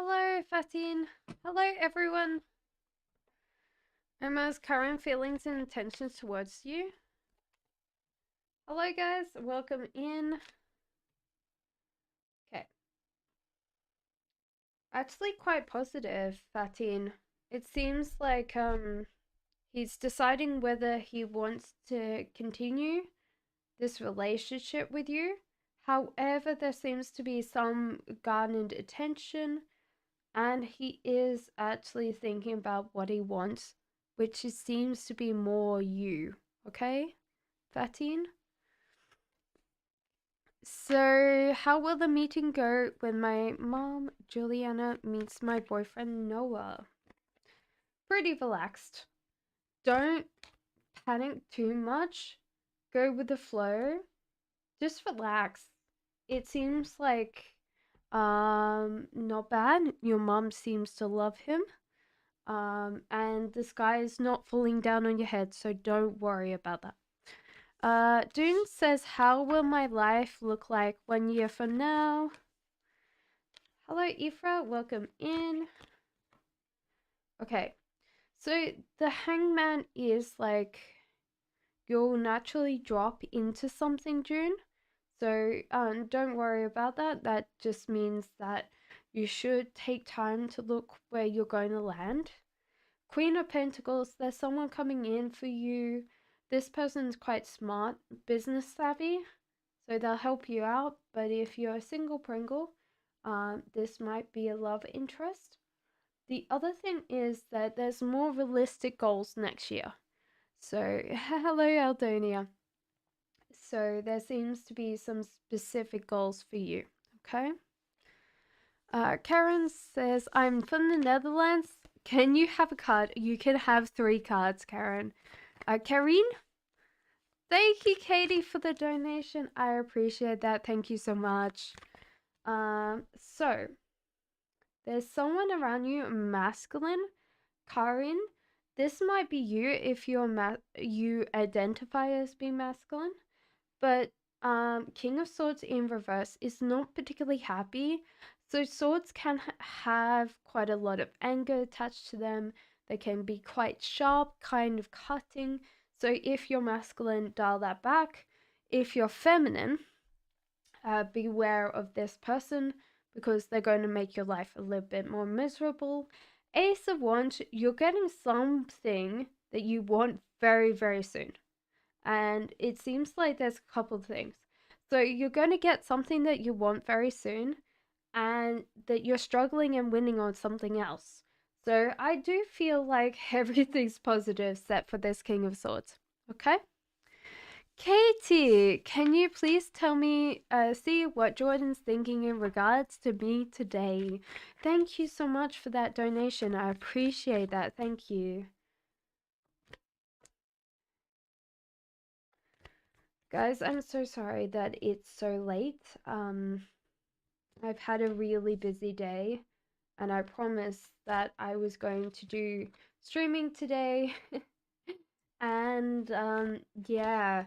Hello, Fatin. Hello, everyone. Emma's current feelings and intentions towards you. Hello, guys. Welcome in. Okay. Actually, quite positive, Fatin. It seems like he's deciding whether he wants to continue this relationship with you. However, there seems to be some garnered attention, and he is actually thinking about what he wants, which seems to be more you. Okay, Fatin? So, how will the meeting go when my mom, Juliana, meets my boyfriend, Noah? Pretty relaxed. Don't panic too much. Go with the flow. Just relax. It seems like not bad. Your mom seems to love him. And the sky is not falling down on your head, so don't worry about that. Dune says, how will my life look like 1 year from now? Hello, Ifra, welcome in. Okay, so the hangman is like, you'll naturally drop into something, June. So don't worry about that. That just means that you should take time to look where you're going to land. Queen of Pentacles, there's someone coming in for you. This person's quite smart, business savvy, so they'll help you out. But if you're a single Pringle, this might be a love interest. The other thing is that there's more realistic goals next year. So, hello, Aldonia. So, there seems to be some specific goals for you, okay? Karen says, I'm from the Netherlands. Can you have a card? You can have 3 cards, Karen. Karine? Thank you, Katie, for the donation. I appreciate that. Thank you so much. So, there's someone around you, masculine. Karin, this might be you if you identify as being masculine. But King of Swords in reverse is not particularly happy. So swords can have quite a lot of anger attached to them. They can be quite sharp, kind of cutting. So if you're masculine, dial that back. If you're feminine, beware of this person because they're going to make your life a little bit more miserable. Ace of Wands, you're getting something that you want very, very soon. And it seems like there's a couple of things. So you're going to get something that you want very soon, and that you're struggling and winning on something else. So I do feel like everything's positive set for this King of Swords. Okay? Katie, can you please tell me, see what Jordan's thinking in regards to me today? Thank you so much for that donation. I appreciate that. Thank you. Guys, I'm so sorry that it's so late. I've had a really busy day, and I promised that I was going to do streaming today. And yeah,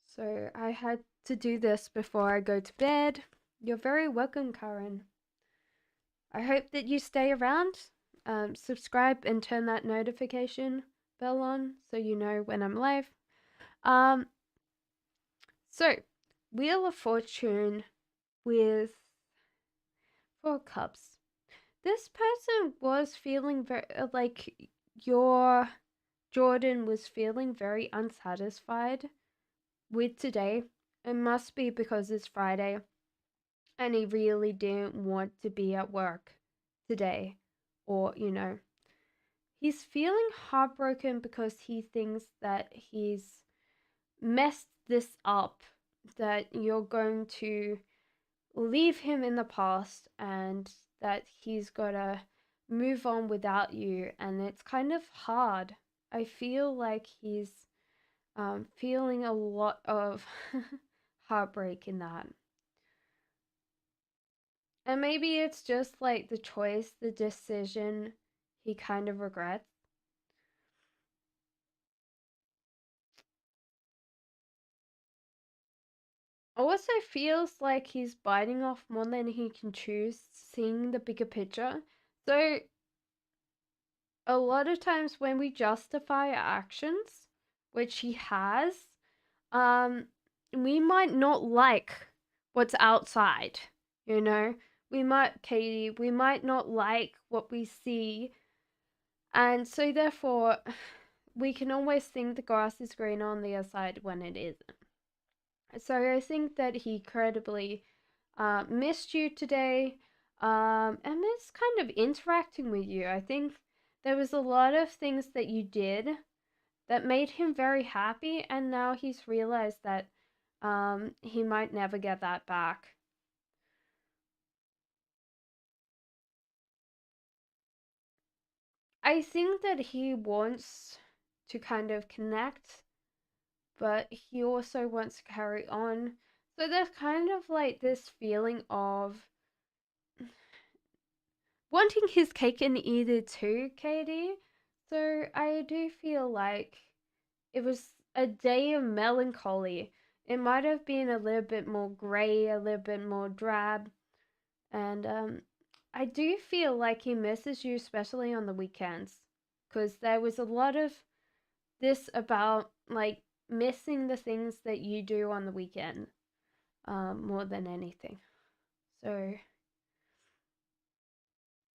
so I had to do this before I go to bed. You're very welcome, Karen. I hope that you stay around. Subscribe and turn that notification bell on so you know when I'm live. Um, so Wheel of Fortune with 4 cups. This person was feeling very like your Jordan was feeling very unsatisfied with today. It must be because it's Friday and he really didn't want to be at work today. Or, he's feeling heartbroken because he thinks that he's messed this up, that you're going to leave him in the past and that he's gotta move on without you, and it's kind of hard. I feel like he's feeling a lot of heartbreak in that. And maybe it's just like the choice, the decision he kind of regrets. also feels like he's biting off more than he can chew, seeing the bigger picture. So a lot of times when we justify our actions, which he has, um, we might not like what's outside, you know? We might not like what we see. And so therefore, we can always think the grass is greener on the other side when it isn't. So I think that he credibly missed you today, and is kind of interacting with you. I think there was a lot of things that you did that made him very happy, and now he's realized that he might never get that back. I think that he wants to kind of connect, but he also wants to carry on. So there's kind of like this feeling of wanting his cake and eat it too, Katie. So I do feel like it was a day of melancholy. It might have been a little bit more grey, a little bit more drab, and I do feel like he misses you, especially on the weekends, because there was a lot of this about like missing the things that you do on the weekend, more than anything. So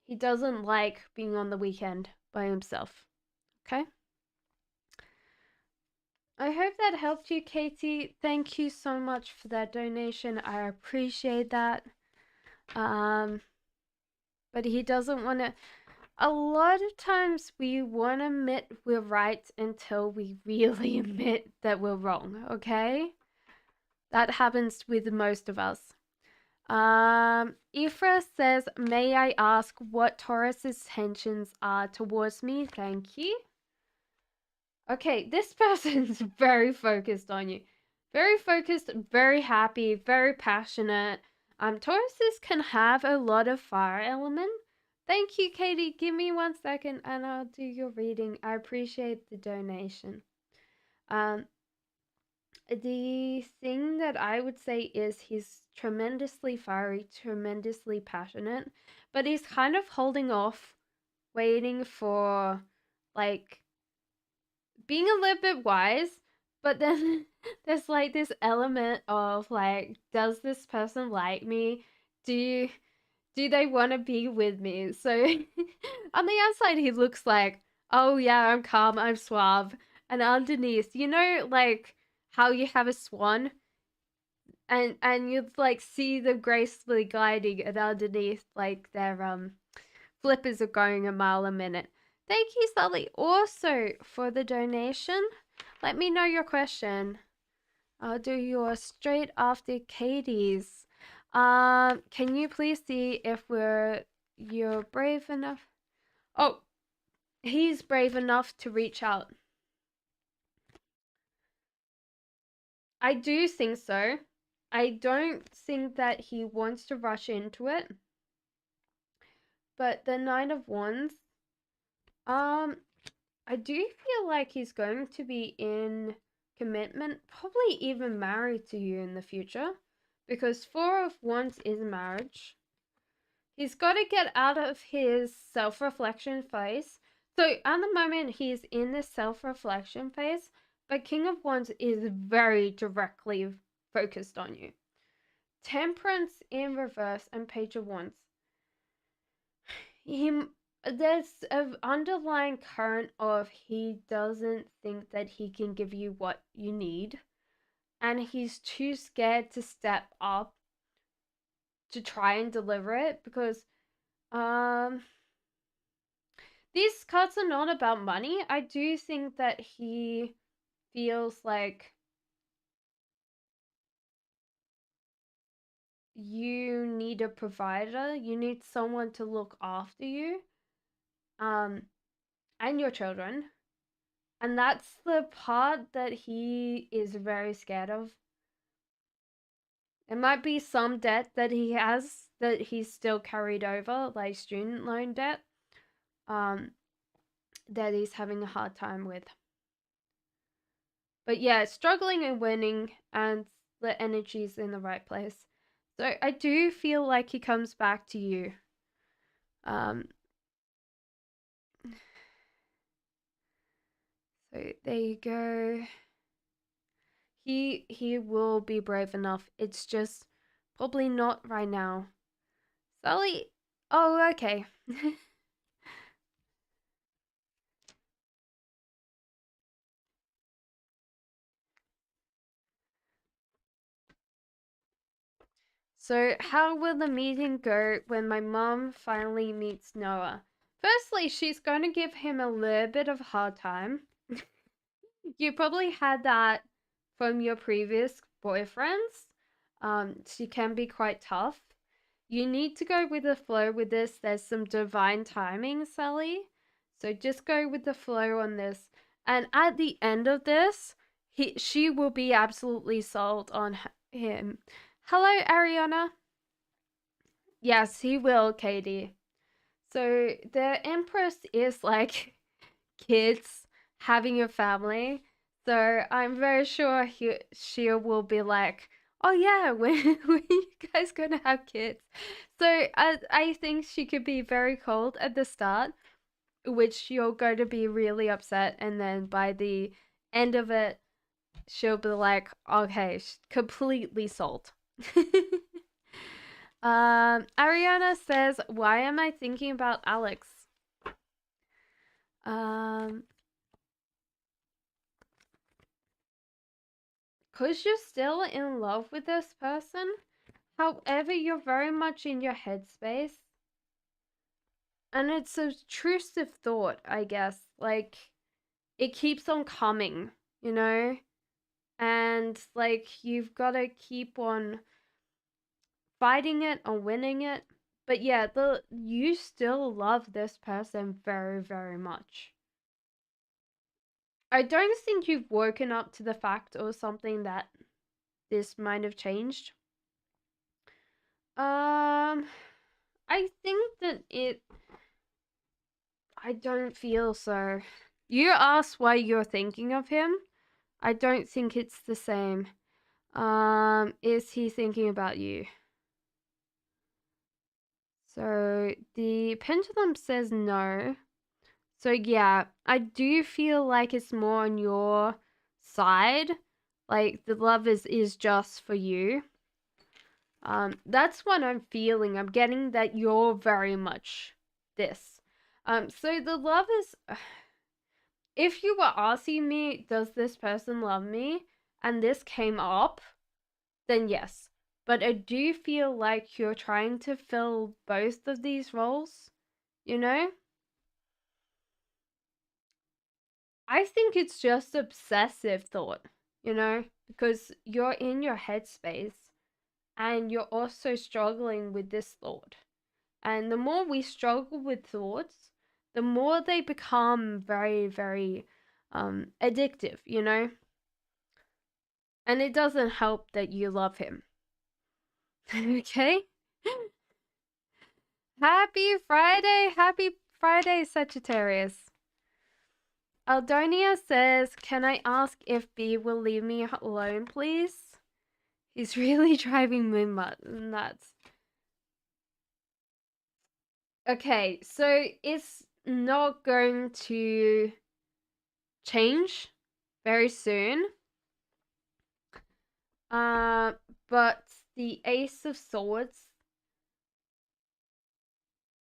he doesn't like being on the weekend by himself. Okay. I hope that helped you, Katie. Thank you so much for that donation. I appreciate that. But he doesn't want to. A lot of times we want to admit we're right until we really admit that we're wrong, okay? That happens with most of us. Ifra says, may I ask what Taurus's intentions are towards me? Thank you. Okay, this person's very focused on you. Very focused, very happy, very passionate. Tauruses can have a lot of fire element. Thank you, Katie. Give me 1 second and I'll do your reading. I appreciate the donation. The thing that I would say is he's tremendously fiery, tremendously passionate, but he's kind of holding off, waiting for, like, being a little bit wise, but then there's like this element of like, does this person like me? Do they want to be with me? So on the outside he looks like, oh yeah, I'm calm, I'm suave, and underneath, you know, like how you have a swan and you like see them gracefully gliding, and underneath like their flippers are going a mile a minute. Thank you, Sally, also for the donation. Let me know your question. I'll do yours straight after Katie's. Can you please see if you're brave enough? Oh, he's brave enough to reach out. I do think so. I don't think that he wants to rush into it. But the Knight of Wands, um, I do feel like he's going to be in commitment, probably even married to you in the future, because Four of Wands is marriage. He's got to get out of his self-reflection phase. So at the moment, he's in this self-reflection phase, but King of Wands is very directly focused on you. Temperance in reverse and Page of Wands. There's an underlying current of he doesn't think that he can give you what you need, and he's too scared to step up to try and deliver it, because these cards are not about money. I do think that he feels like you need a provider, you need someone to look after you, and your children. And that's the part that he is very scared of. It might be some debt that he has that he's still carried over, like student loan debt, that he's having a hard time with. But yeah, struggling and winning, and the energy's in the right place. So I do feel like he comes back to you. So there you go. He will be brave enough. It's just probably not right now. Sally. Oh, okay. So, how will the meeting go when my mom finally meets Noah? Firstly, she's going to give him a little bit of a hard time. You probably had that from your previous boyfriends. She can be quite tough. You need to go with the flow with this. There's some divine timing, Sally. So just go with the flow on this. And at the end of this, she will be absolutely sold on him. Hello, Ariana. Yes, he will, Katie. So the Empress is like kids having a family. So I'm very sure she will be like, oh yeah, when you guys gonna have kids? So I think she could be very cold at the start, which you're going to be really upset, and then by the end of it, she'll be like, okay, completely sold. Ariana says, why am I thinking about Alex? Um, Because you're still in love with this person. However, you're very much in your headspace. And it's a intrusive thought, I guess. Like, it keeps on coming, you know? And, like, you've got to keep on fighting it or winning it. But yeah, you still love this person very, very much. I don't think you've woken up to the fact or something that this might have changed. I think that I don't feel so. You asked why you're thinking of him. I don't think it's the same. Is he thinking about you? So the pendulum says no. So yeah, I do feel like it's more on your side. Like the love is just for you. That's what I'm feeling. I'm getting that you're very much this. So the love is if you were asking me, does this person love me? And this came up, then yes. But I do feel like you're trying to fill both of these roles, you know? I think it's just obsessive thought, you know? Because you're in your headspace and you're also struggling with this thought. And the more we struggle with thoughts, the more they become very, very addictive, you know? And it doesn't help that you love him. Okay? Happy Friday! Happy Friday, Sagittarius. Aldonia says, can I ask if B will leave me alone, please? He's really driving me nuts. Okay, so it's not going to change very soon. But the Ace of Swords,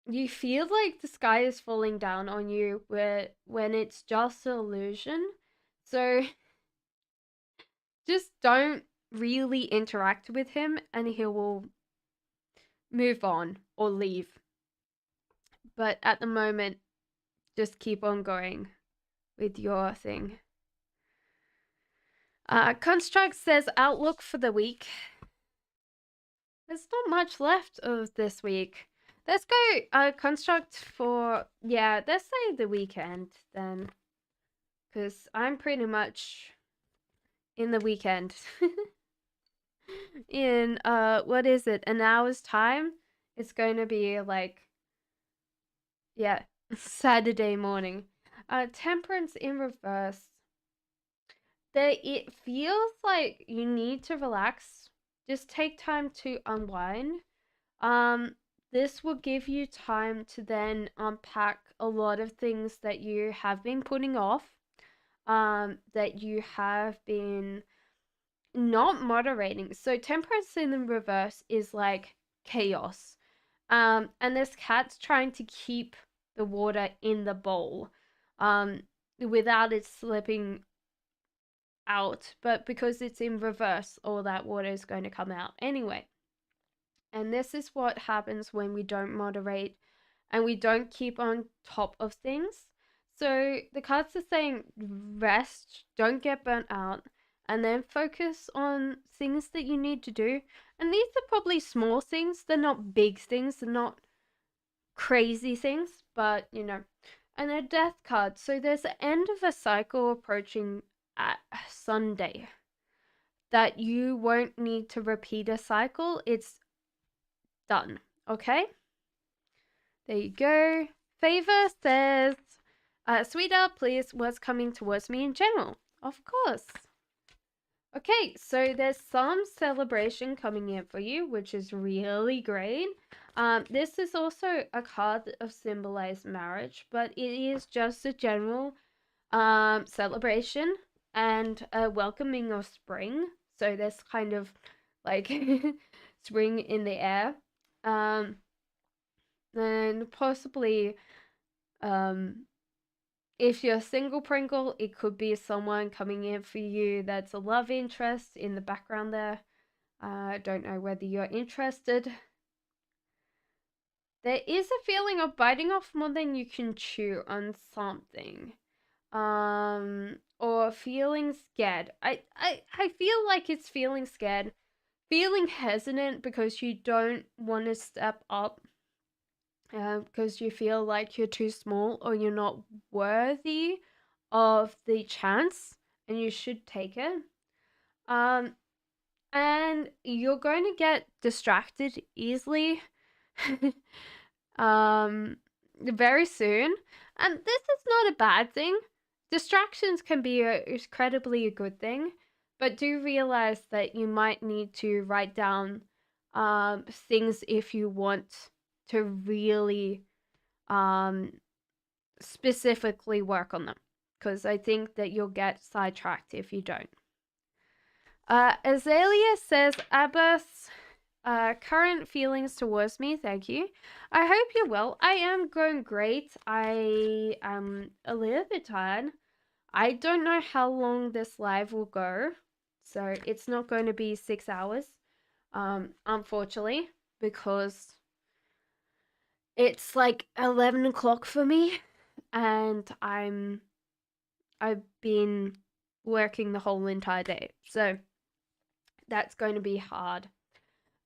you feel like the sky is falling down on you when it's just an illusion. So just don't really interact with him and he will move on or leave. But at the moment, just keep on going with your thing. Construct says outlook for the week. There's not much left of this week. Let's go construct for, yeah, let's say the weekend then. Because I'm pretty much in the weekend. In, what is it, an hour's time? It's going to be like, yeah, Saturday morning. Temperance in reverse. it feels like you need to relax. Just take time to unwind. Um, this will give you time to then unpack a lot of things that you have been putting off, that you have been not moderating. So temperance in the reverse is like chaos. And this cat's trying to keep the water in the bowl, without it slipping out. But because it's in reverse, all that water is going to come out anyway. And this is what happens when we don't moderate and we don't keep on top of things. So the cards are saying rest, don't get burnt out, and then focus on things that you need to do. And these are probably small things, they're not big things, they're not crazy things, but you know. And a death card. So there's the end of a cycle approaching at Sunday. That you won't need to repeat a cycle. It's done. Okay? There you go. Favor says, sweetheart, please, what's coming towards me in general? Of course. Okay, so there's some celebration coming in for you, which is really great. This is also a card of symbolized marriage, but it is just a general celebration and a welcoming of spring. So there's kind of like spring in the air. And possibly, if you're single Pringle, it could be someone coming in for you that's a love interest in the background there. I don't know whether you're interested. There is a feeling of biting off more than you can chew on something. Or feeling scared. I feel like it's feeling scared. Feeling hesitant because you don't want to step up. Because you feel like you're too small or you're not worthy of the chance and you should take it. And you're going to get distracted easily very soon. And this is not a bad thing. Distractions can be incredibly a good thing, but do realize that you might need to write down things if you want to really specifically work on them, because I think that you'll get sidetracked if you don't. Azalea says, Abbas, current feelings towards me, thank you. I hope you're well. I am going great. I am a little bit tired. I don't know how long this live will go, so it's not going to be 6 hours, unfortunately, because it's like 11 o'clock for me, and I've been working the whole entire day, so that's going to be hard.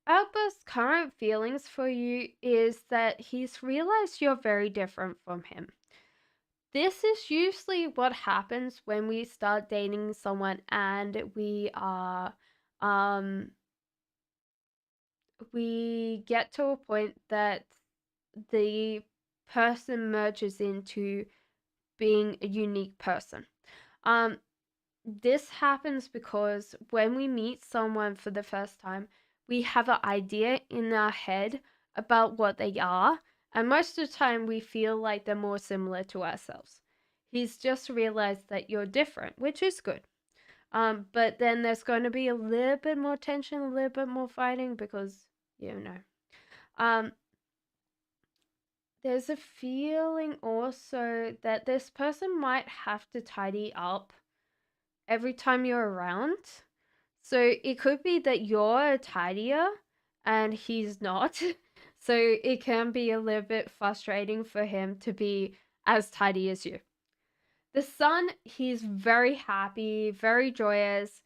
Albert's current feelings for you is that he's realized you're very different from him. This is usually what happens when we start dating someone and we get to a point that the person merges into being a unique person. This happens because when we meet someone for the first time, we have an idea in our head about what they are, and most of the time we feel like they're more similar to ourselves. He's just realized that you're different, which is good. But then there's going to be a little bit more tension, a little bit more fighting because, you know. There's a feeling also that this person might have to tidy up every time you're around. So it could be that you're tidier and he's not. So it can be a little bit frustrating for him to be as tidy as you. The sun, he's very happy, very joyous.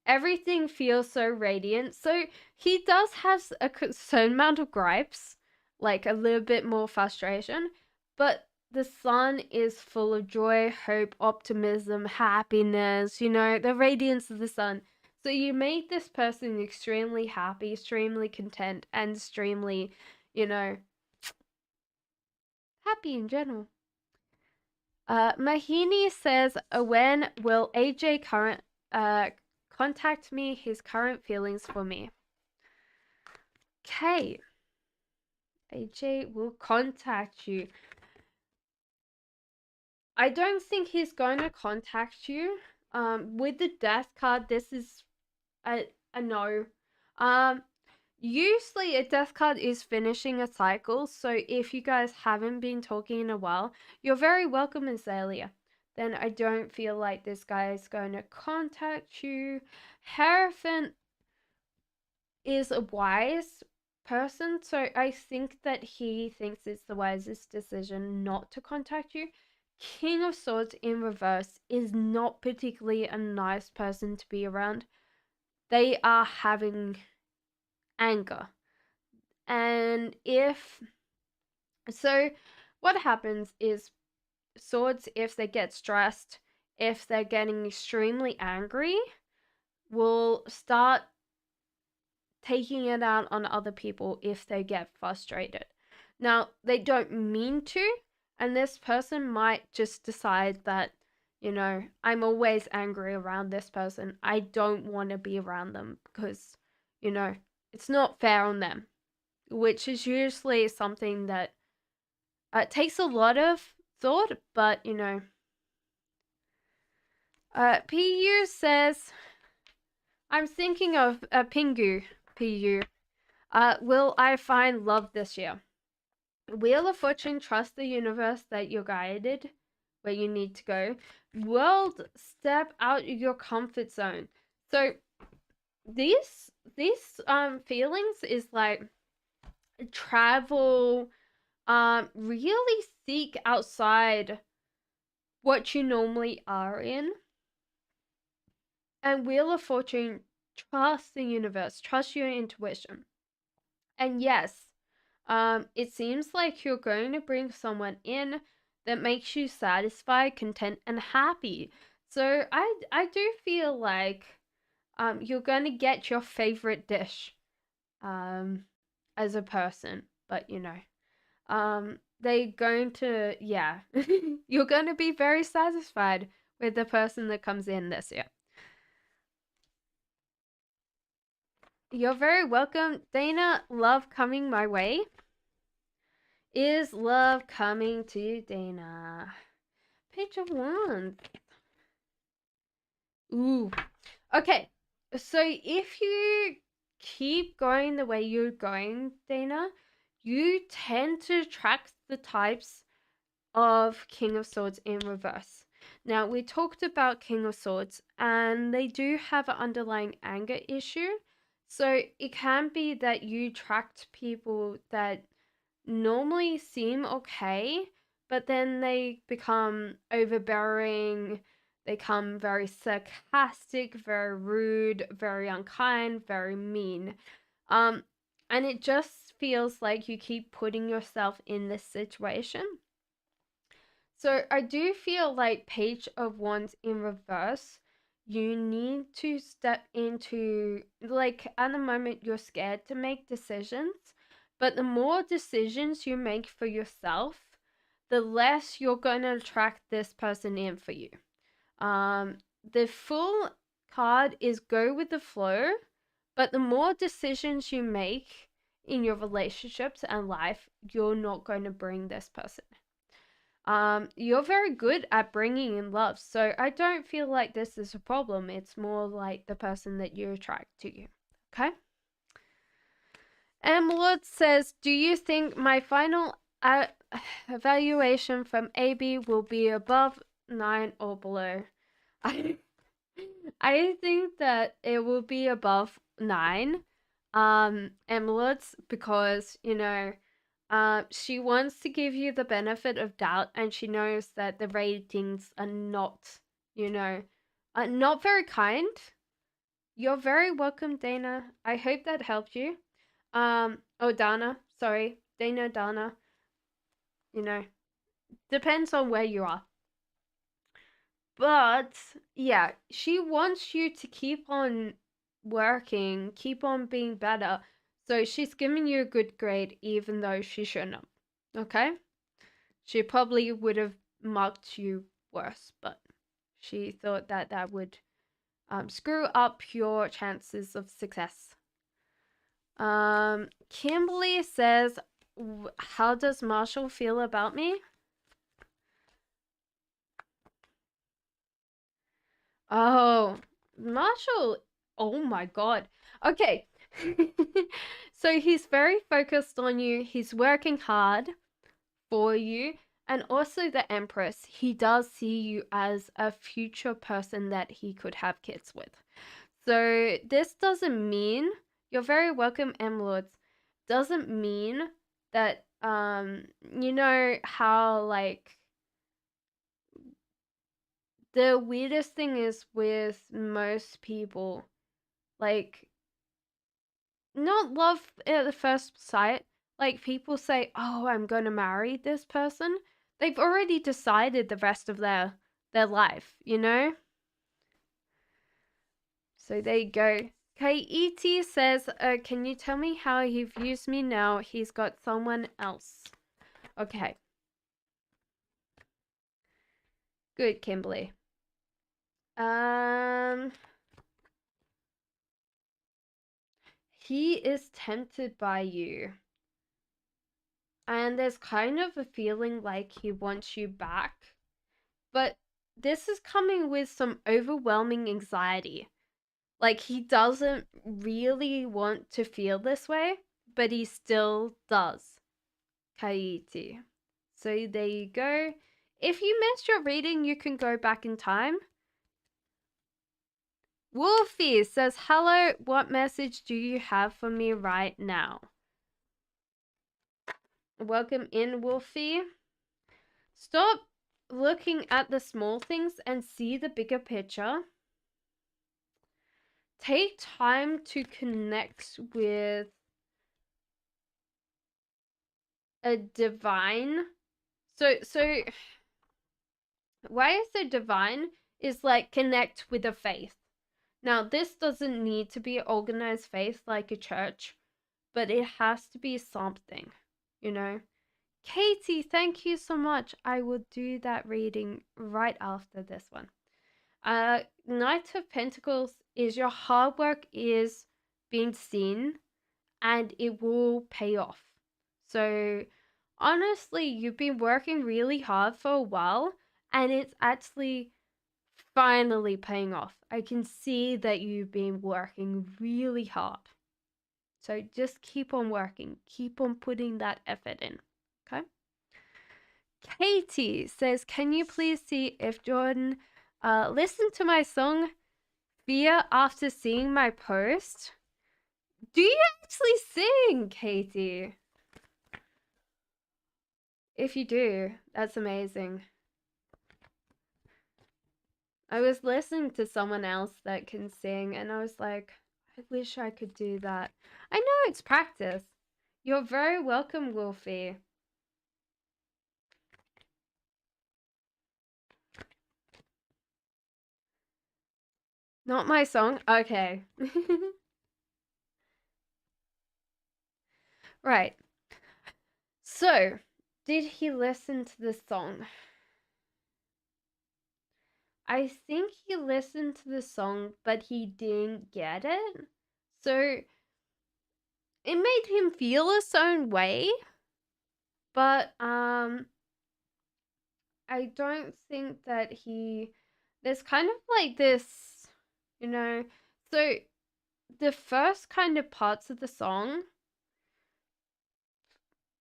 Everything feels so radiant. So he does have a certain amount of gripes, like a little bit more frustration, but the sun is full of joy, hope, optimism, happiness, you know, the radiance of the sun. So you make this person extremely happy, extremely content, and extremely, you know, happy in general. Mahini says, when will AJ current contact me his current feelings for me. Okay. AJ will contact you. I don't think he's going to contact you. With the death card, this is a no. Usually a death card is finishing a cycle, so if you guys haven't been talking in a while, you're very welcome, Azalea. Then I don't feel like this guy is going to contact you. Hierophant is a wise person, so I think that he thinks it's the wisest decision not to contact you. King of Swords in reverse is not particularly a nice person to be around. They are having anger. And what happens is swords, if they get stressed, if they're getting extremely angry, will start taking it out on other people if they get frustrated. Now, they don't mean to, and this person might just decide that, I'm always angry around this person. I don't want to be around them because, it's not fair on them, which is usually something that takes a lot of thought, but, PU says, I'm thinking of Pingu, PU. Will I find love this year? Wheel of Fortune, trust the universe that you're guided where you need to go. World, step out of your comfort zone. So these feelings is like travel, really seek outside what you normally are in. And Wheel of Fortune, trust the universe, trust your intuition. And yes, it seems like you're going to bring someone in that makes you satisfied, content, and happy. So I do feel like you're going to get your favorite dish as a person, but they're going to, yeah, you're going to be very satisfied with the person that comes in this year. You're very welcome, Dana. Love coming my way. Is love coming to Dana? Page of Wands. Ooh. Okay. So if you keep going the way you're going, Dana, you tend to attract the types of King of Swords in reverse. Now, we talked about King of Swords, and they do have an underlying anger issue. So it can be that you attract people that normally seem okay, but then they become overbearing, they become very sarcastic, very rude, very unkind, very mean. And it just feels like you keep putting yourself in this situation. So I do feel like Page of Wands in reverse, you need to step into, like, at the moment you're scared to make decisions, but the more decisions you make for yourself, the less you're going to attract this person in for you. The full card is go with the flow, but the more decisions you make in your relationships and life, you're not going to bring this person. You're very good at bringing in love, so I don't feel like this is a problem. It's more like the person that you attract to you. Okay? Lord says, do you think my final evaluation from AB will be above 9 or below? I think that it will be above 9. Emeralds, because, she wants to give you the benefit of doubt, and she knows that the ratings are not, not very kind. You're very welcome, Dana. I hope that helped you. Dana, sorry. Dana. Depends on where you are. But, yeah, she wants you to keep on working, keep on being better. So she's giving you a good grade even though she shouldn't have. Okay? She probably would have marked you worse, but she thought that would screw up your chances of success. Kimberly says, how does Marshall feel about me? Oh, Marshall. Oh my God. Okay. So he's very focused on you. He's working hard for you. And also the Empress, he does see you as a future person that he could have kids with. So this doesn't mean, you're very welcome, M-Lords, doesn't mean that, you know how, like, the weirdest thing is with most people, like, not love at the first sight. Like, people say, oh, I'm gonna marry this person. They've already decided the rest of their life, you know? So there you go. Kaiti says, can you tell me how he views me now? He's got someone else. Okay. Good, Kimberly. He is tempted by you. And there's kind of a feeling like he wants you back. But this is coming with some overwhelming anxiety. Like, he doesn't really want to feel this way, but he still does. Kaiti. So there you go. If you missed your reading, you can go back in time. Wolfie says, hello, what message do you have for me right now? Welcome in, Wolfie. Stop looking at the small things and see the bigger picture. Take time to connect with a divine. So why is so divine is like connect with a faith. Now, this doesn't need to be organized faith like a church, but it has to be something, you know? Katie, thank you so much. I will do that reading right after this one. Knight of Pentacles is your hard work is being seen and it will pay off. So honestly, you've been working really hard for a while and it's actually finally paying off. I can see that you've been working really hard. So just keep on working. Keep on putting that effort in. Okay? Katie says, can you please see if Jordan listened to my song Fear after seeing my post? Do you actually sing, Katie? If you do, that's amazing. I was listening to someone else that can sing and I was like, I wish I could do that. I know it's practice. You're very welcome, Wolfie. Not my song? Okay. Right. So, did he listen to the song? I think he listened to the song, but he didn't get it. So, it made him feel a certain way. But, I don't think that there's kind of like this, you know, so the first kind of parts of the song,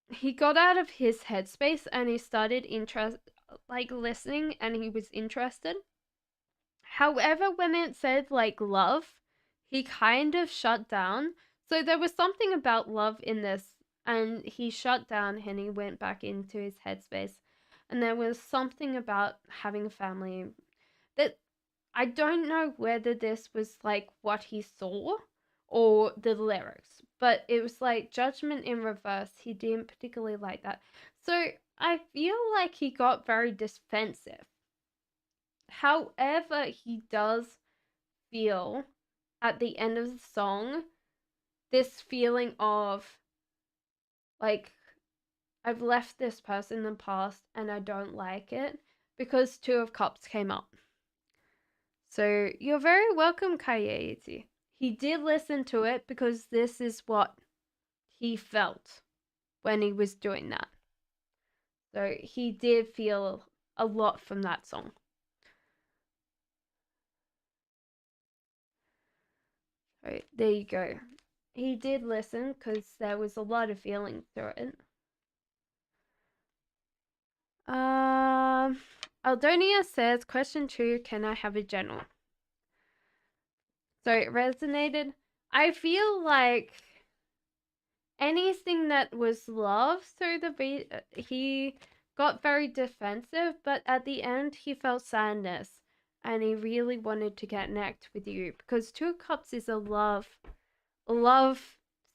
he got out of his headspace and he started listening and he was interested. However, when it said like love, he kind of shut down. So there was something about love in this and he shut down and he went back into his headspace. And there was something about having a family that I don't know whether this was like what he saw or the lyrics, but it was like judgment in reverse. He didn't particularly like that. So I feel like he got very defensive. However, he does feel at the end of the song this feeling of like, I've left this person in the past and I don't like it because Two of Cups came up. So you're very welcome, Kayeiti. He did listen to it because this is what he felt when he was doing that. So he did feel a lot from that song. Right, there you go. He did listen because there was a lot of feeling through it. Aldonia says, question 2, can I have a general? So it resonated. I feel like anything that was love through the he got very defensive, but at the end he felt sadness and he really wanted to connect with you because 2 cups is a love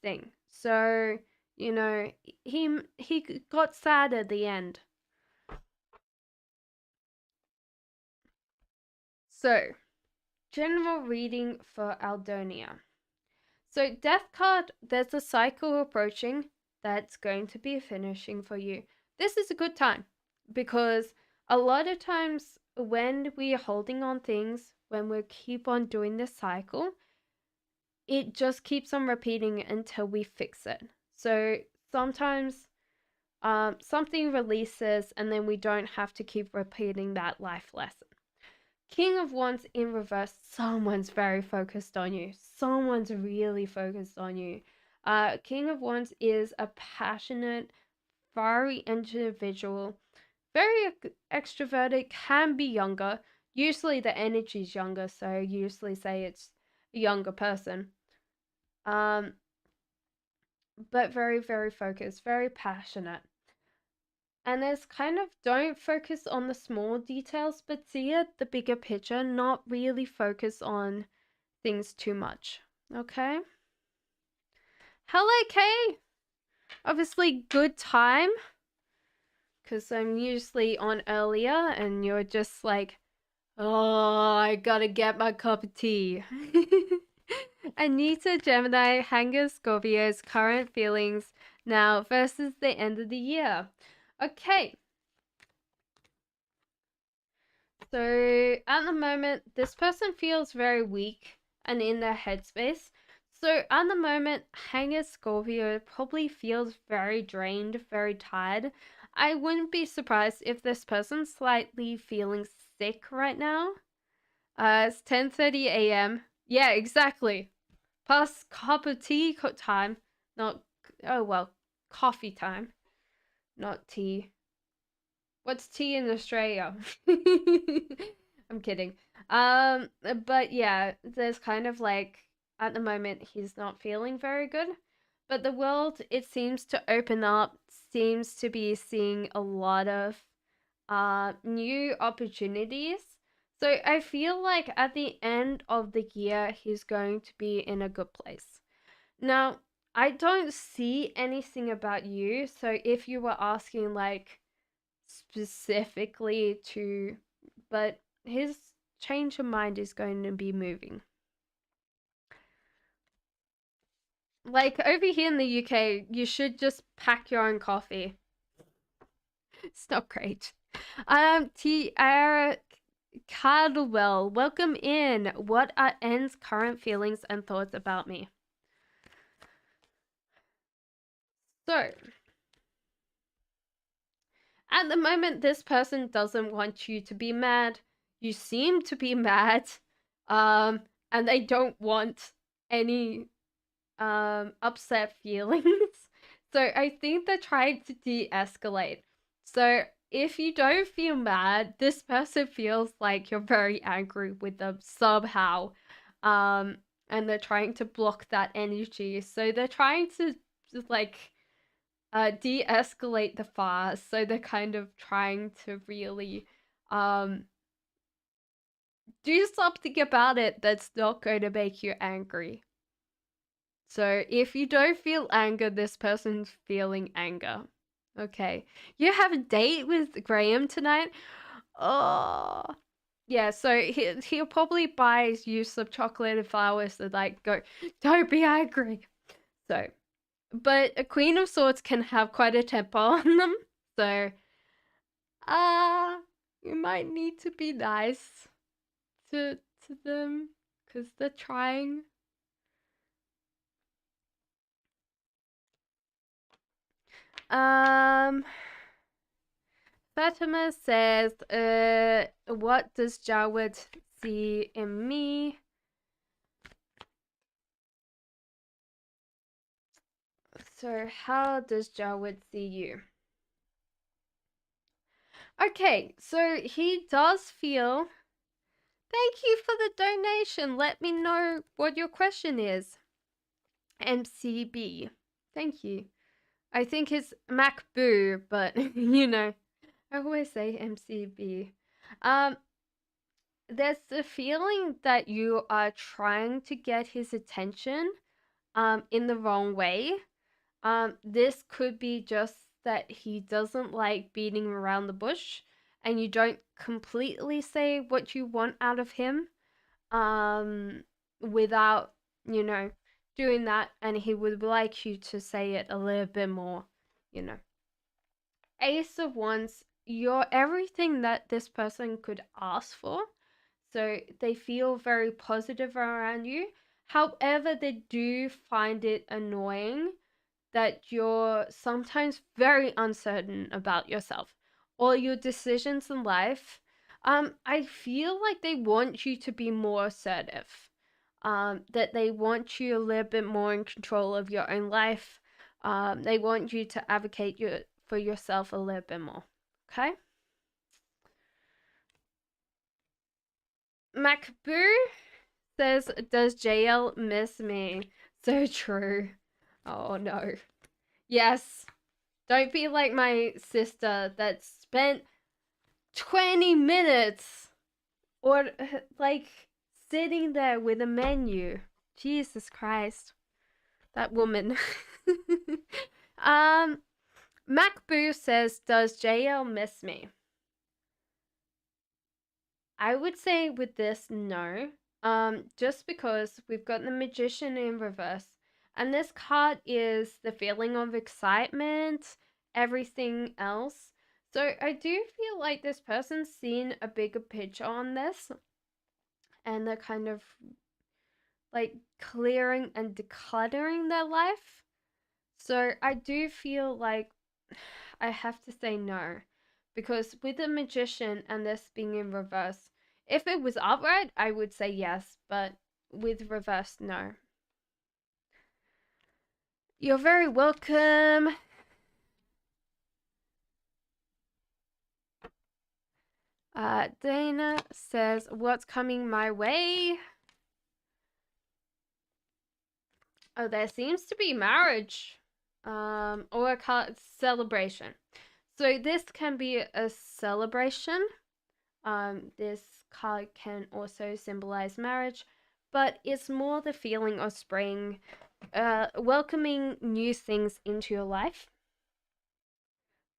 thing. So, you know, he got sad at the end. So, general reading for Aldonia. So, Death card, there's a cycle approaching that's going to be finishing for you. This is a good time because a lot of times when we are holding on things, when we keep on doing this cycle, it just keeps on repeating until we fix it. So sometimes something releases and then we don't have to keep repeating that life lesson. King of Wands in reverse, someone's very focused on you. Someone's really focused on you. King of Wands is a passionate, fiery individual, very extroverted, can be younger. Usually the energy is younger, so I usually say it's a younger person. But very, very focused, very passionate. And there's kind of don't focus on the small details, but see it, the bigger picture, not really focus on things too much. Okay? Hello, Kay! Obviously, good time. Because I'm usually on earlier and you're just like, oh, I gotta get my cup of tea. Anita, Gemini, Hanger, Scorpio's current feelings now versus the end of the year. Okay. So at the moment, this person feels very weak and in their headspace. So at the moment, Hanger Scorpio probably feels very drained, very tired. I wouldn't be surprised if this person's slightly feeling sick right now. It's 10:30 a.m. Yeah, exactly. Past cup of tea time. Not, oh well, coffee time. Not tea. What's tea in Australia? I'm kidding. But yeah, there's kind of like at the moment he's not feeling very good. But the world, it seems to open up, seems to be seeing a lot of new opportunities. So I feel like at the end of the year he's going to be in a good place. Now, I don't see anything about you, so if you were asking like specifically to, but his change of mind is going to be moving. Like over here in the UK, you should just pack your own coffee. It's not great. Tiara Cardwell, welcome in. What are N's current feelings and thoughts about me? So, at the moment, this person doesn't want you to be mad. You seem to be mad. And they don't want any upset feelings. So I think they're trying to de-escalate. So if you don't feel mad, this person feels like you're very angry with them somehow. And they're trying to block that energy. So they're trying to just like de-escalate the fire. So they're kind of trying to really do something about it that's not going to make you angry. So if you don't feel anger, this person's feeling anger. Okay. You have a date with Graham tonight? Oh. Yeah, so he'll probably buy you some chocolate and flowers and like go, don't be angry. So, but a Queen of Swords can have quite a temper on them. So, you might need to be nice to to them because they're trying. Fatima says, what does Jawed see in me? So how does Jawed see you? Okay, so he does feel. Thank you for the donation. Let me know what your question is. MCB. Thank you. I think it's MacBoo, but you know, I always say MCB. There's the feeling that you are trying to get his attention in the wrong way. This could be just that he doesn't like beating around the bush and you don't completely say what you want out of him without, you know, doing that, and he would like you to say it a little bit more, you know. Ace of Wands, you're everything that this person could ask for. So they feel very positive around you. However, they do find it annoying that you're sometimes very uncertain about yourself or your decisions in life. I feel like they want you to be more assertive. That they want you a little bit more in control of your own life. They want you to advocate for yourself a little bit more. Okay? MacBoo says, does JL miss me? So true. Oh no. Yes. Don't be like my sister that spent 20 minutes or like sitting there with a menu. Jesus Christ. That woman. MacBoo says, does JL miss me? I would say with this, no. Just because we've got the Magician in reverse. And this card is the feeling of excitement, everything else. So I do feel like this person's seen a bigger picture on this. And they're kind of like clearing and decluttering their life. So I do feel like I have to say no. Because with the Magician and this being in reverse, if it was upright, I would say yes. But with reverse, no. You're very welcome. Dana says, what's coming my way? Oh, there seems to be marriage. Or a celebration. So this can be a celebration. This card can also symbolize marriage, but it's more the feeling of spring, welcoming new things into your life.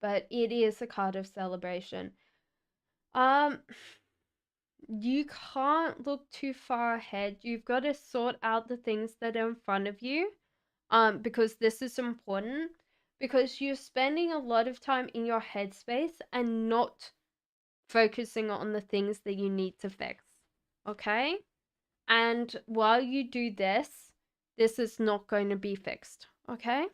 But it is a card of celebration. You can't look too far ahead. You've got to sort out the things that are in front of you. Because this is important. Because you're spending a lot of time in your headspace and not focusing on the things that you need to fix. Okay? And while you do this, this is not going to be fixed. Okay?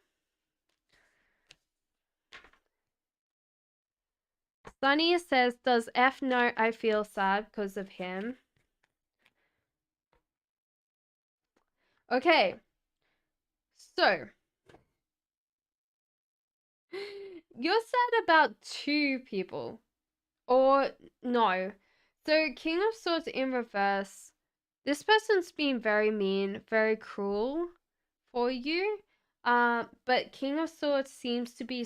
Sunny says, does F know I feel sad because of him? Okay. So, you're sad about two people. Or, no. So, King of Swords in reverse. This person's been very mean, very cruel for you. But King of Swords seems to be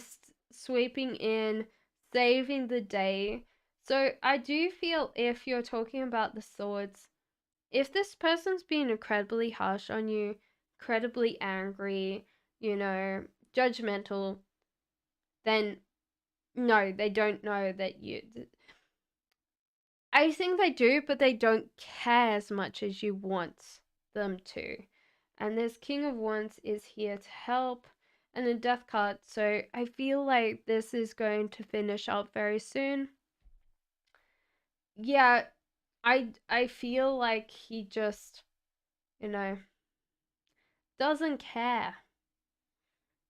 sweeping in, saving the day. So I do feel if you're talking about the swords, if this person's been incredibly harsh on you, incredibly angry, you know, judgmental, then no, they don't know that you. I think they do, but they don't care as much as you want them to. And this King of Wands is here to help, and a Death card. So I feel like this is going to finish up very soon. Yeah, I feel like he just, doesn't care.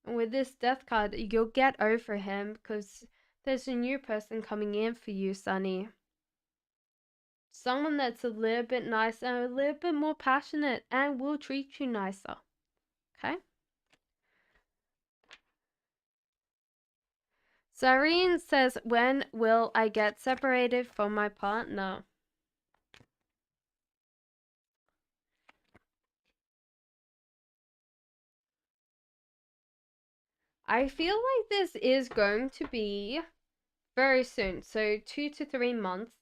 And with this death card, you'll get over him because there's a new person coming in for you, Sunny. Someone that's a little bit nicer and a little bit more passionate and will treat you nicer. Okay? Zareen says, when will I get separated from my partner? I feel like this is going to be very soon. So 2 to 3 months.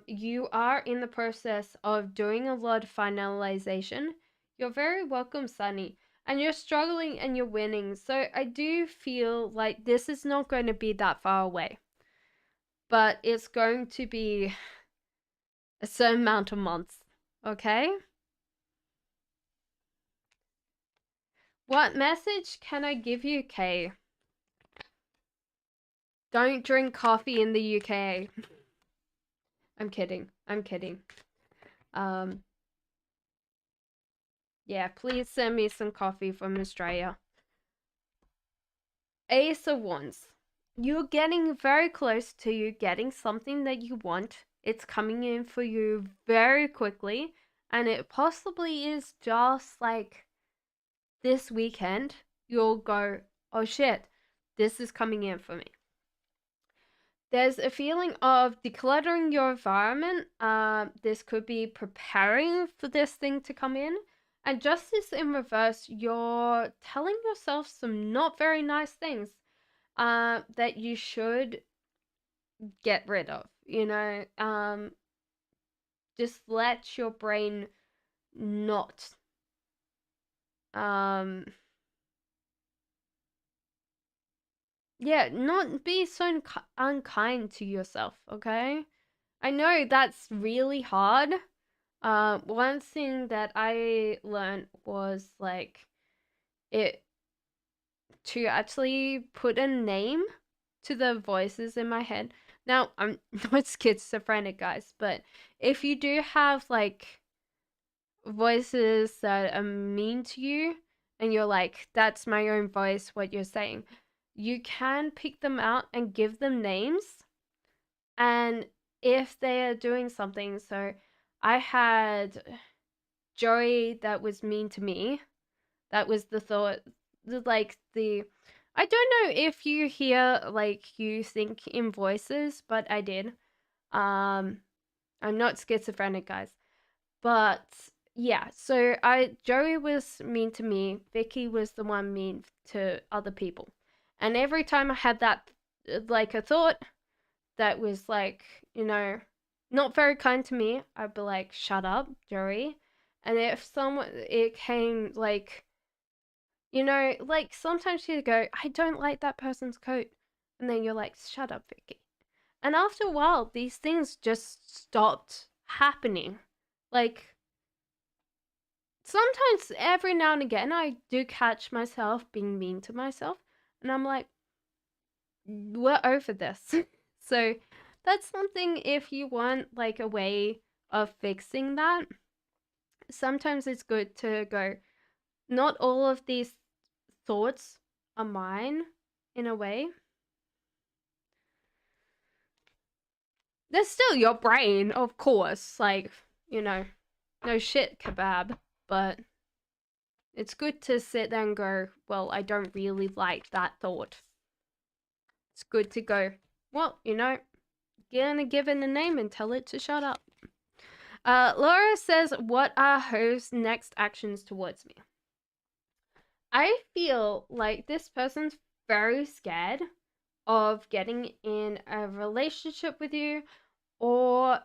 You are in the process of doing a lot of finalization. You're very welcome, Sunny. And you're struggling and you're winning. So I do feel like this is not going to be that far away. But it's going to be a certain amount of months. Okay? What message can I give you, Kay? Don't drink coffee in the UK. I'm kidding. I'm kidding. Yeah, please send me some coffee from Australia. Ace of Wands. You're getting very close to you getting something that you want. It's coming in for you very quickly. And it possibly is just like this weekend. You'll go, oh shit, this is coming in for me. There's a feeling of decluttering your environment. This could be preparing for this thing to come in. And justice in reverse, you're telling yourself some not very nice things that you should get rid of. Just let your brain not not be so unkind to yourself, okay? I know that's really hard. One thing that I learned was like it to actually put a name to the voices in my head. Now, I'm not schizophrenic, guys, but if you do have like voices that are mean to you and you're like, that's my own voice, what you're saying, you can pick them out and give them names. And if they are doing something, so I had Joey that was mean to me. That was the thought, I don't know if you hear, like, you think in voices, but I did. I'm not schizophrenic, guys. But yeah, so Joey was mean to me. Vicky was the one mean to other people. And every time I had that, like, a thought that was like, not very kind to me, I'd be like, shut up, Joey. And if it came like, like sometimes you go, I don't like that person's coat. And then you're like, shut up, Vicky. And after a while, these things just stopped happening. Like, sometimes every now and again, I do catch myself being mean to myself. And I'm like, we're over this. So that's something, if you want like a way of fixing that, sometimes it's good to go, not all of these thoughts are mine in a way. They're still your brain, of course, like, no shit kebab, but it's good to sit there and go, well, I don't really like that thought. It's good to go, well, gonna give it a name and tell it to shut up. Laura says, what are Ho's next actions towards me? I feel like this person's very scared of getting in a relationship with you, or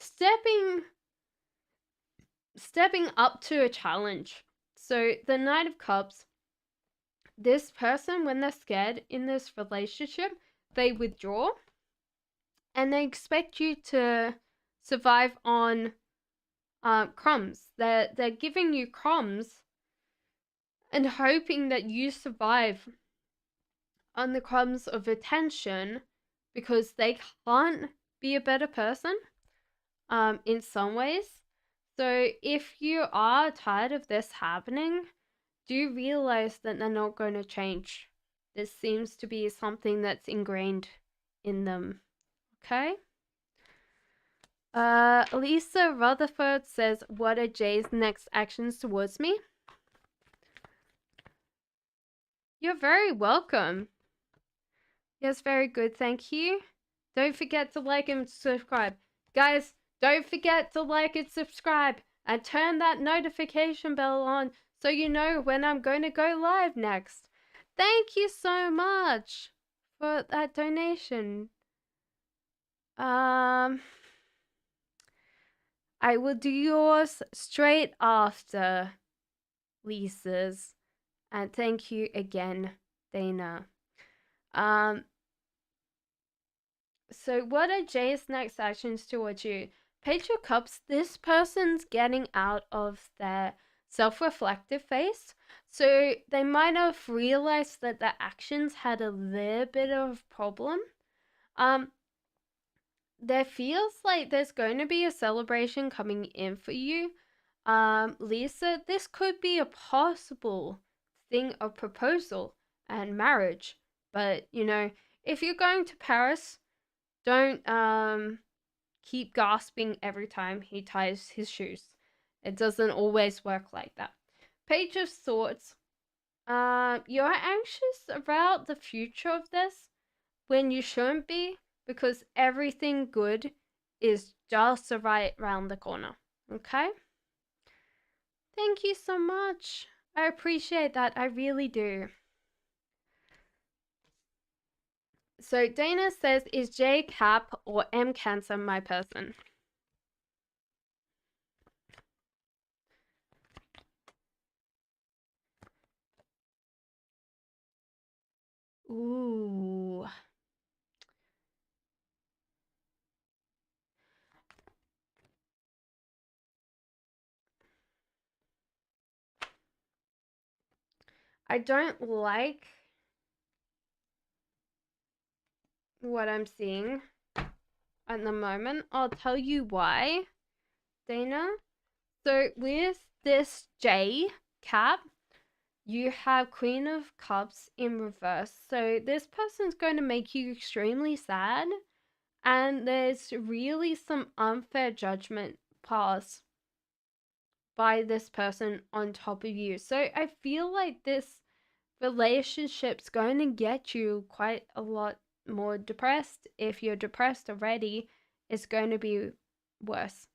stepping up to a challenge. So the Knight of Cups, this person, when they're scared in this relationship, they withdraw and they expect you to survive on crumbs. They're giving you crumbs and hoping that you survive on the crumbs of attention, because they can't be a better person in some ways. So if you are tired of this happening, do realize that they're not going to change. This seems to be something that's ingrained in them. Okay? Lisa Rutherford says, what are Jay's next actions towards me? You're very welcome. Yes, very good, thank you. Don't forget to like and subscribe. Guys, don't forget to like and subscribe and turn that notification bell on so you know when I'm going to go live next. Thank you so much for that donation. I will do yours straight after Lisa's. And thank you again, Dana. So what are Jay's next actions towards you? Page of Cups, this person's getting out of their self-reflective phase. So they might have realized that their actions had a little bit of problem. There feels like there's going to be a celebration coming in for you. Lisa, this could be a possible thing of proposal and marriage. But, you know, if you're going to Paris, don't keep gasping every time he ties his shoes. It doesn't always work like that. Page of Swords. You're anxious about the future of this when you shouldn't be, because everything good is just right around the corner. Okay? Thank you so much. I appreciate that. I really do. So Dana says, is J Cap or M Cancer my person? Ooh. I don't like what I'm seeing at the moment. I'll tell you why, Dana. So with this J Cap, you have Queen of Cups in reverse. So this person's going to make you extremely sad. And there's really some unfair judgment passed by this person on top of you. So I feel like this relationship's going to get you quite a lot more depressed. If you're depressed already, it's going to be worse.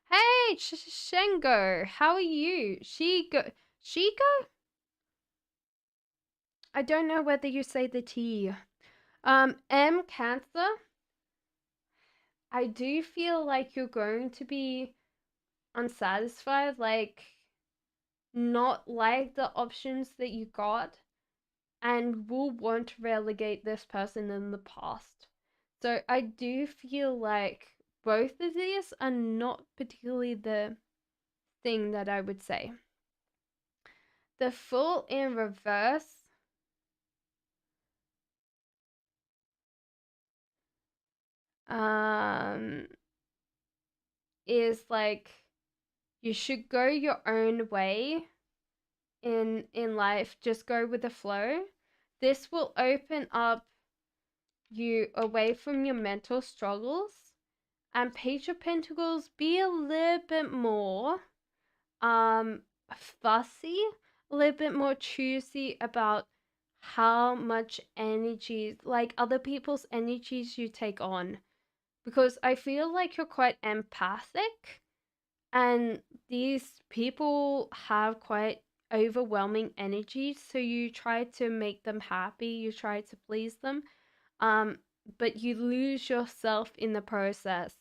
Hey, Shengo, how are you? Shigo? I don't know whether you say the T. M Cancer. I do feel like you're going to be unsatisfied, like not like the options that you got, and will want to relegate this person in the past. So I do feel like both of these are not particularly the thing that I would say. The Fool in reverse is like you should go your own way in life. Just go with the flow. This will open up you away from your mental struggles. And Page of Pentacles, be a little bit more fussy, a little bit more choosy about how much energy, like other people's energies, you take on. Because I feel like you're quite empathic, and these people have quite overwhelming energy, so you try to make them happy, you try to please them, but you lose yourself in the process.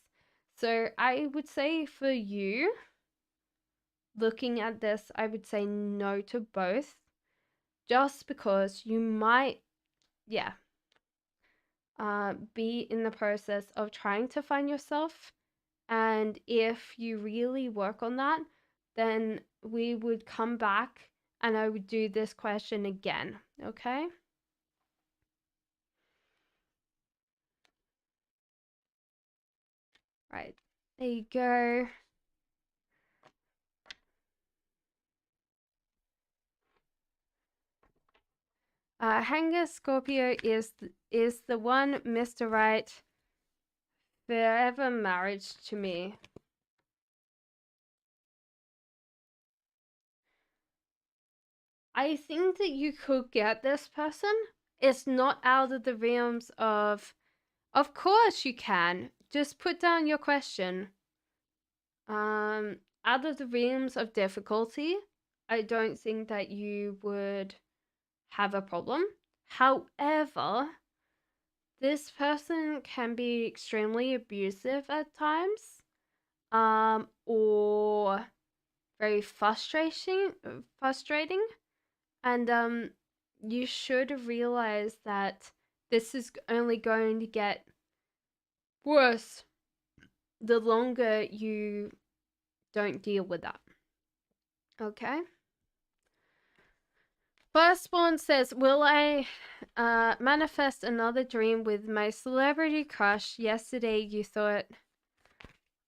So I would say for you, looking at this, I would say no to both, just because you might, be in the process of trying to find yourself. And if you really work on that, then we would come back and I would do this question again, okay? There you go. Hanger Scorpio is the one Mr. Right forever marriage to me. I think that you could get this person. It's not out of the realms of course you can. Just put down your question. Out of the realms of difficulty, I don't think that you would have a problem. However, this person can be extremely abusive at times, or very frustrating, and you should realize that this is only going to get worse the longer you don't deal with that. Okay. Firstborn says, will I manifest another dream with my celebrity crush? Yesterday you thought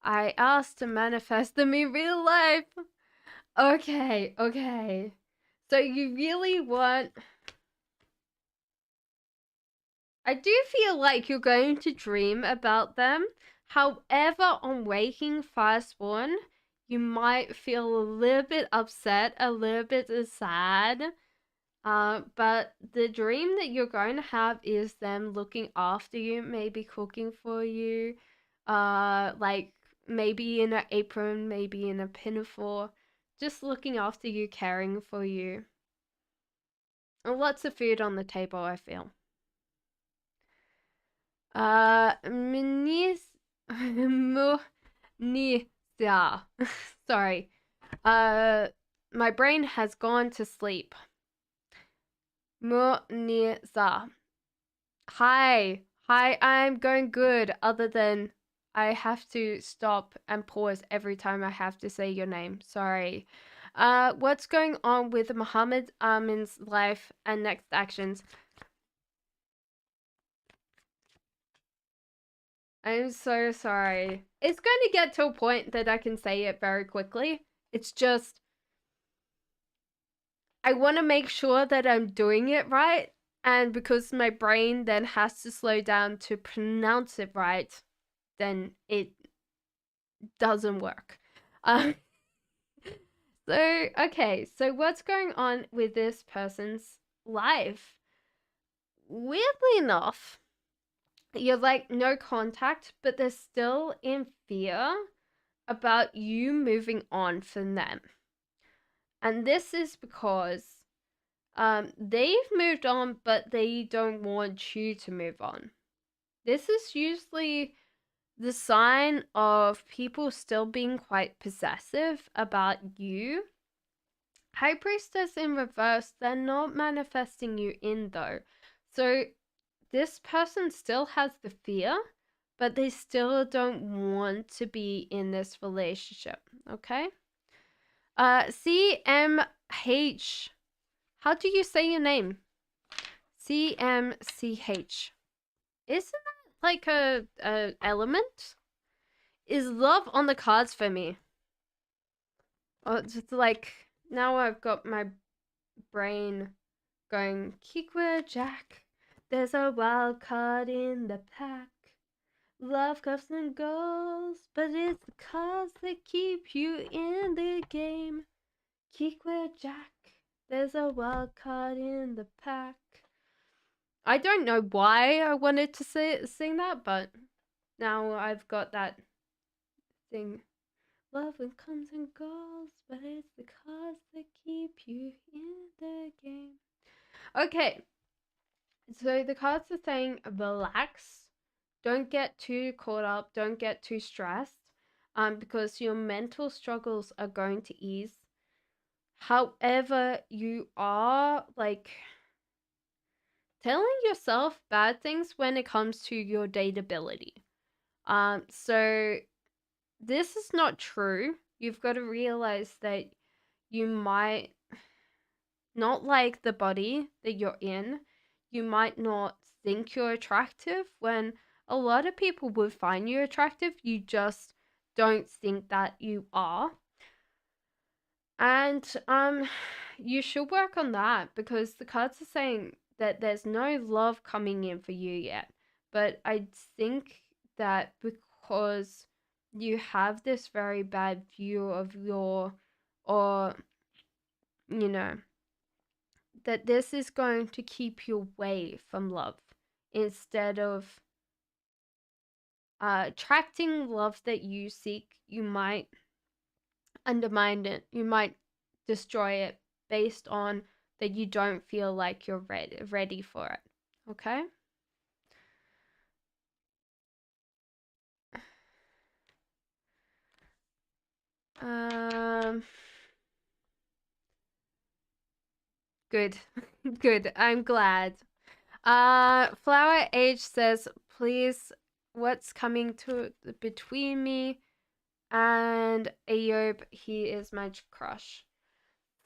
I asked to manifest them in real life. Okay. So you really want... I do feel like you're going to dream about them. However, on waking firstborn, you might feel a little bit upset, a little bit sad. But the dream that you're going to have is them looking after you, maybe cooking for you, like maybe in an apron, maybe in a pinafore, just looking after you, caring for you. And lots of food on the table, I feel. Minis, Munisia. Sorry. My brain has gone to sleep. Munisa. Hi, I'm going good, other than I have to stop and pause every time I have to say your name. Sorry. What's going on with Muhammad Amin's life and next actions? I'm so sorry. It's going to get to a point that I can say it very quickly. It's just, I want to make sure that I'm doing it right. And because my brain then has to slow down to pronounce it right, then it doesn't work. So what's going on with this person's life? Weirdly enough, you're like no contact, but they're still in fear about you moving on from them. And this is because they've moved on, but they don't want you to move on. This is usually the sign of people still being quite possessive about you. High Priestess in reverse, they're not manifesting you in though. So this person still has the fear, but they still don't want to be in this relationship, okay? CMH. How do you say your name? CMCH. Isn't that like a element? Is love on the cards for me? Oh, it's just like, now I've got my brain going, Kikwa Jack, there's a wild card in the pack. Love comes and goes, but it's the cards that keep you in the game. Kikwa Jack, there's a wild card in the pack. I don't know why I wanted to sing that, but now I've got that thing. Love comes and goes, but it's the cards that keep you in the game. Okay, so the cards are saying relax. Don't get too caught up. Don't get too stressed, because your mental struggles are going to ease. However, you are like telling yourself bad things when it comes to your dateability. So this is not true. You've got to realize that you might not like the body that you're in. You might not think you're attractive when a lot of people would find you attractive. You just don't think that you are. And you should work on that, because the cards are saying that there's no love coming in for you yet. But I think that because you have this very bad view of or you know, that this is going to keep you away from love instead of attracting love that you seek. You might undermine it, you might destroy it based on that you don't feel like you're ready for it. Okay? Um good. Good. I'm glad. Flower Age says, please, what's coming to between me and Ayob? He is my crush.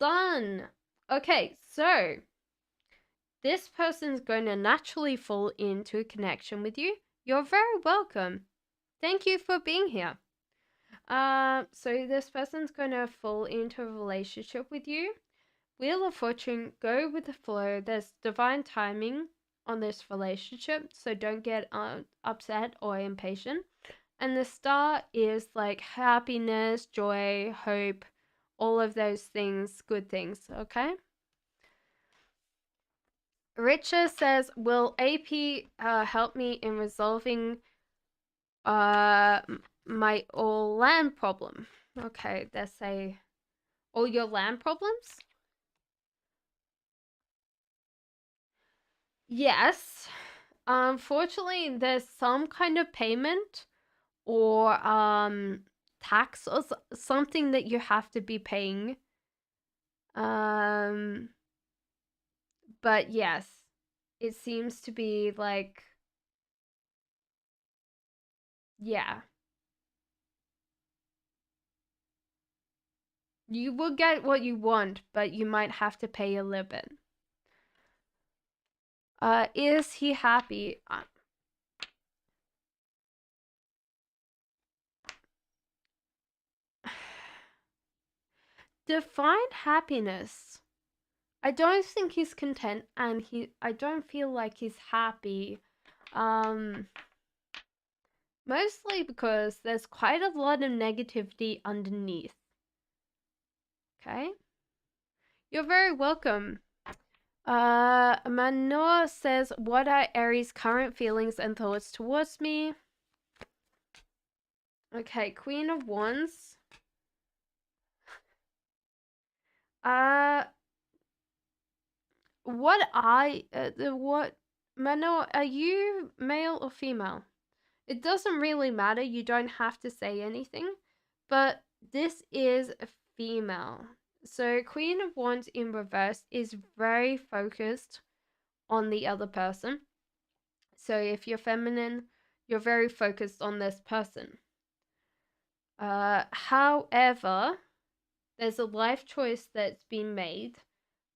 Done. Okay, so this person's going to naturally fall into a connection with you. You're very welcome. Thank you for being here. So this person's going to fall into a relationship with you. Wheel of Fortune, go with the flow. There's divine timing on this relationship, so don't get upset or impatient. And the star is like happiness, joy, hope, all of those things, good things, okay? Richa says, will AP help me in resolving my all land problem? Okay, let's say all your land problems? Yes. Unfortunately, there's some kind of payment or tax or something that you have to be paying. But yes, it seems to be like, yeah. You will get what you want, but you might have to pay a little bit. Is he happy? Define happiness. I don't think he's content, and I don't feel like he's happy. Mostly because there's quite a lot of negativity underneath. Okay? You're very welcome. Manor says, what are Aries' current feelings and thoughts towards me? Okay, Queen of Wands. What, Manor, are you male or female? It doesn't really matter, you don't have to say anything, but this is a female. So Queen of Wands in reverse is very focused on the other person. So if you're feminine, you're very focused on this person. However, there's a life choice that's been made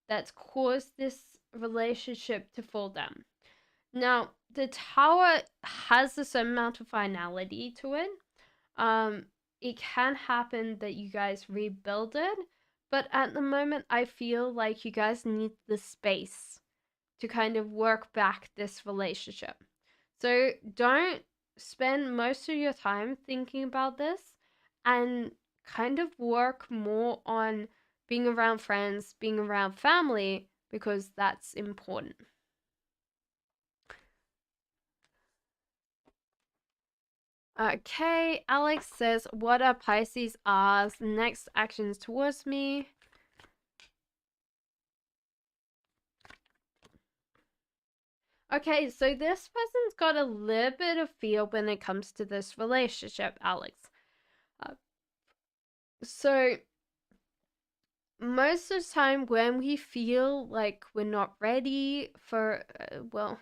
that's caused this relationship to fall down. Now, the tower has a certain amount of finality to it. It can happen that you guys rebuild it, but at the moment, I feel like you guys need the space to kind of work back this relationship. So don't spend most of your time thinking about this, and kind of work more on being around friends, being around family, because that's important. Okay, Alex says, what are Pisces R's next actions towards me? Okay, so this person's got a little bit of fear when it comes to this relationship, Alex. So most of the time when we feel like we're not ready for, when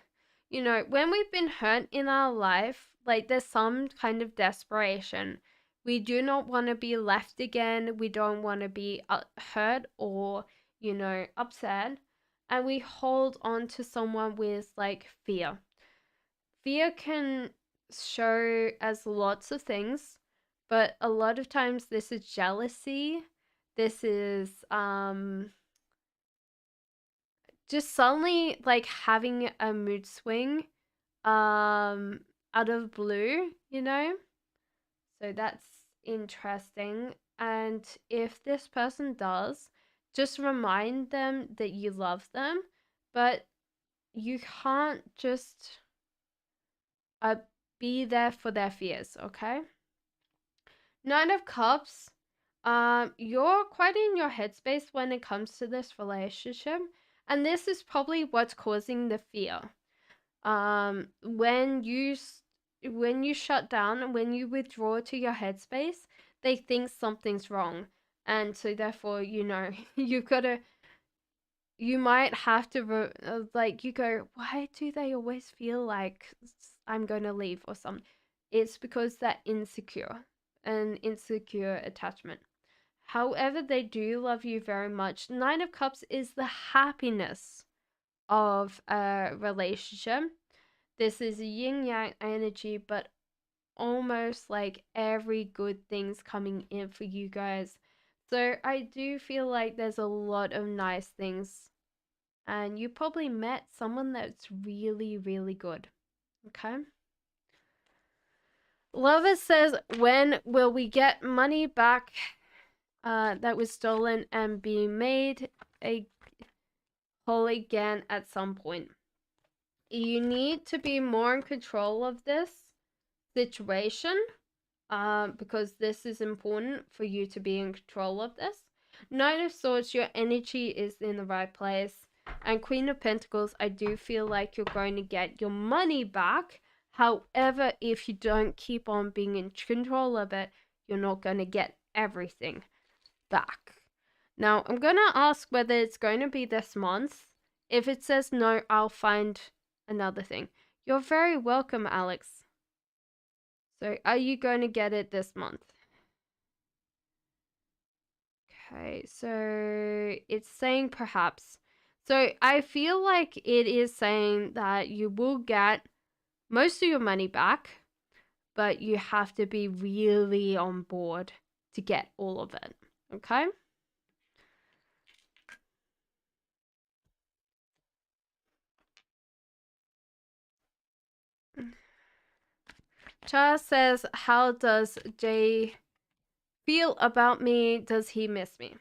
we've been hurt in our life, like there's some kind of desperation. We do not want to be left again. We don't want to be hurt or, upset. And we hold on to someone with like fear. Fear can show as lots of things, But a lot of times this is jealousy. This is just suddenly like having a mood swing out of blue, you know? So that's interesting. And if this person does, just remind them that you love them, but you can't just uh, be there for their fears, okay? Nine of Cups, you're quite in your headspace when it comes to this relationship, and this is probably what's causing the fear. When you shut down and when you withdraw to your headspace, they think something's wrong, and so therefore, you might have to like you go, why do they always feel like I'm gonna leave or something? It's because they're insecure, an insecure attachment. However, they do love you very much. Nine of Cups is the happiness of a relationship. This is a yin yang energy, but almost like every good thing's coming in for you guys. So I do feel like there's a lot of nice things, and you probably met someone that's really, really good. Okay. Lover says, when will we get money back that was stolen and be made a whole again at some point? You need to be more in control of this situation because this is important for you to be in control of this. Nine of Swords, your energy is in the right place. And Queen of Pentacles, I do feel like you're going to get your money back. However, if you don't keep on being in control of it, you're not going to get everything back. Now, I'm going to ask whether it's going to be this month. If it says no, I'll find another thing. You're very welcome, Alex. So, are you going to get it this month? Okay, so it's saying perhaps. So, I feel like it is saying that you will get most of your money back, but you have to be really on board to get all of it. Okay? Cha says, how does Jay feel about me? Does he miss me?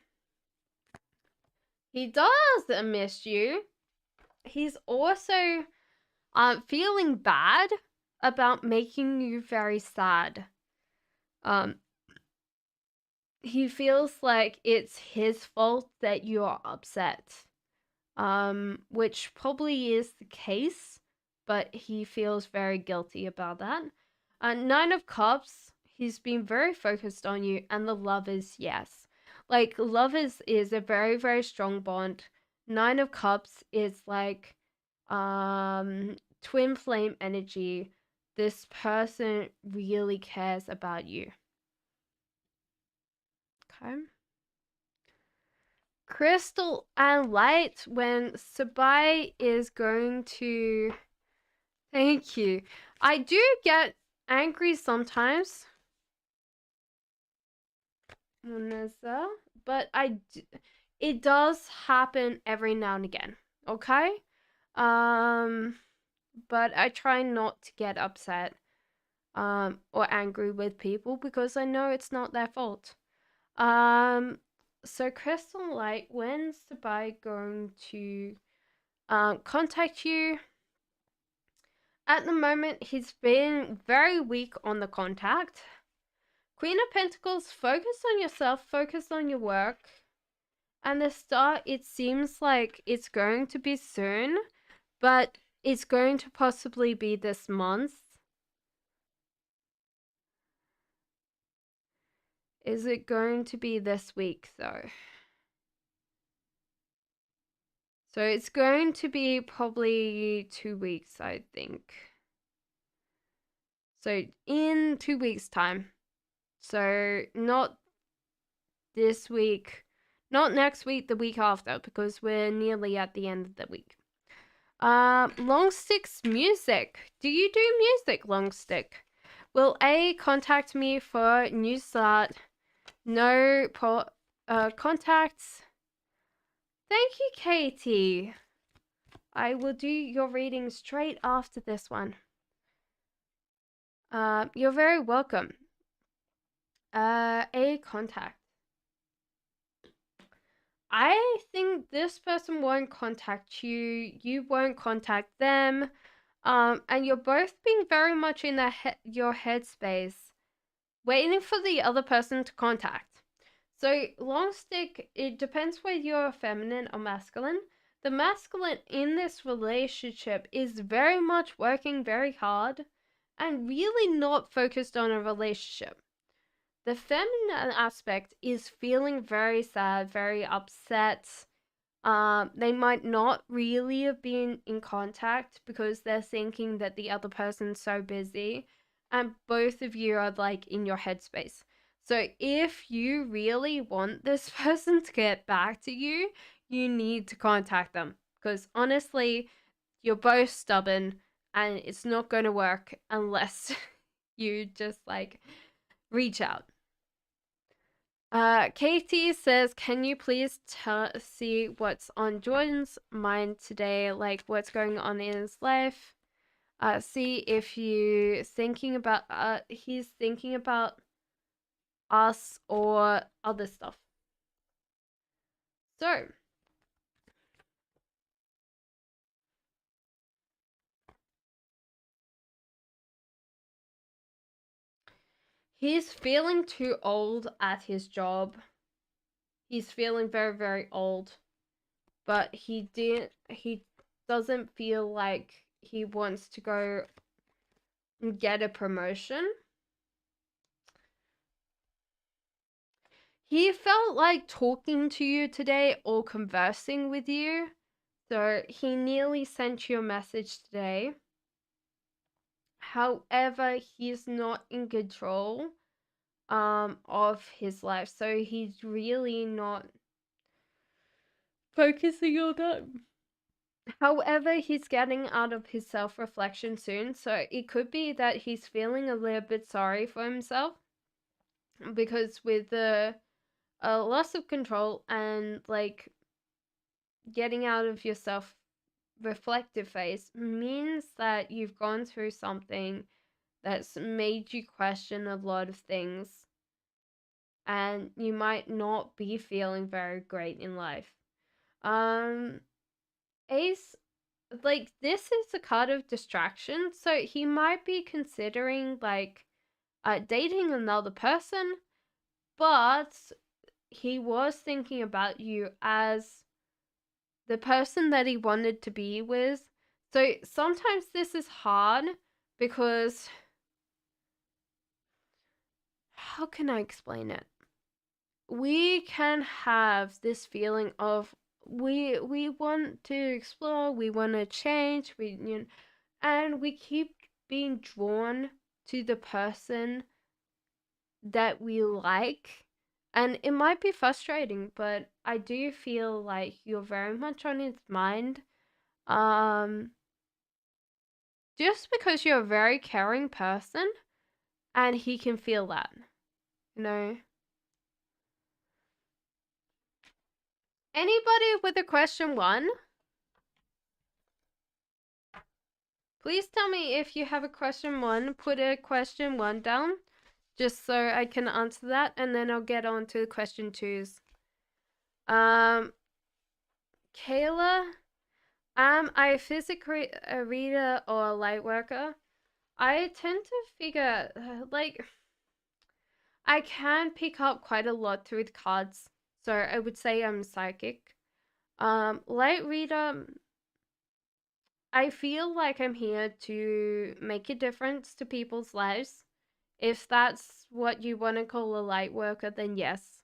He does miss you. He's also feeling bad about making you very sad. He feels like it's his fault that you're upset. Which probably is the case, but he feels very guilty about that. Nine of Cups, he's been very focused on you, and the love is yes. Like, love is a very, very strong bond. Nine of Cups is like twin flame energy. This person really cares about you. Okay. Crystal and light, when Sabai is going to... Thank you. I do get angry sometimes, but it does happen every now and again. Okay? But I try not to get upset or angry with people because I know it's not their fault. So Crystal Light, when's Sabai going to contact you? At the moment, he's been very weak on the contact. Queen of Pentacles, focus on yourself, focus on your work. And the Star, it seems like it's going to be soon, but it's going to possibly be this month. Is it going to be this week, though? So it's going to be probably 2 weeks, I think. So in 2 weeks' time. So not this week, not next week, the week after, because we're nearly at the end of the week. Long Stick's music. Do you do music, Long Stick? Will A contact me for new start? No contacts. Thank you, Katie. I will do your reading straight after this one. You're very welcome. A contact. I think this person won't contact you. You won't contact them. And you're both being very much in your headspace, waiting for the other person to contact. So long stick, it depends whether you're feminine or masculine. The masculine in this relationship is very much working very hard and really not focused on a relationship. The feminine aspect is feeling very sad, very upset. They might not really have been in contact because they're thinking that the other person's so busy, and both of you are like in your headspace. So if you really want this person to get back to you, you need to contact them, because honestly, you're both stubborn and it's not going to work unless you just like reach out. Katie says, can you please see what's on Jordan's mind today, like what's going on in his life? See if he's thinking about us or other stuff. So, he's feeling too old at his job. He's feeling very, very old. But he doesn't feel like he wants to go and get a promotion. He felt like talking to you today or conversing with you. So he nearly sent you a message today. However, he's not in control of his life. So he's really not focusing on that. However, he's getting out of his self-reflection soon. So it could be that he's feeling a little bit sorry for himself. Because with the loss of control and like getting out of yourself reflective phase means that you've gone through something that's made you question a lot of things and you might not be feeling very great in life. Ace, like, this is a card of distraction, so he might be considering like dating another person, but he was thinking about you as the person that he wanted to be with. So sometimes this is hard because how can I explain it? We can have this feeling of we want to explore, we want to change, and we keep being drawn to the person that we like. And it might be frustrating, but I do feel like you're very much on his mind. Just because you're a very caring person and he can feel that, you know. Anybody with a question 1? Please tell me if you have a question 1. Put a question 1 down just so I can answer that, and then I'll get on to the question 2s. Kayla, am I a physical reader or a light worker? I tend to figure, like, I can pick up quite a lot through the cards, so I would say I'm psychic. Light reader, I feel like I'm here to make a difference to people's lives. If that's what you want to call a light worker, then yes.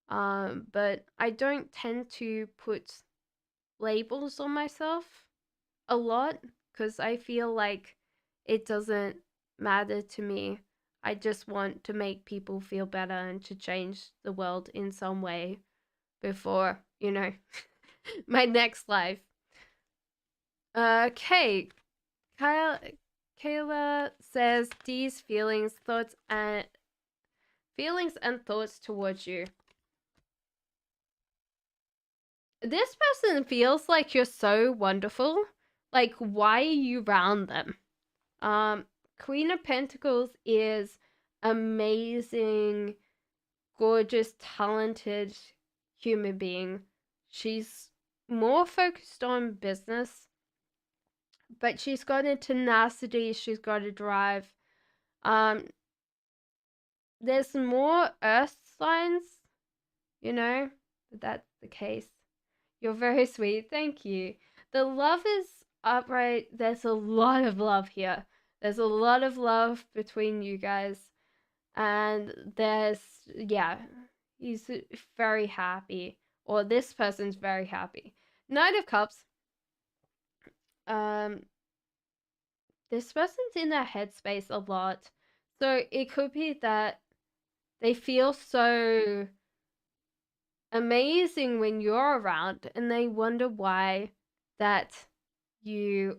But I don't tend to put labels on myself a lot because I feel like it doesn't matter to me. I just want to make people feel better and to change the world in some way before, my next life. Okay, Kayla says these feelings and thoughts towards you. This person feels like you're so wonderful. Like, why are you around them? Queen of Pentacles is amazing, gorgeous, talented human being. She's more focused on business, but she's got a tenacity, she's got a drive. There's more earth signs, but that's the case. You're very sweet, thank you. The love is upright. There's a lot of love here. There's a lot of love between you guys. And he's very happy. Or this person's very happy. Knight of Cups. This person's in their headspace a lot. So it could be that they feel so amazing when you're around and they wonder why that you're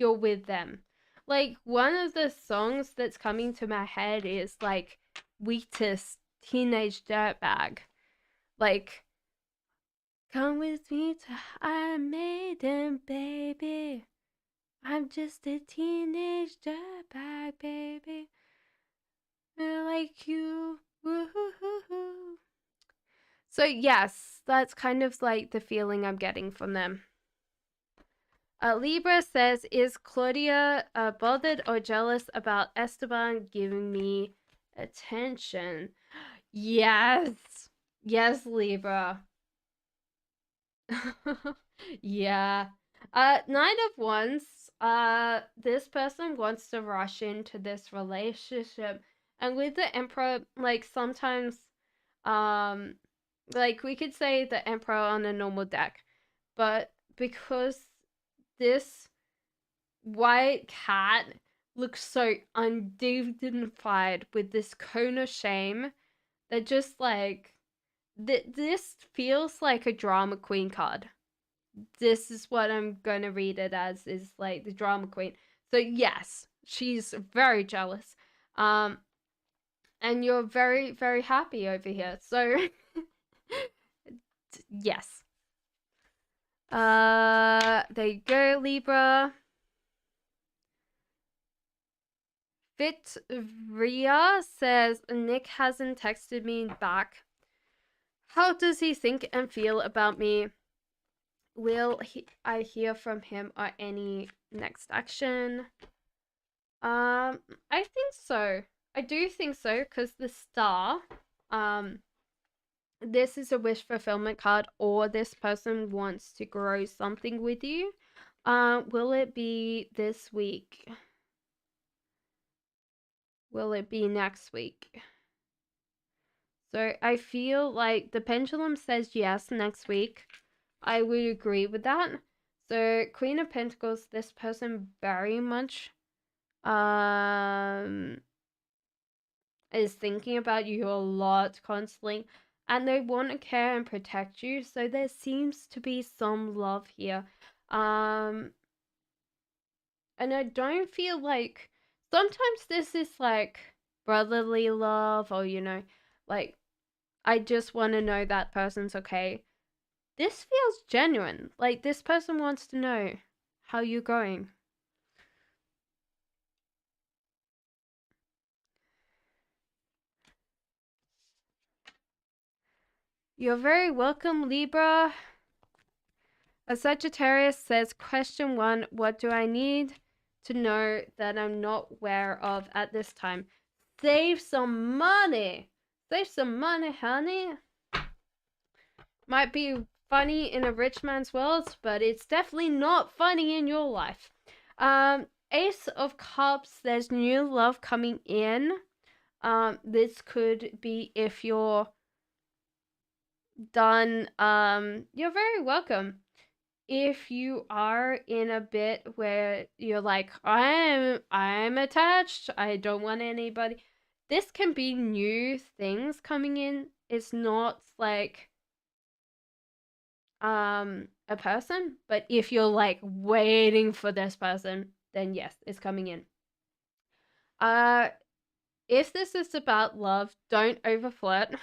with them. Like, one of the songs that's coming to my head is like Wheatus Teenage Dirtbag. Like, come with me to Iron Maiden, baby. I'm just a teenage dirtbag, baby. Like you. Woo-hoo-hoo-hoo. So yes, that's kind of like the feeling I'm getting from them. Libra says, is Claudia bothered or jealous about Esteban giving me attention? Yes. Yes, Libra. Yeah. Nine of Wands. This person wants to rush into this relationship. And with the Emperor, like, sometimes, like, we could say the Emperor on a normal deck. But because this white cat looks so undignified with this cone of shame, that just, like, this feels like a drama queen card. This is what I'm gonna read it as, is like the drama queen. So yes, she's very jealous. And you're very, very happy over here. So yes. There you go, Libra. Vitria says, Nick hasn't texted me back. How does he think and feel about me? Will I hear from him or any next action? I think so. I do think so, because the star, this is a wish fulfillment card, or this person wants to grow something with you. Will it be this week? Will it be next week? So I feel like the pendulum says yes, next week. I would agree with that. So Queen of Pentacles, this person very much is thinking about you a lot constantly, and they want to care and protect you. So there seems to be some love here. And I don't feel like, sometimes this is like brotherly love, or like, I just want to know that person's okay. This feels genuine. Like, this person wants to know how you're going. You're very welcome, Libra. A Sagittarius says, question 1, what do I need to know that I'm not aware of at this time? Save some money. Save some money, honey. Might be funny in a rich man's world, but it's definitely not funny in your life. Ace of Cups, there's new love coming in. This could be if you're done. You're very welcome. If you are in a bit where you're like, I'm attached, I don't want anybody, this can be new things coming in. It's not like a person, but if you're like waiting for this person, then yes, it's coming in. If this is about love, don't overflirt.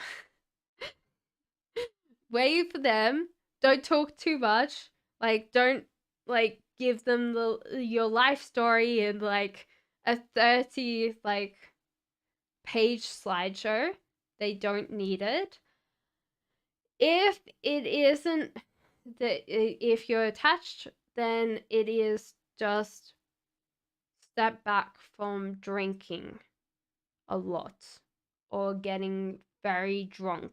Wait for them. Don't talk too much. Like, don't like give them your life story in like a 30 like page slideshow. They don't need it. If it isn't if you're attached, then it is just step back from drinking a lot or getting very drunk.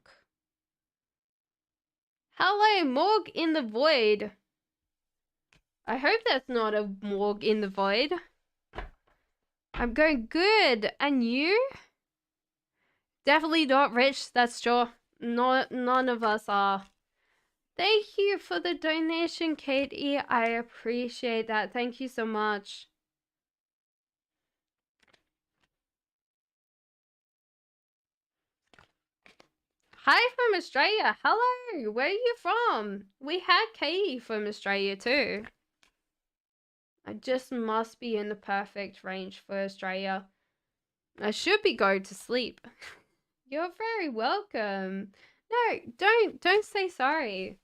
Hello, Morg in the Void. I hope that's not a Morg in the Void. I'm going good. And you? Definitely not rich, that's sure. None of us are. Thank you for the donation, Katie. I appreciate that. Thank you so much. Hi from Australia. Hello. Where are you from? We had Katie from Australia too. I just must be in the perfect range for Australia. I should be going to sleep. You're very welcome. No, don't say sorry.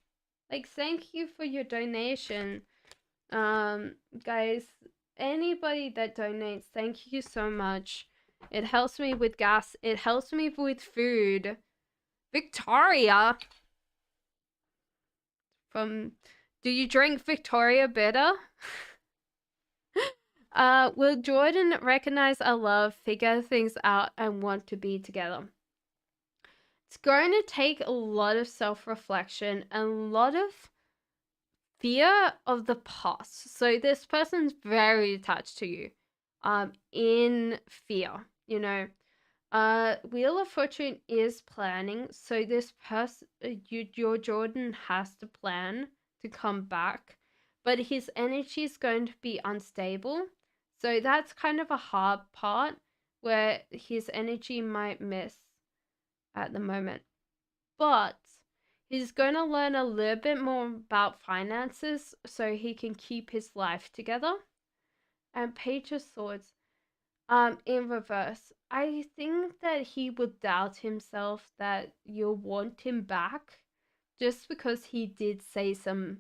Like, thank you for your donation. Guys, anybody that donates, thank you so much. It helps me with gas. It helps me with food. Victoria from Do you drink Victoria bitter? Will Jordan recognize our love, figure things out, and want to be together? It's going to take a lot of self-reflection and a lot of fear of the past. So this person's very attached to you, in fear, you know. Wheel of Fortune is planning, so this person, your Jordan has to plan to come back, but his energy is going to be unstable. So that's kind of a hard part where his energy might miss at the moment. But he's going to learn a little bit more about finances so he can keep his life together. And Page of Swords, in reverse, I think that he would doubt himself that you'll want him back just because he did say some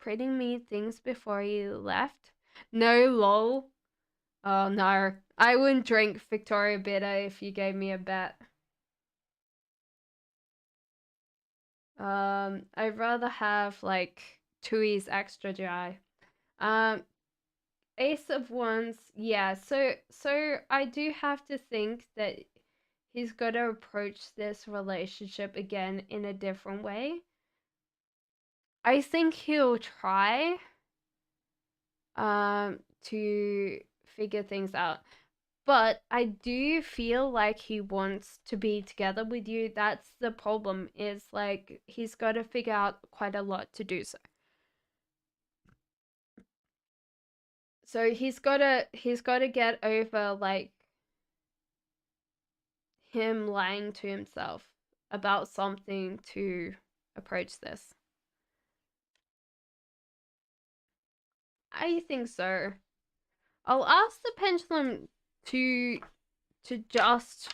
pretty mean things before he left. No, lol. Oh no, I wouldn't drink Victoria Bitter if you gave me a bet. I'd rather have like Tui's extra dry. Ace of Wands, yeah. So I do have to think that he's got to approach this relationship again in a different way. I think he'll try to figure things out. But I do feel like he wants to be together with you. That's the problem, is like he's got to figure out quite a lot to do so. So he's got to get over like him lying to himself about something to approach this. I think so. I'll ask the pendulum to just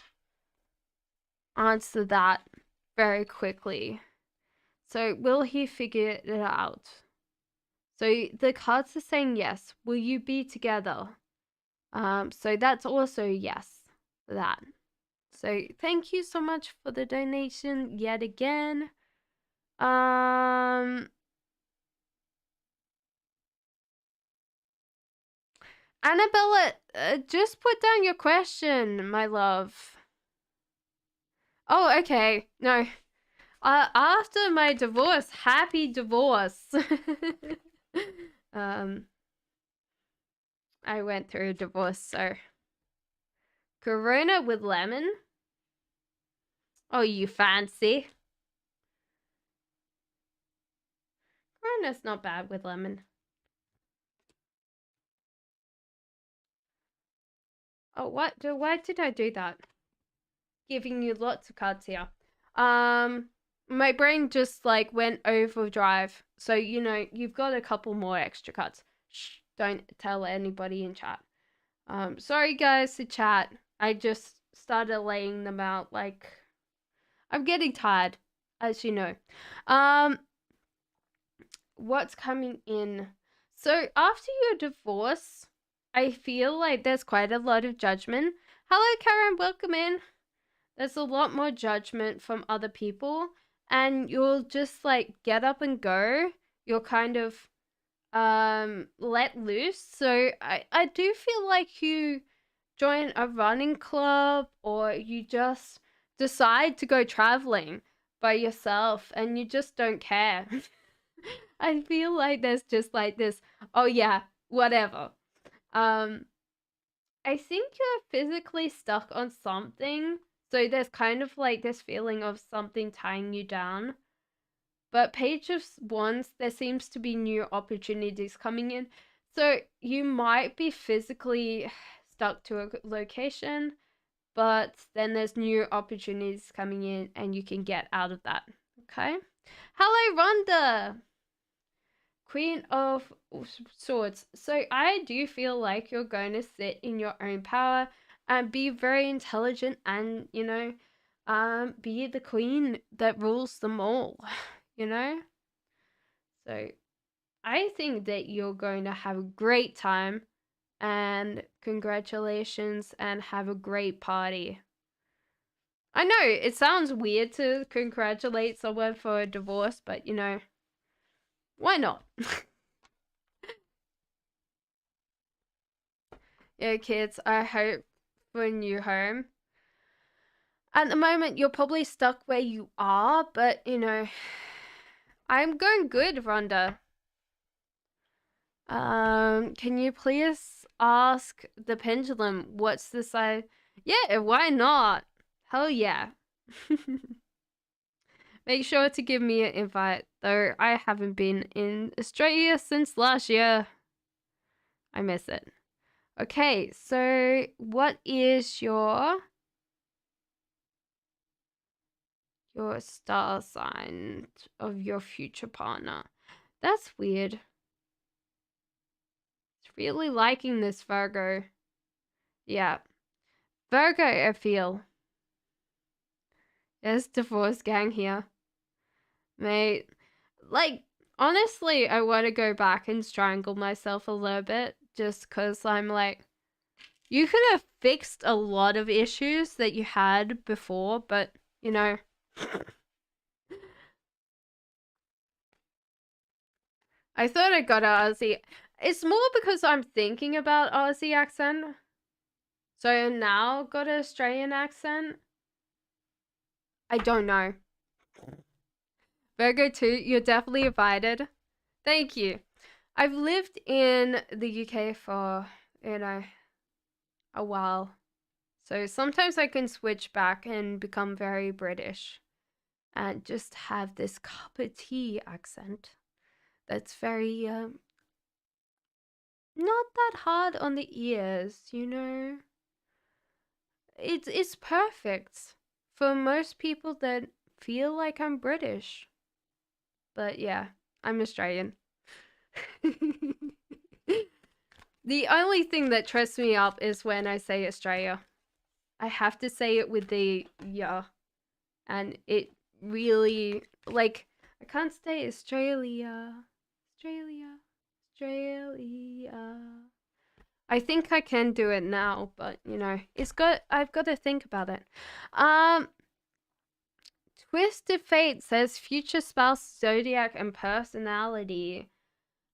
answer that very quickly. So will he figure it out? So the cards are saying yes. Will you be together? So that's also yes for that. So thank you so much for the donation yet again. Annabella, just put down your question, my love. Oh, okay. No. After my divorce, happy divorce. I went through a divorce, so. Corona with lemon? Oh, you fancy. Corona's not bad with lemon. Oh, what? Why did I do that? Giving you lots of cards here. My brain just like went overdrive. So, you know, you've got a couple more extra cards. Shh, don't tell anybody in chat. Sorry guys to chat. I just started laying them out. Like, I'm getting tired, as you know. What's coming in? So after your divorce, I feel like there's quite a lot of judgment. Hello, Karen. Welcome in. There's a lot more judgment from other people, and you'll just like get up and go. You'll kind of let loose. So I do feel like you join a running club, or you just decide to go traveling by yourself and you just don't care. I feel like there's just like this, oh yeah, whatever. I think you're physically stuck on something. So there's kind of like this feeling of something tying you down. But Page of Wands, there seems to be new opportunities coming in. So you might be physically stuck to a location, but then there's new opportunities coming in and you can get out of that. Okay? Hello, Rhonda! Queen of Swords. So I do feel like you're going to sit in your own power and be very intelligent and, you know, be the queen that rules them all, you know? So I think that you're going to have a great time, and congratulations, and have a great party. I know it sounds weird to congratulate someone for a divorce, but you know, why not? Yeah, kids, I hope for a new home. At the moment, you're probably stuck where you are, but you know, I'm going good, Rhonda. Can you please ask the pendulum what's the size? Yeah, why not? Hell yeah. Make sure to give me an invite, though I haven't been in Australia since last year. I miss it. Okay, so what is your star sign of your future partner? That's weird. It's really liking this, Virgo. Yeah. Virgo, I feel. There's divorce gang here. Mate, like, honestly, I want to go back and strangle myself a little bit just because I'm like, you could have fixed a lot of issues that you had before, but, you know. I thought I got an Aussie. It's more because I'm thinking about Aussie accent. So now got an Australian accent. I don't know. Virgo 2, you're definitely invited. Thank you. I've lived in the UK for, you know, a while. So sometimes I can switch back and become very British and just have this cup of tea accent that's very, not that hard on the ears, you know? It's perfect for most people that feel like I'm British. But yeah, I'm Australian. The only thing that trips me up is when I say Australia. I have to say it with the yeah. And it really, like, I can't say Australia. I think I can do it now, but you know, I've got to think about it. Twisted Fate says future spouse, zodiac, and personality.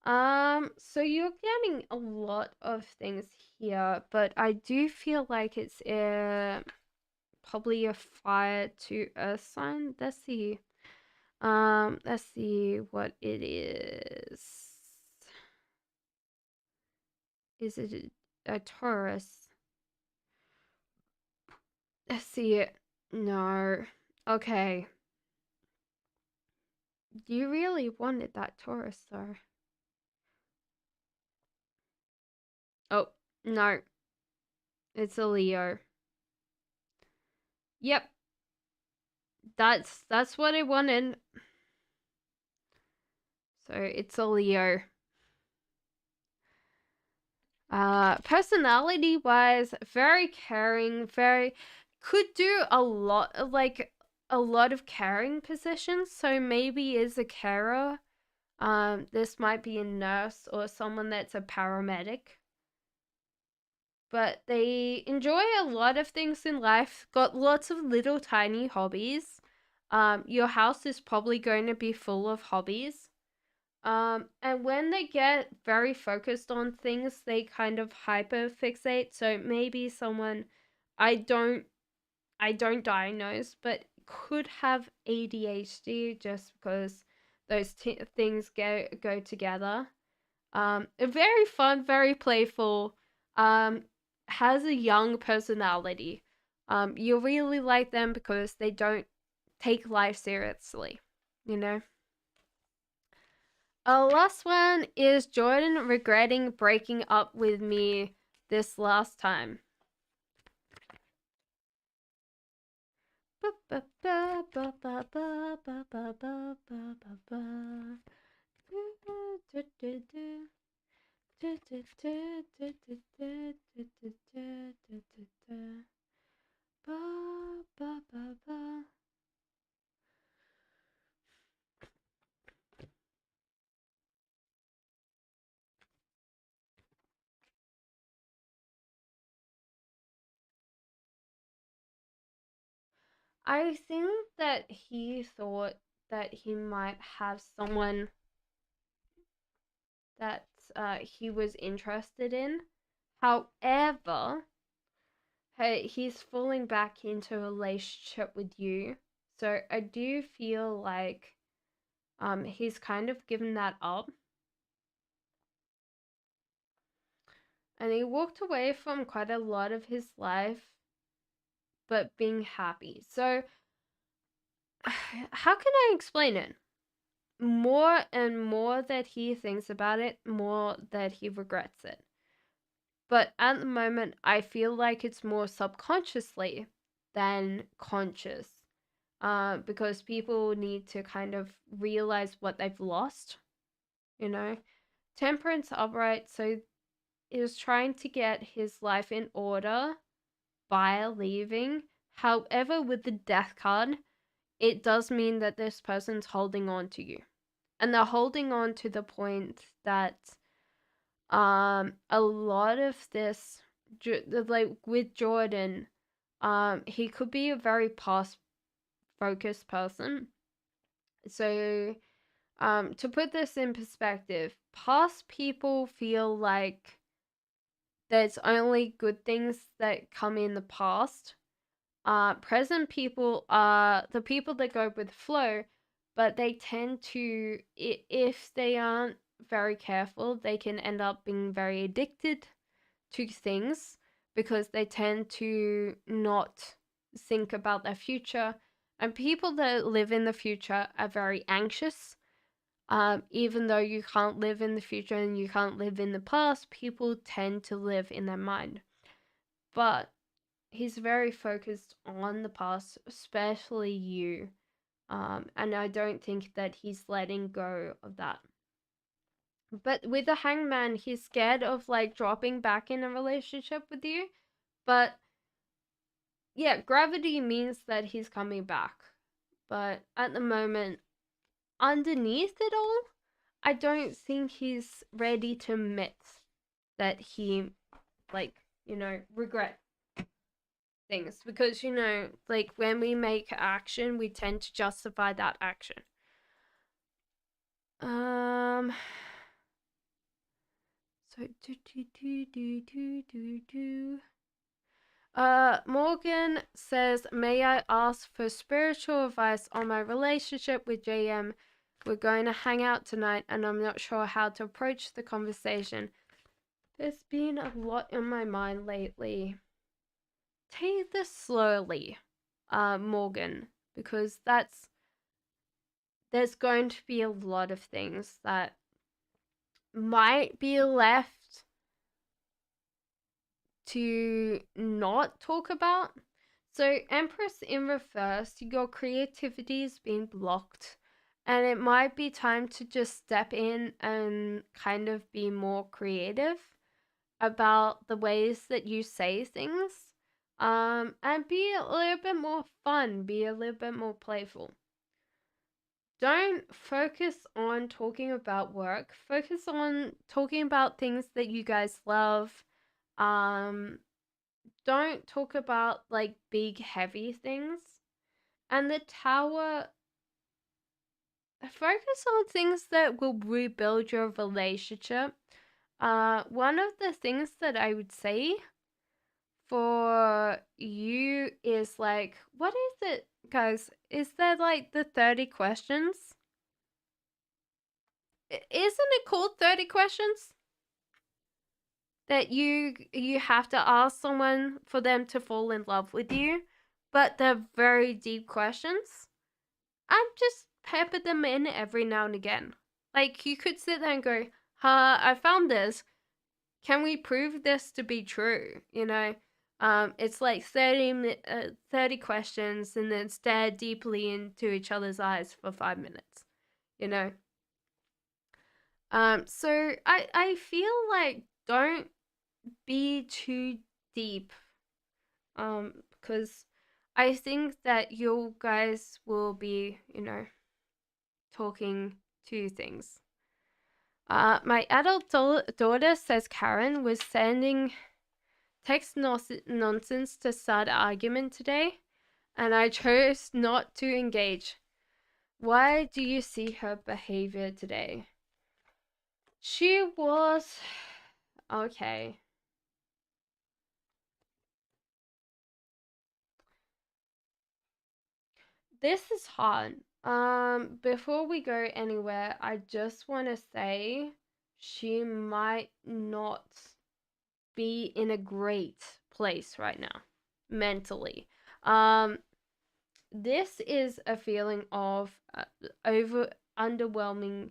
So you're getting a lot of things here, but I do feel like it's probably a fire to earth sign. Let's see. Let's see what it is. Is it a Taurus? Let's see it. No. Okay. You really wanted that Taurus, though. Oh, no. It's a Leo. Yep. That's what I wanted. So it's a Leo. Personality wise, very caring, very could do a lot, like a lot of caring positions. So maybe is a carer. This might be a nurse or someone that's a paramedic. But they enjoy a lot of things in life, got lots of little tiny hobbies. Your house is probably going to be full of hobbies. And when they get very focused on things, they kind of hyper fixate. So maybe someone I don't I don't diagnose, but could have ADHD just because those things go together. Very fun, very playful. Has a young personality. You really like them because they don't take life seriously, you know? Last one is Jordan regretting breaking up with me this last time. I think that he thought that he might have someone that he was interested in. However, hey, he's falling back into a relationship with you. So I do feel like he's kind of given that up. And he walked away from quite a lot of his life, but being happy. So how can I explain it? More and more that he thinks about it, more that he regrets it. But at the moment, I feel like it's more subconsciously than conscious. Because people need to kind of realize what they've lost, you know. Temperance upright, so is trying to get his life in order by leaving. However, with the death card, it does mean that this person's holding on to you. And they're holding on to the point that a lot of this, like with Jordan, he could be a very past focused person. So to put this in perspective, past people feel like there's only good things that come in the past. Present people are the people that go with flow, but they tend to, if they aren't very careful, they can end up being very addicted to things because they tend to not think about their future. And people that live in the future are very anxious. Even though you can't live in the future and you can't live in the past, people tend to live in their mind. But he's very focused on the past, especially you. And I don't think that he's letting go of that. But with the hangman, he's scared of like dropping back in a relationship with you. But yeah, gravity means that he's coming back. But at the moment, underneath it all, I don't think he's ready to admit that he, like, regret things. Because, like, when we make action, we tend to justify that action. So, Morgan says, may I ask for spiritual advice on my relationship with JM? We're going to hang out tonight and I'm not sure how to approach the conversation. There's been a lot in my mind lately. Take this slowly, Morgan, because there's going to be a lot of things that might be left to not talk about. So Empress in reverse, your creativity is being blocked and it might be time to just step in and kind of be more creative. about the ways that you say things, and be a little bit more fun, be a little bit more playful. Don't focus on talking about work. Focus on talking about things that you guys love. Um, don't talk about like big heavy things. And the tower, focus on things that will rebuild your relationship. One of the things that I would say for you is like, what is it, guys? Is there like the 30 questions? Isn't it called 30 questions? That you have to ask someone for them to fall in love with you, but they're very deep questions. And just pepper them in every now and again. Like you could sit there and go, I found this. Can we prove this to be true? You know, it's like 30 questions and then stare deeply into each other's eyes for 5 minutes, you know? So I feel like don't be too deep, because I think that you guys will be, you know, talking to things. My adult daughter says Karen was sending text nonsense to start an argument today, and I chose not to engage. Why do you see her behavior today? She was okay. This is hard. Before we go anywhere, I just want to say she might not be in a great place right now mentally. This is a feeling of over underwhelming,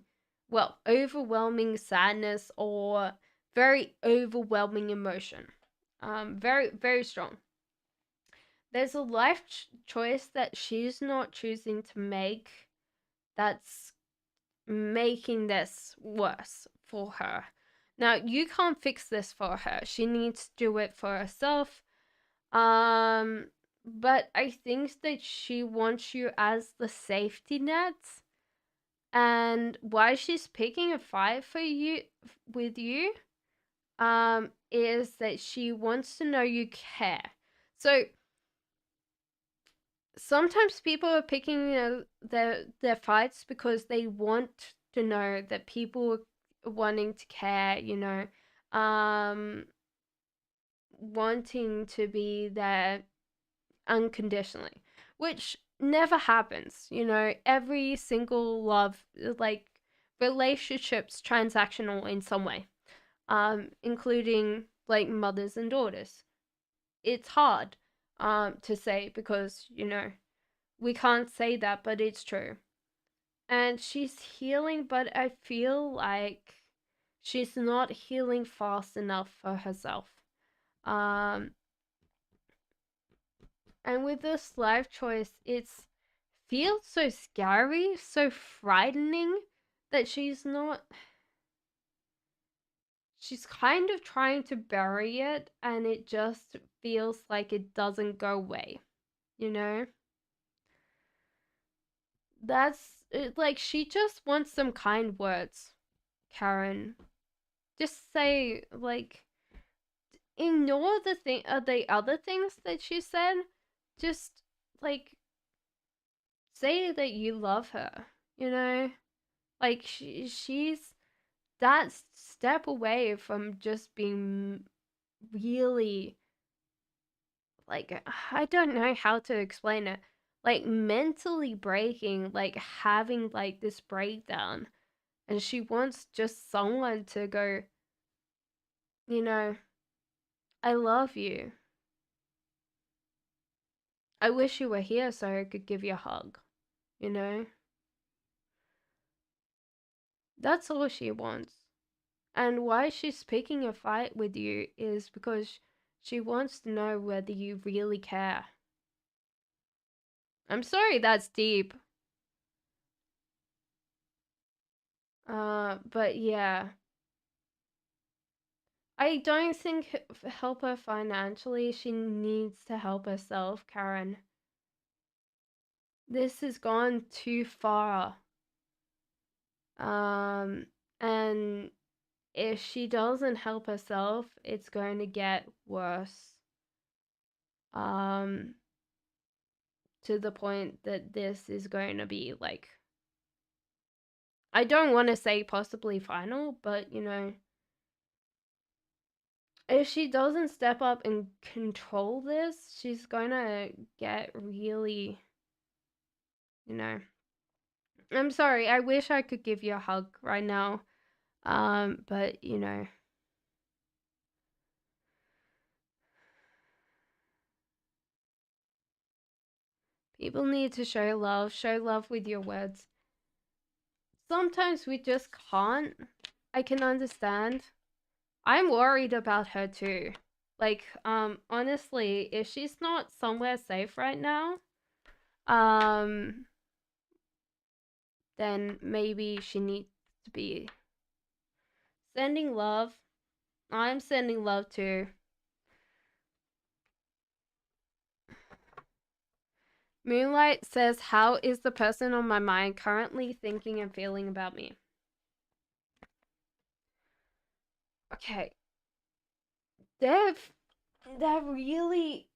well, overwhelming sadness or very overwhelming emotion. Very, very strong. There's a life choice that she's not choosing to make that's making this worse for her. Now, you can't fix this for her. She needs to do it for herself. But I think that she wants you as the safety net. And why she's picking a fight for you with you is that she wants to know you care. So sometimes people are picking their fights because they want to know that people are wanting to care, you know, wanting to be there unconditionally, which never happens, you know. Every single love, like, relationships transactional in some way, including like mothers and daughters. It's hard to say because, you know, we can't say that, but it's true. And she's healing, but I feel like she's not healing fast enough for herself. Um, and with this life choice, it's feels so scary, so frightening that she's kind of trying to bury it, and it just feels like it doesn't go away, you know? That's like she just wants some kind words, Karen. Just say like ignore the other things that she said. Just like say that you love her, you know? Like she's that step away from just being really, like, I don't know how to explain it. Like mentally breaking, like having like this breakdown, and she wants just someone to go, you know, I love you. I wish you were here so I could give you a hug, you know? That's all she wants. And why she's picking a fight with you is because she wants to know whether you really care. I'm sorry that's deep. But yeah. I don't think help her financially. She needs to help herself, Karen. This has gone too far. And if she doesn't help herself, it's going to get worse. To the point that this is going to be like, I don't want to say possibly final, but you know, if she doesn't step up and control this, she's going to get really, you know, I'm sorry. I wish I could give you a hug right now. But you know, people need to show love. Show love with your words. Sometimes we just can't. I can understand. I'm worried about her too. Like, honestly, if she's not somewhere safe right now, um, then maybe she needs to be sending love. I'm sending love too. Moonlight says, how is the person on my mind currently thinking and feeling about me? Okay. They're really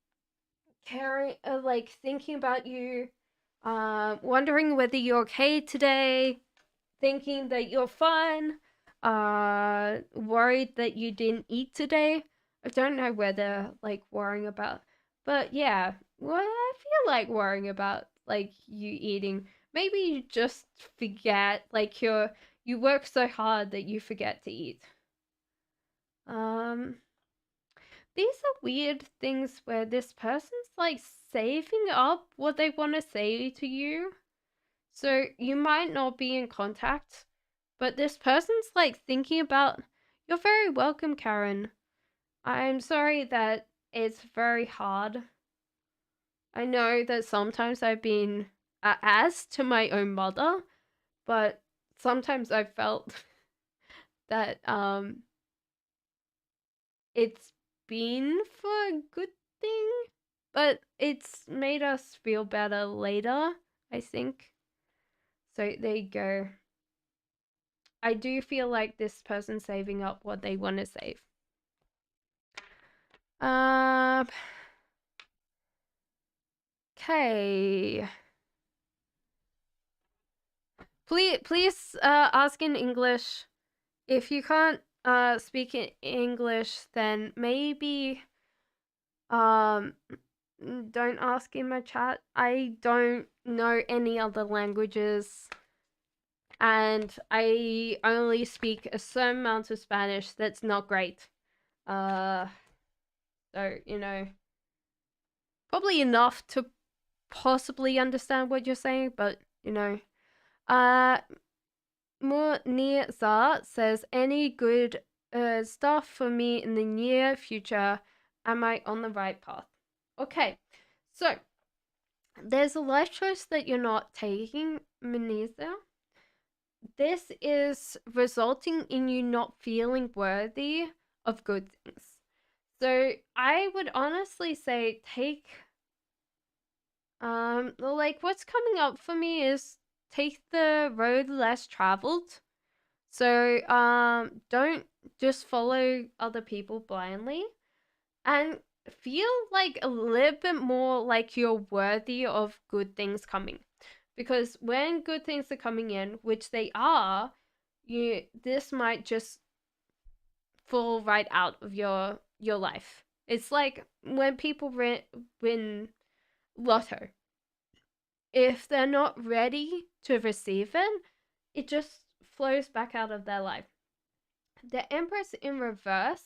caring, like thinking about you, wondering whether you're okay today, thinking that you're fine, worried that you didn't eat today. I don't know whether like worrying about, but yeah, well, I feel like worrying about like you eating. Maybe you just forget, like you work so hard that you forget to eat. Um, these are weird things where this person's like saving up what they want to say to you. So you might not be in contact, but this person's like thinking about, you're very welcome, Karen. I'm sorry that it's very hard. I know that sometimes I've been as to my own mother, but sometimes I felt that it's been for a good thing, but it's made us feel better later, I think. So there you go. I do feel like this person's saving up what they want to save. Okay. Please ask in English. If you can't speak in English, then maybe um don't ask in my chat. I don't know any other languages, and I only speak a certain amount of Spanish that's not great. Uh so, you know, probably enough to possibly understand what you're saying, but you know. Uh Munirza says, any good stuff for me in the near future? Am I on the right path? Okay, so there's a life choice that you're not taking, Munirza. This is resulting in you not feeling worthy of good things. So I would honestly say take like what's coming up for me is take the road less traveled. So don't just follow other people blindly, and feel like a little bit more like you're worthy of good things coming. Because when good things are coming in, which they are, this might just fall right out of your life. It's like when people win lotto. If they're not ready to receive it, it just flows back out of their life. The Empress in reverse,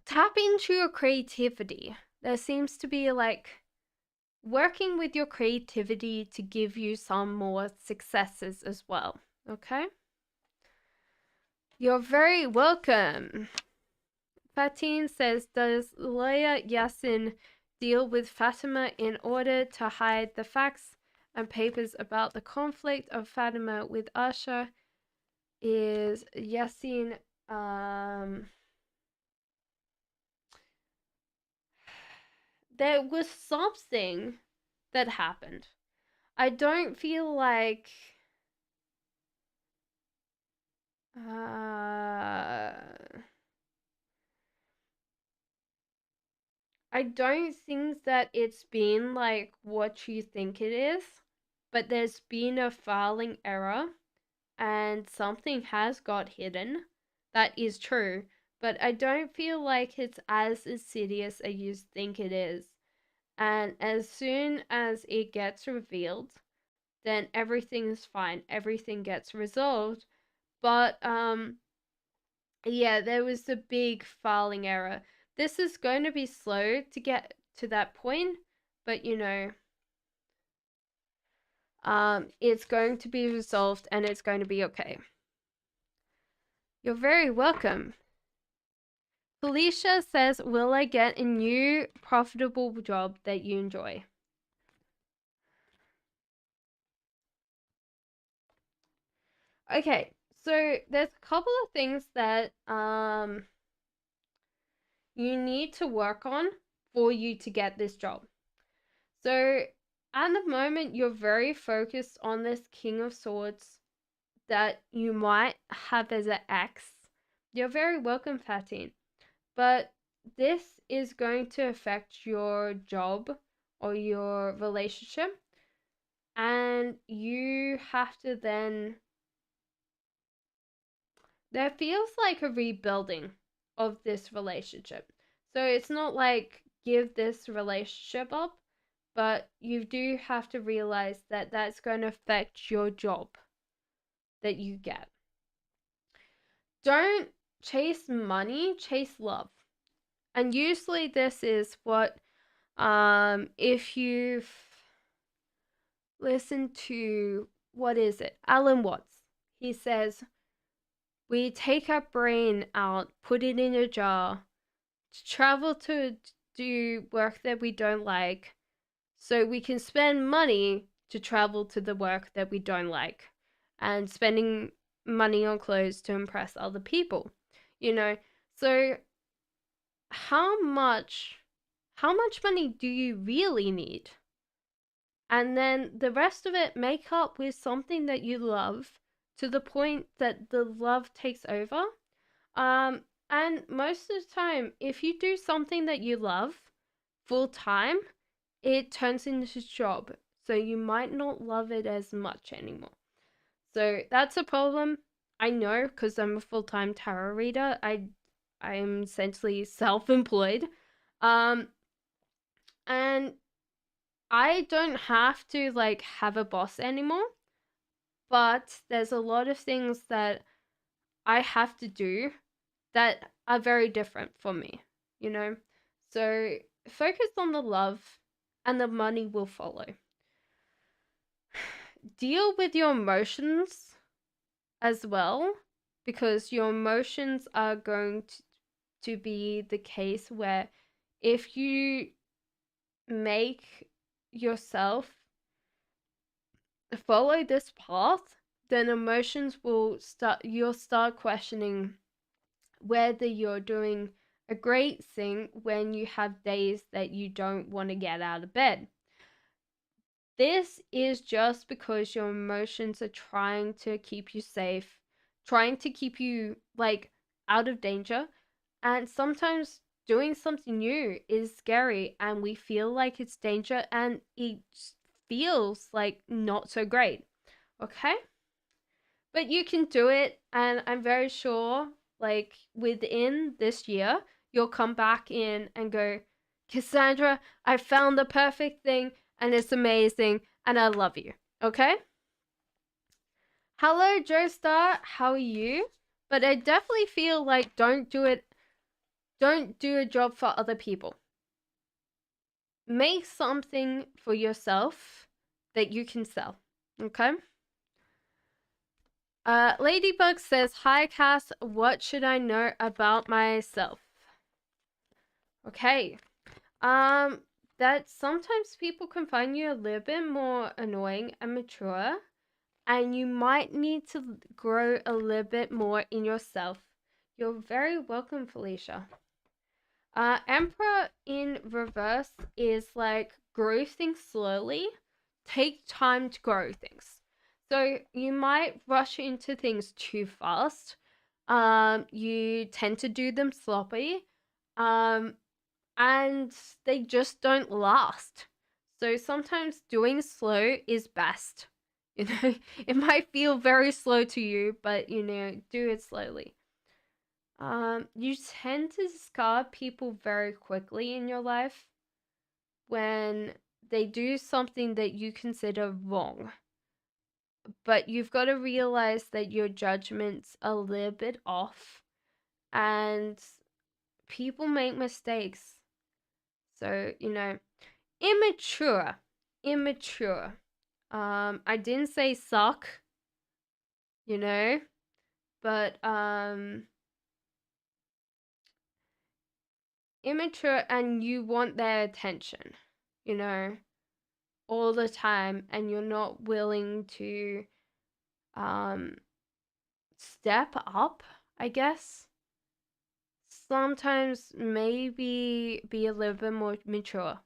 tap into your creativity. There seems to be like working with your creativity to give you some more successes as well. Okay? You're very welcome. Fatine says, does lawyer Yasin deal with Fatima in order to hide the facts and papers about the conflict of Fatima with Asha? Is Yasin there was something that happened. I don't feel like I don't think that it's been like what you think it is, but there's been a filing error and something has got hidden. That is true, but I don't feel like it's as insidious as you think it is. And as soon as it gets revealed, then everything's fine. Everything gets resolved. But yeah, there was a big filing error. This is going to be slow to get to that point, but it's going to be resolved and it's going to be okay. You're very welcome. Felicia says, will I get a new profitable job that you enjoy? Okay, so there's a couple of things that you need to work on for you to get this job. So at the moment, you're very focused on this King of Swords that you might have as an ex. You're very welcome, Fatine. But this is going to affect your job or your relationship. And you have to then. There feels like a rebuilding of this relationship. So it's not like give this relationship up, but you do have to realize that that's going to affect your job that you get. Don't chase money, chase love. And usually this is what if you've listened to, what is it, Alan Watts, he says we take our brain out, put it in a jar, travel to do work that we don't like, so we can spend money to travel to the work that we don't like, and spending money on clothes to impress other people. So how much money do you really need? And then the rest of it, make up with something that you love to the point that the love takes over. And most of the time, if you do something that you love full time, it turns into a job. So you might not love it as much anymore. So that's a problem. I know, because I'm a full-time tarot reader. I'm essentially self-employed. And I don't have to like have a boss anymore. But there's a lot of things that I have to do that are very different for me, you know? So focus on the love and the money will follow. Deal with your emotions as well, because your emotions are going to be the case where if you make yourself follow this path, then emotions you'll start questioning whether you're doing a great thing when you have days that you don't want to get out of bed. This is just because your emotions are trying to keep you safe, trying to keep you like out of danger. And sometimes doing something new is scary and we feel like it's danger and it feels like not so great. Okay? But you can do it, and I'm very sure like within this year you'll come back in and go, Cassandra, I found the perfect thing and it's amazing and I love you. Okay? Hello, Joestar, how are you? But I definitely feel like don't do a job for other people. Make something for yourself that you can sell. Okay? Ladybug says, hi Cass, what should I know about myself? Okay. That sometimes people can find you a little bit more annoying and mature, and you might need to grow a little bit more in yourself. You're very welcome, Felicia. Emperor in reverse is like grow things slowly, take time to grow things. So you might rush into things too fast. You tend to do them sloppy. Um, and they just don't last. So sometimes doing slow is best. You know, it might feel very slow to you, but do it slowly. You tend to scar people very quickly in your life when they do something that you consider wrong. But you've got to realize that your judgment's a little bit off and people make mistakes. So, immature. Immature. I didn't say suck, you know, but immature and you want their attention, you know, all the time, and you're not willing to step up, I guess. Sometimes maybe be a little bit more mature.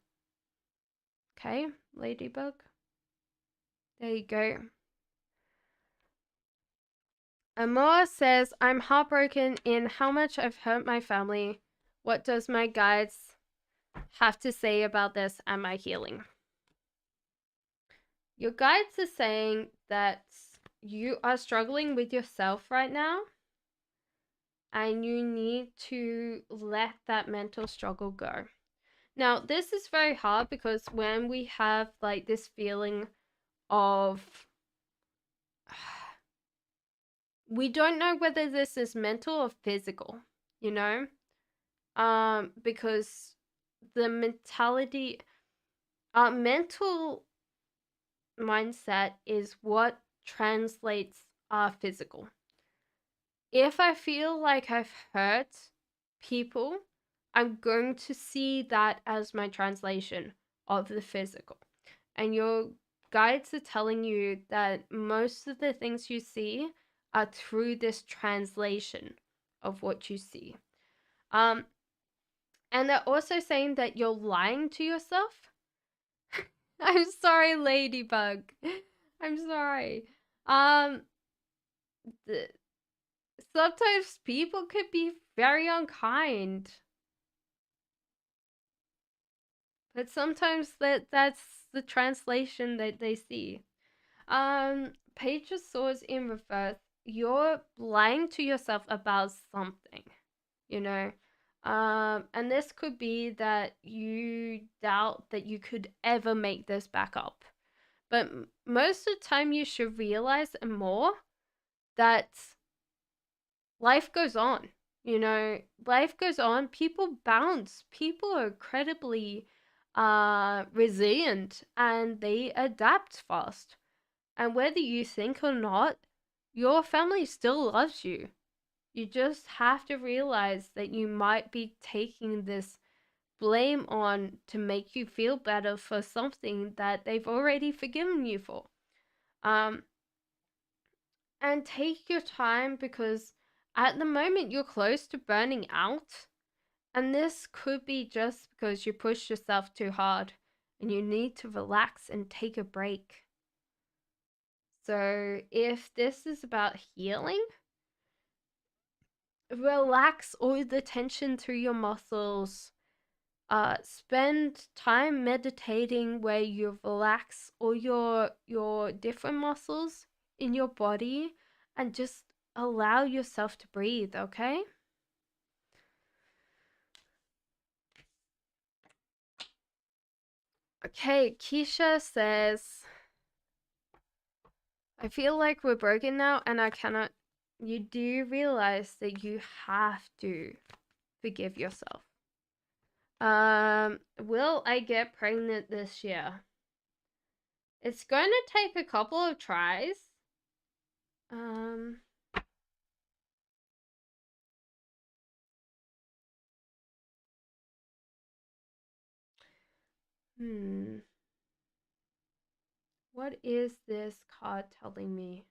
Okay, Ladybug? There you go. Amor says, I'm heartbroken in how much I've hurt my family. What does my guides have to say about this and my healing? Your guides are saying that you are struggling with yourself right now and you need to let that mental struggle go. Now, this is very hard because when we have like this feeling of we don't know whether this is mental or physical, you know? Because the mental mindset is what translates physical. If I feel like I've hurt people, I'm going to see that as my translation of the physical. And your guides are telling you that most of the things you see are through this translation of what you see. And they're also saying that you're lying to yourself. I'm sorry, Ladybug. I'm sorry. The, sometimes people could be very unkind, but sometimes that's the translation that they see. Page of Swords in reverse. You're lying to yourself about something, you know. And this could be that you doubt that you could ever make this back up. But most of the time, you should realize more that life goes on. You know, life goes on. People bounce. People are incredibly resilient and they adapt fast. And whether you think or not, your family still loves you. You just have to realize that you might be taking this blame on to make you feel better for something that they've already forgiven you for. And take your time because at the moment you're close to burning out. And this could be just because you pushed yourself too hard and you need to relax and take a break. So if this is about healing, relax all the tension through your muscles. Spend time meditating where you relax all your different muscles in your body and just allow yourself to breathe, okay? Okay, Keisha says, I feel like we're broken now and I cannot. You do realize that you have to forgive yourself. Will I get pregnant this year? It's going to take a couple of tries. Um, What is this card telling me?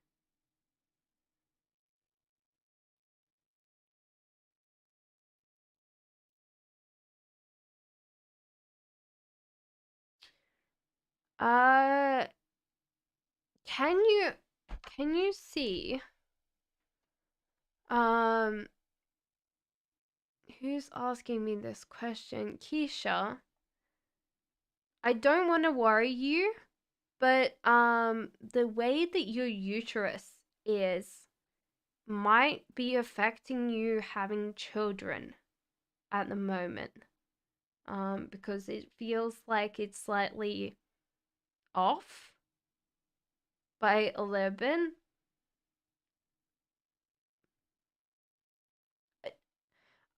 Uh, can you see um who's asking me this question? Keisha. I don't want to worry you, but the way that your uterus is might be affecting you having children at the moment. Because it feels like it's slightly off by a little bit.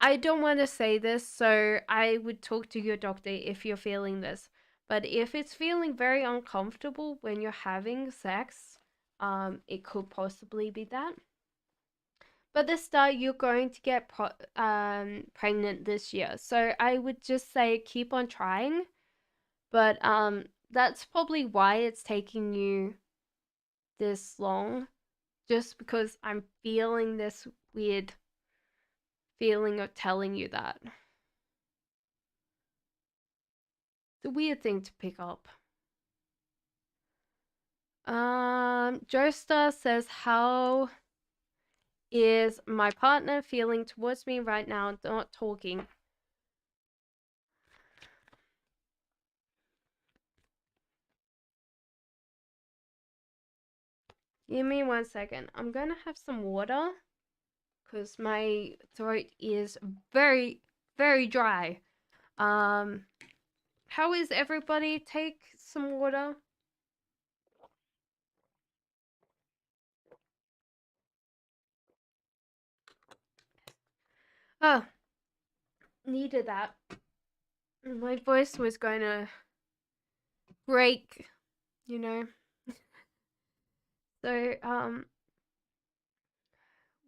I don't want to say this, so I would talk to your doctor if you're feeling this. But if it's feeling very uncomfortable when you're having sex, it could possibly be that. But the start, you're going to get pregnant this year, so I would just say keep on trying. But that's probably why it's taking you this long, just because I'm feeling this weird feeling of telling you that. It's a weird thing to pick up. Joestar says, how is my partner feeling towards me right now? Not talking. Give me 1 second. I'm gonna have some water because my throat is very, very dry. How is everybody? Take some water. Oh, needed that. My voice was going to break, you know. So,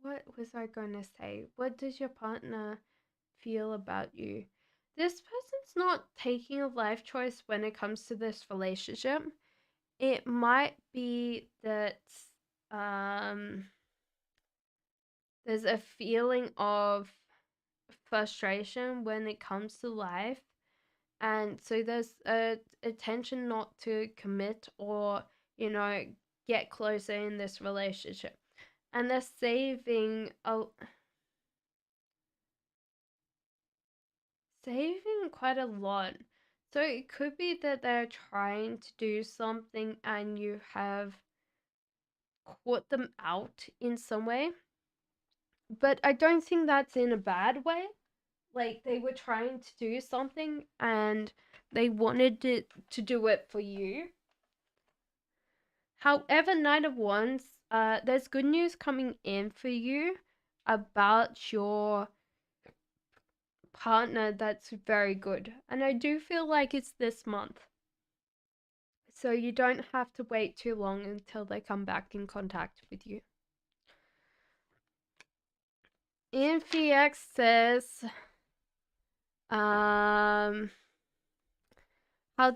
what was I going to say? What does your partner feel about you? This person's not taking a life choice when it comes to this relationship. It might be that there's a feeling of frustration when it comes to life, and so there's a attention not to commit or, you know, get closer in this relationship, and they're saving quite a lot. So it could be that they're trying to do something and you have caught them out in some way, but I don't think that's in a bad way. Like, they were trying to do something and they wanted to do it for you. However, Knight of Wands, there's good news coming in for you about your partner that's very good. And I do feel like it's this month. So you don't have to wait too long until they come back in contact with you. InfiX says, how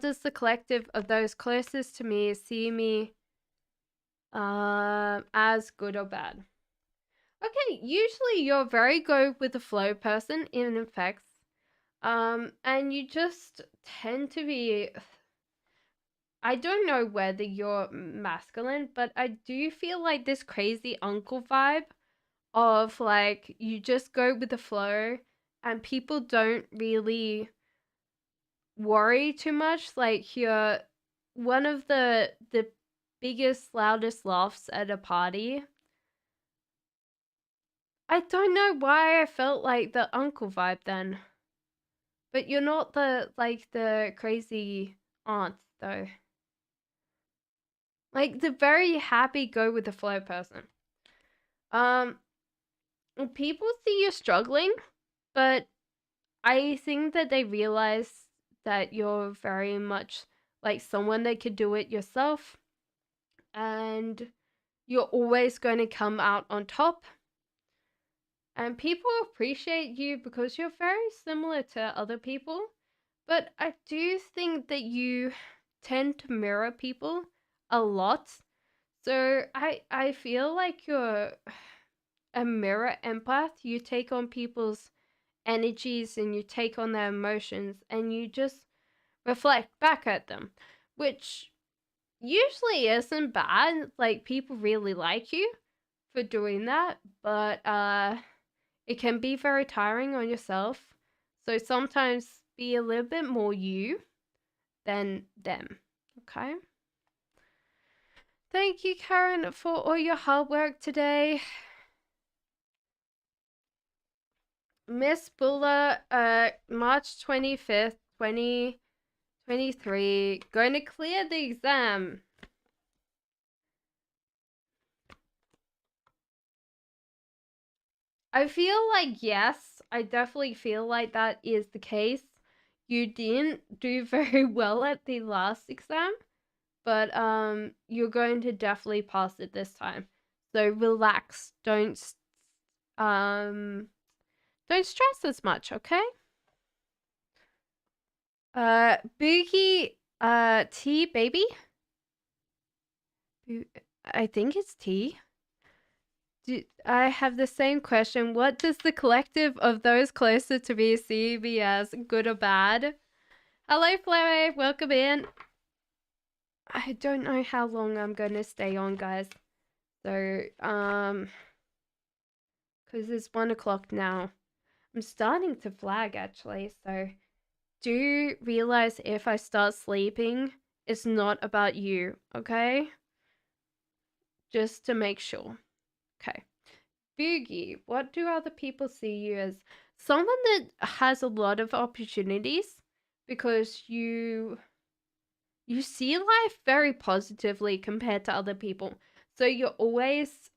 does the collective of those closest to me see me as good or bad? Okay, usually you're very go with the flow person in effects. And you just tend to be, I don't know whether you're masculine, but I do feel like this crazy uncle vibe of like you just go with the flow and people don't really worry too much. Like, you're one of the biggest, loudest laughs at a party. I don't know why I felt like the uncle vibe then. But you're not the crazy aunt though. Like the very happy go with the flow person. Um People see you struggling, but I think that they realize that you're very much like someone that could do it yourself, and you're always going to come out on top. And people appreciate you because you're very similar to other people. But I do think that you tend to mirror people a lot. So I feel like you're a mirror empath. You take on people's energies and you take on their emotions and you just reflect back at them. which usually isn't bad. Like, people really like you for doing that, but it can be very tiring on yourself. So sometimes be a little bit more you than them. Okay? Thank you, Karen, for all your hard work today. Miss Buller, March 25th, 2023, going to clear the exam. I feel like, yes, I definitely feel like that is the case. You didn't do very well at the last exam, but you're going to definitely pass it this time. So relax. Don't stress as much, okay? Boogie, T baby. I think it's T. I have the same question. What does the collective of those closer to me see me as, good or bad? Hello, Flair. Welcome in. I don't know how long I'm going to stay on, guys. So, because it's 1 o'clock now. I'm starting to flag, actually. So, do realize if I start sleeping, it's not about you, okay? Just to make sure. Okay. Boogie, what do other people see you as? Someone that has a lot of opportunities because you see life very positively compared to other people. So you're always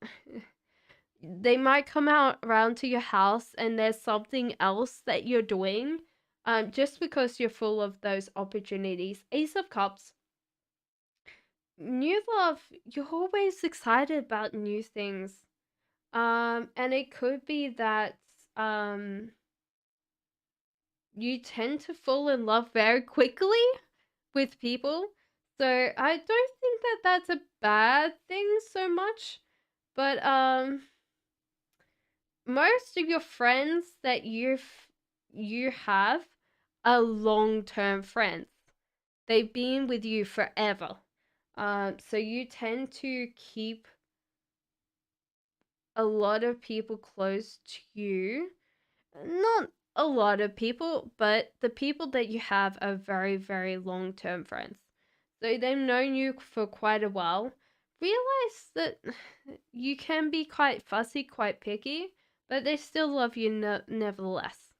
they might come out around to your house and there's something else that you're doing just because you're full of those opportunities. Ace of Cups. New love, you're always excited about new things. And it could be that you tend to fall in love very quickly with people. So I don't think that that's a bad thing so much. But most of your friends that you have are long-term friends. They've been with you forever. So you tend to keep a lot of people close to you. Not a lot of people, but the people that you have are very, very long-term friends. So they've known you for quite a while. Realize that you can be quite fussy, quite picky, but they still love you nevertheless.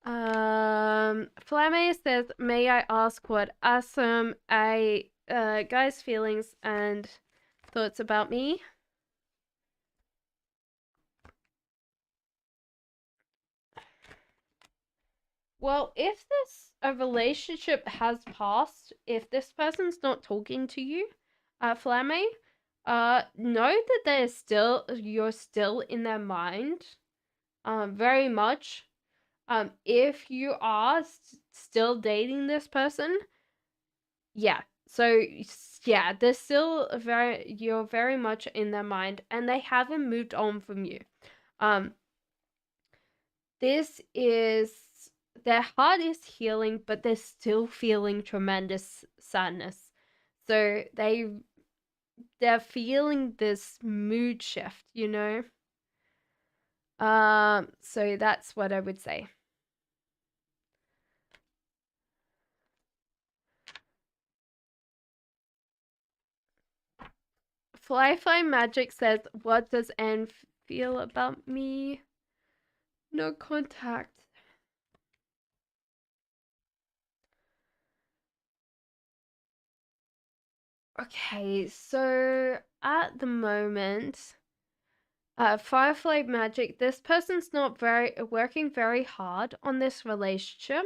Flamme says, may I ask what are some guys' feelings and thoughts about me? Well, if a relationship has passed, if this person's not talking to you, Flamme, know that you're still in their mind, very much. If you are still dating this person, yeah. So yeah, you're very much in their mind, and they haven't moved on from you. This is their heart is healing, but they're still feeling tremendous sadness. So they're feeling this mood shift, you know? So that's what I would say. Fly Magic says, what does Anne feel about me? No contact. Okay, so at the moment, Firefly Magic, this person's not working very hard on this relationship.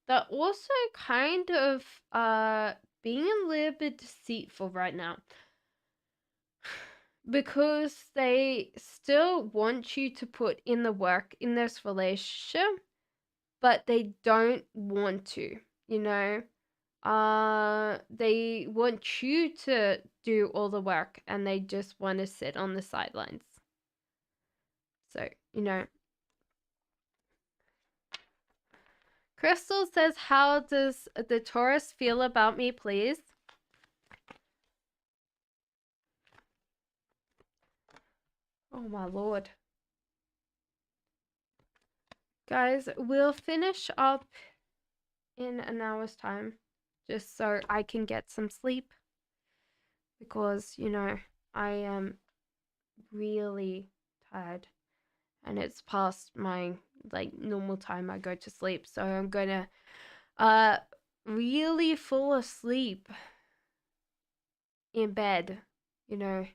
They're also kind of being a little bit deceitful right now. Because they still want you to put in the work in this relationship, but they don't want to, you know? They want you to do all the work and they just want to sit on the sidelines. So, you know, Crystal says, how does the Taurus feel about me, please? Oh my lord. Guys, we'll finish up in an hour's time, just so I can get some sleep. Because, you know, I am really tired. And it's past my, like, normal time I go to sleep. So I'm gonna, really fall asleep in bed, you know.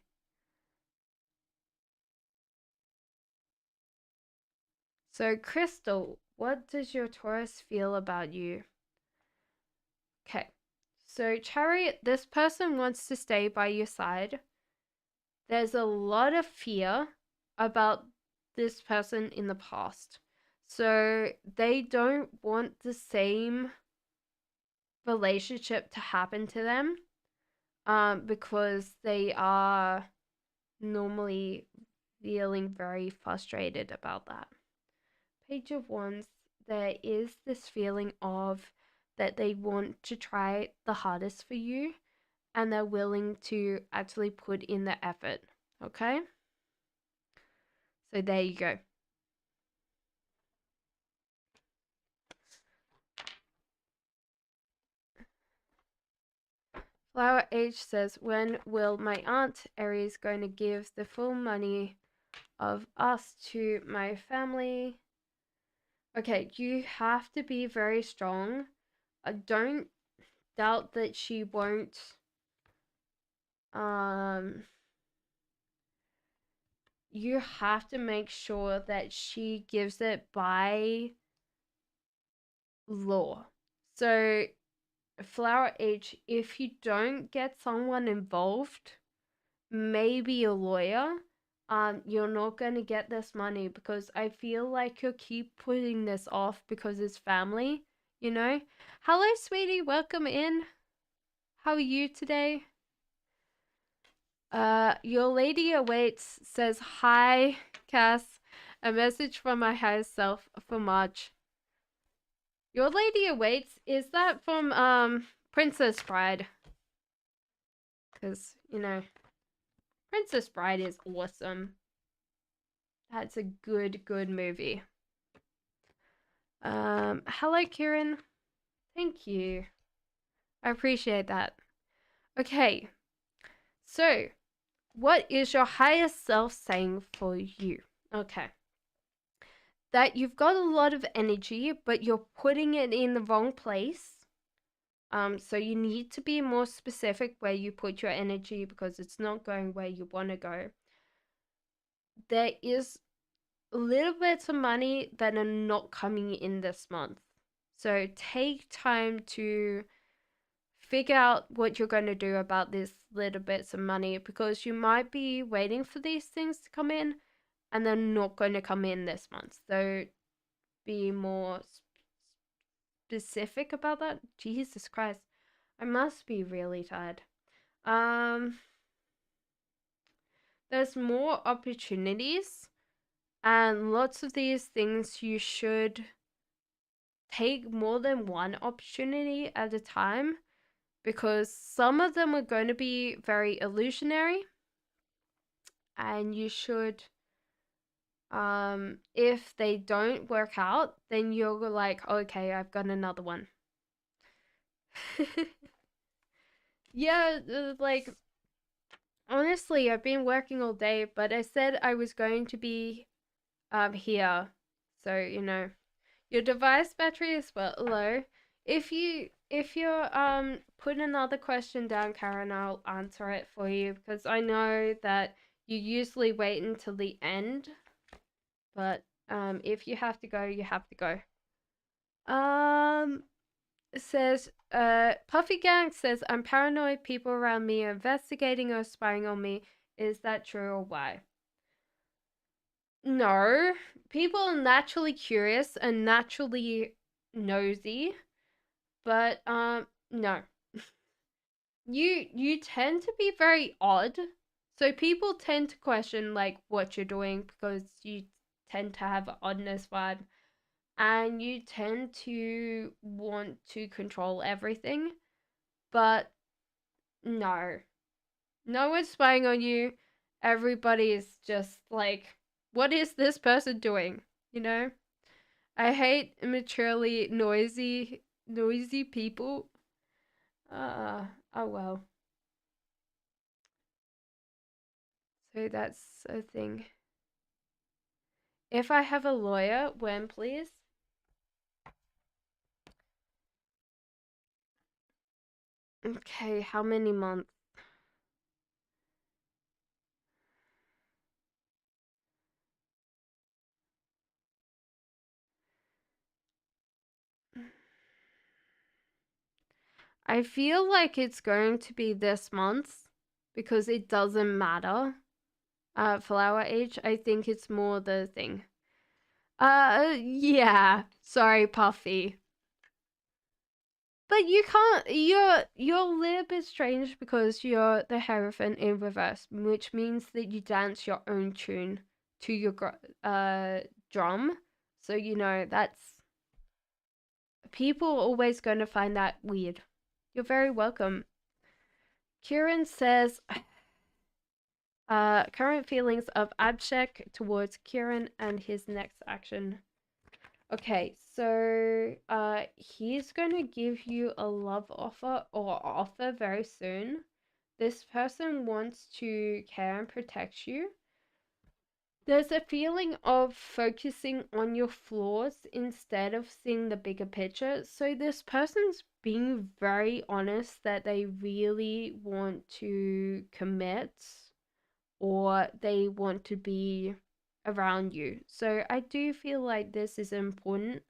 So, Crystal, what does your Taurus feel about you? Okay. So, Chariot, this person wants to stay by your side. There's a lot of fear about this person in the past. So, they don't want the same relationship to happen to them because they are normally feeling very frustrated about that. Page of Wands, there is this feeling of that they want to try the hardest for you and they're willing to actually put in the effort. Okay? So there you go. Flower H says, when will my aunt Aries going to give the full money of us to my family? Okay, you have to be very strong. I don't doubt that she won't you have to make sure that she gives it by law. So Flower H, if you don't get someone involved, maybe a lawyer, you're not going to get this money because I feel like you'll keep putting this off because it's family, you know? Hello, sweetie. Welcome in. How are you today? Your lady awaits says, hi, Cass. A message from my higher self for March. Your lady awaits, is that from, Princess Bride? Because, you know, Princess Bride is awesome. That's a good movie. Hello, Kieran. Thank you. I appreciate that. Okay. So, what is your higher self saying for you? Okay. That you've got a lot of energy, but you're putting it in the wrong place. So you need to be more specific where you put your energy because it's not going where you want to go. There is little bits of money that are not coming in this month. So take time to figure out what you're going to do about these little bits of money because you might be waiting for these things to come in and they're not going to come in this month. So be more specific about that. Jesus Christ. I must be really tired. There's more opportunities and lots of these things you should take more than one opportunity at a time because some of them are going to be very illusionary and you should if they don't work out then you're like, okay, I've got another one. Yeah, like honestly, I've been working all day, but I said I was going to be here. So, you know, your device battery is well low. If you're put another question down, Karen, I'll answer it for you because I know that you usually wait until the end. But if you have to go, you have to go. It says Puffy Gang says I'm paranoid people around me are investigating or spying on me. Is that true or why? No. People are naturally curious and naturally nosy, but no. You tend to be very odd. So people tend to question like what you're doing because you tend to have an oddness vibe. and you tend to want to control everything, but no. No one's spying on you. Everybody is just like, what is this person doing? You know? I hate immaturely noisy people. Oh well. So that's a thing. If I have a lawyer, when please? Okay, how many months? I feel like it's going to be this month because it doesn't matter. Flower age, I think it's more the thing. Yeah. Sorry, Puffy. But you can't. You're a little bit strange because you're the Hierophant in reverse, which means that you dance your own tune to your drum. So you know that's people are always going to find that weird. You're very welcome. Kieran says, current feelings of abshek towards Kieran and his next action. Okay, so he's gonna give you a love offer very soon. This person wants to care and protect you. There's a feeling of focusing on your flaws instead of seeing the bigger picture. So this person's being very honest that they really want to commit or they want to be around you. So I do feel like this is important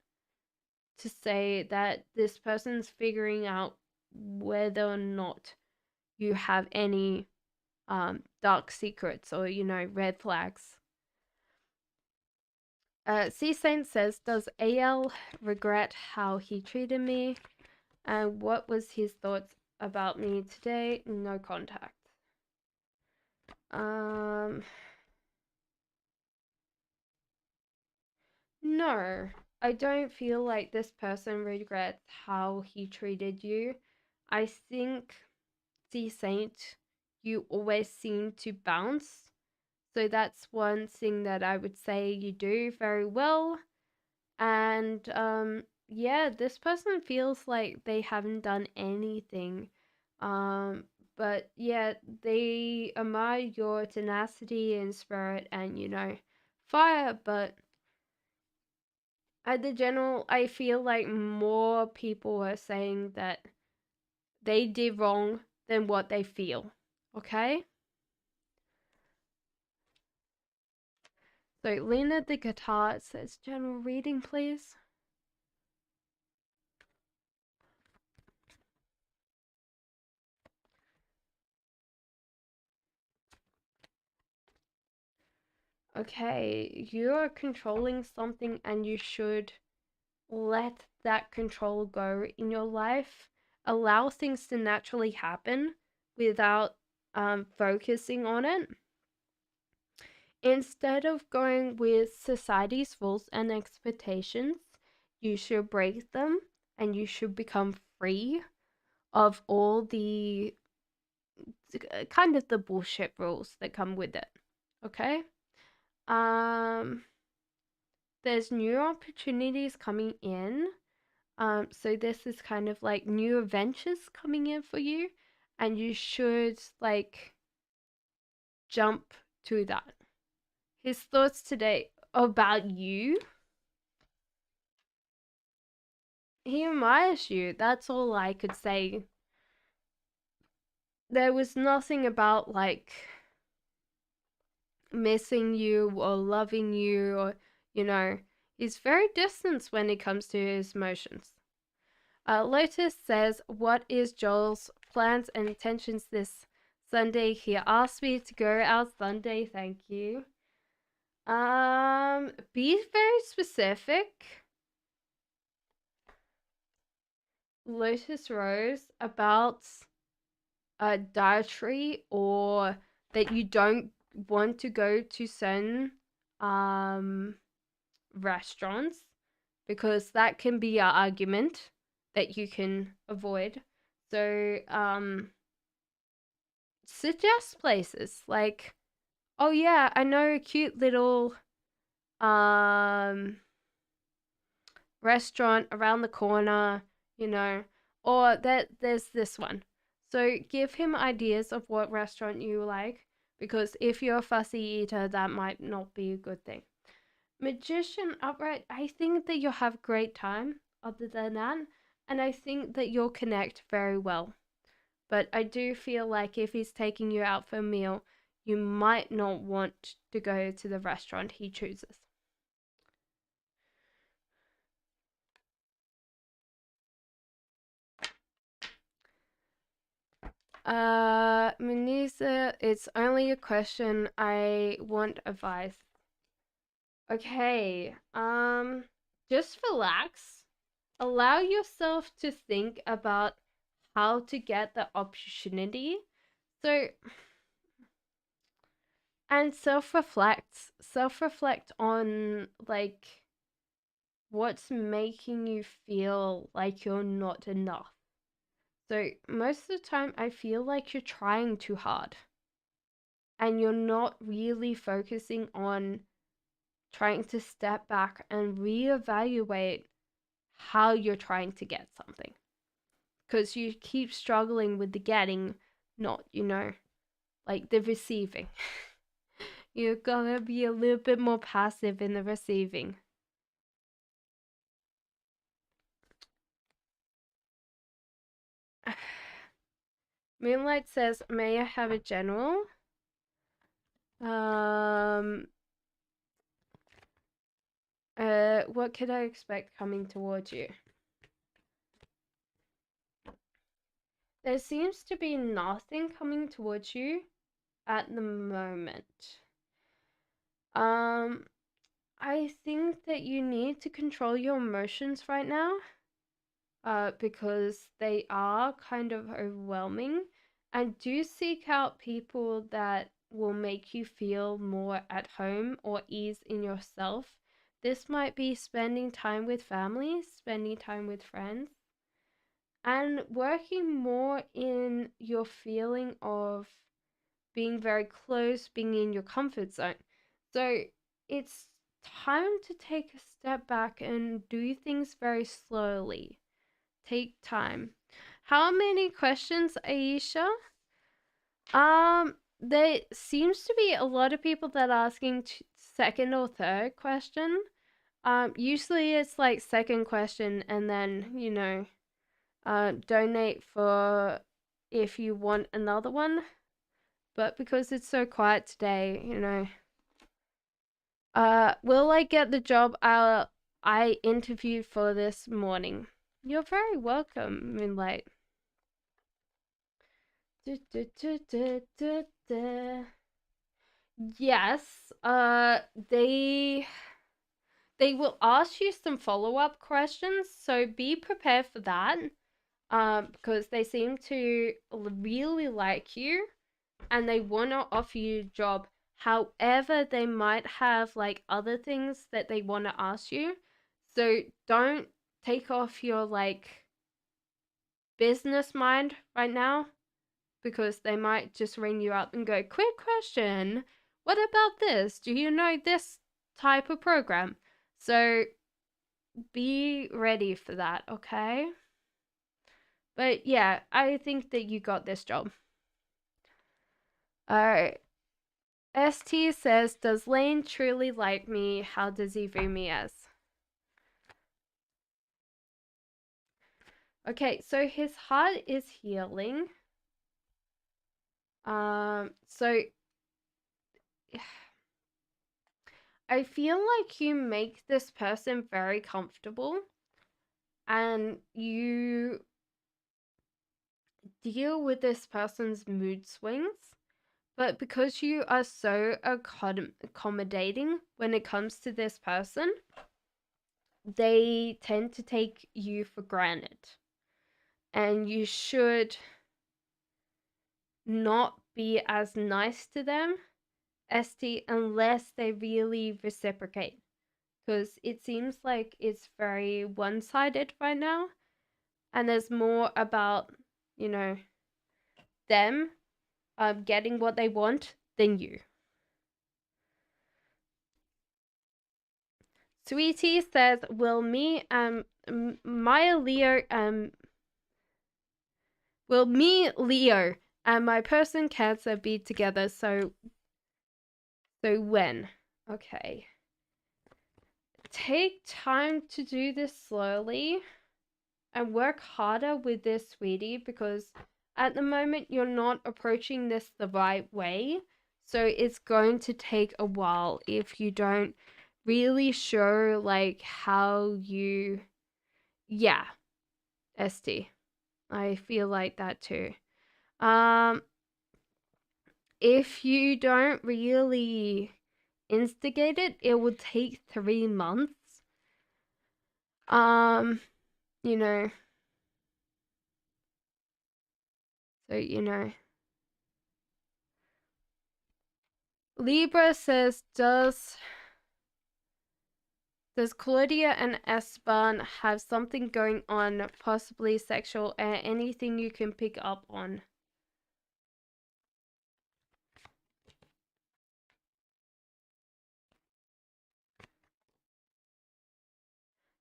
to say that this person's figuring out whether or not you have any dark secrets or red flags. C Saint says, does AL regret how he treated me? And what was his thoughts about me today? No contact. No, I don't feel like this person regrets how he treated you. I think, C Saint, you always seem to bounce. So that's one thing that I would say you do very well. And yeah, this person feels like they haven't done anything. But yeah, they admire your tenacity and spirit and fire, but at the general, I feel like more people are saying that they did wrong than what they feel. Okay? So Lena the guitar says general reading, please. Okay, you're controlling something and you should let that control go in your life. Allow things to naturally happen without focusing on it. Instead of going with society's rules and expectations, you should break them and you should become free of all the kind of the bullshit rules that come with it. Okay? There's new opportunities coming in. So this is kind of like new adventures coming in for you, and you should like jump to that. His thoughts today about you. He admires you. That's all I could say. There was nothing about like missing you or loving you or he's very distant when it comes to his emotions. Lotus says, what is Joel's plans and intentions this Sunday? He asked me to go out Sunday, thank you. Be very specific. Lotus Rose, about a dietary or that you don't want to go to certain restaurants because that can be an argument that you can avoid. So, suggest places like, oh yeah, I know a cute little um restaurant around the corner, you know, or that there's this one. So give him ideas of what restaurant you like, because if you're a fussy eater, that might not be a good thing. Magician upright, I think that you'll have a great time other than that, and I think that you'll connect very well. But I do feel like if he's taking you out for a meal, you might not want to go to the restaurant he chooses. Manisa, it's only a question. I want advice. Okay, just relax. Allow yourself to think about how to get the opportunity. So, and self-reflect. Self-reflect on, like, what's making you feel like you're not enough. So, most of the time, I feel like you're trying too hard and you're not really focusing on trying to step back and reevaluate how you're trying to get something. Because you keep struggling with the getting, not, like the receiving. You're gonna be a little bit more passive in the receiving. Moonlight says, may I have a general? What could I expect coming towards you? There seems to be nothing coming towards you at the moment. I think that you need to control your emotions right now, because they are kind of overwhelming. And do seek out people that will make you feel more at home or ease in yourself. This might be spending time with family, spending time with friends, and working more in your feeling of being very close, being in your comfort zone. So it's time to take a step back and do things very slowly. Take time. How many questions, Aisha? There seems to be a lot of people that are asking second or third question. Usually it's like second question and then, donate for if you want another one. But because it's so quiet today, will I get the job I interviewed for this morning? You're very welcome, Moonlight. Yes, they will ask you some follow-up questions, so be prepared for that. Because they seem to really like you and they want to offer you a job. However, they might have like other things that they want to ask you. So don't take off your like business mind right now, because they might just ring you up and go, quick question, what about this? Do you know this type of program? So be ready for that, okay? But yeah, I think that you got this job. Alright. ST says, does Lane truly like me? How does he view me as? Okay, so his heart is healing. So I feel like you make this person very comfortable and you deal with this person's mood swings. But because you are so accommodating when it comes to this person, they tend to take you for granted. And you should not be as nice to them, ST, unless they really reciprocate. because it seems like it's very one-sided right now, and there's more about, you know, them getting what they want than you. Sweetie says, "Will me Maya Leo will me Leo and my person Cancer be together? So when? Okay. Take time to do this slowly and work harder with this, sweetie, because at the moment you're not approaching this the right way. So it's going to take a while if you don't really show like how you, yeah, ST. I feel like that too. If you don't really instigate it, it will take 3 months. You know, so you know. Libra says, does Claudia and Esteban have something going on, possibly sexual, and anything you can pick up on?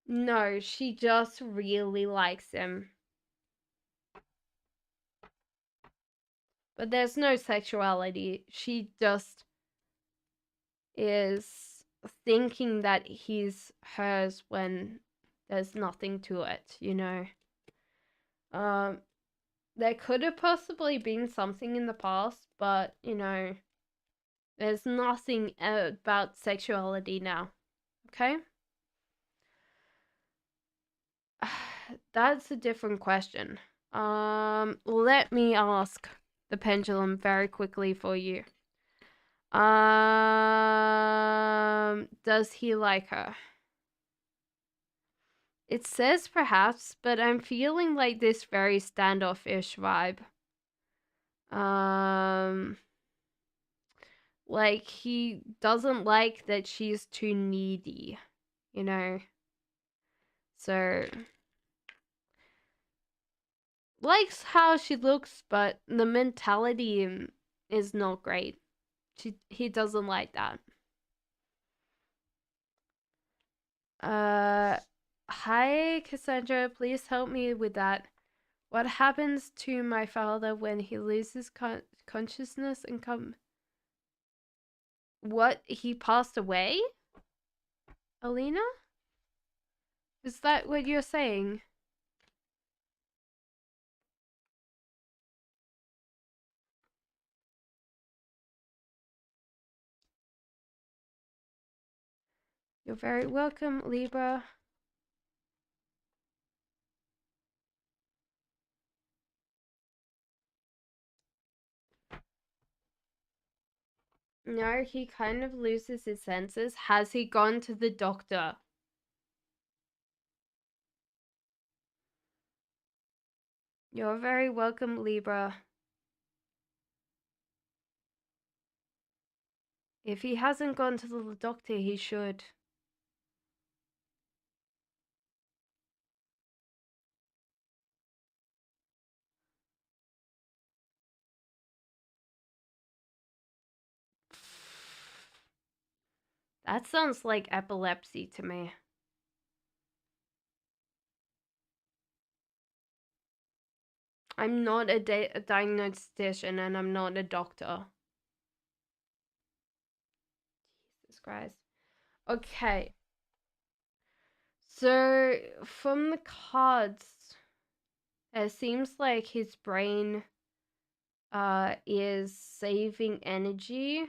No, she just really likes him. But there's no sexuality. She just is thinking that he's hers when there's nothing to it, you know? There could have possibly been something in the past, but, you know, there's nothing about sexuality now. Okay? That's a different question. Let me ask the pendulum very quickly for you. Does he like her? It says perhaps, but I'm feeling like this very standoffish vibe. Like he doesn't like that she's too needy, you know? So likes how she looks, but the mentality is not great. He doesn't like that. Hi Cassandra, please help me with that. What happens to my father when he loses consciousness and What, he passed away? Alina? Is that what you're saying? You're very welcome, Libra. No, he kind of loses his senses. Has he gone to the doctor? You're very welcome, Libra. If he hasn't gone to the doctor, he should. That sounds like epilepsy to me. I'm not a diagnostician and I'm not a doctor. Jesus Christ. Okay. So, from the cards, it seems like his brain is saving energy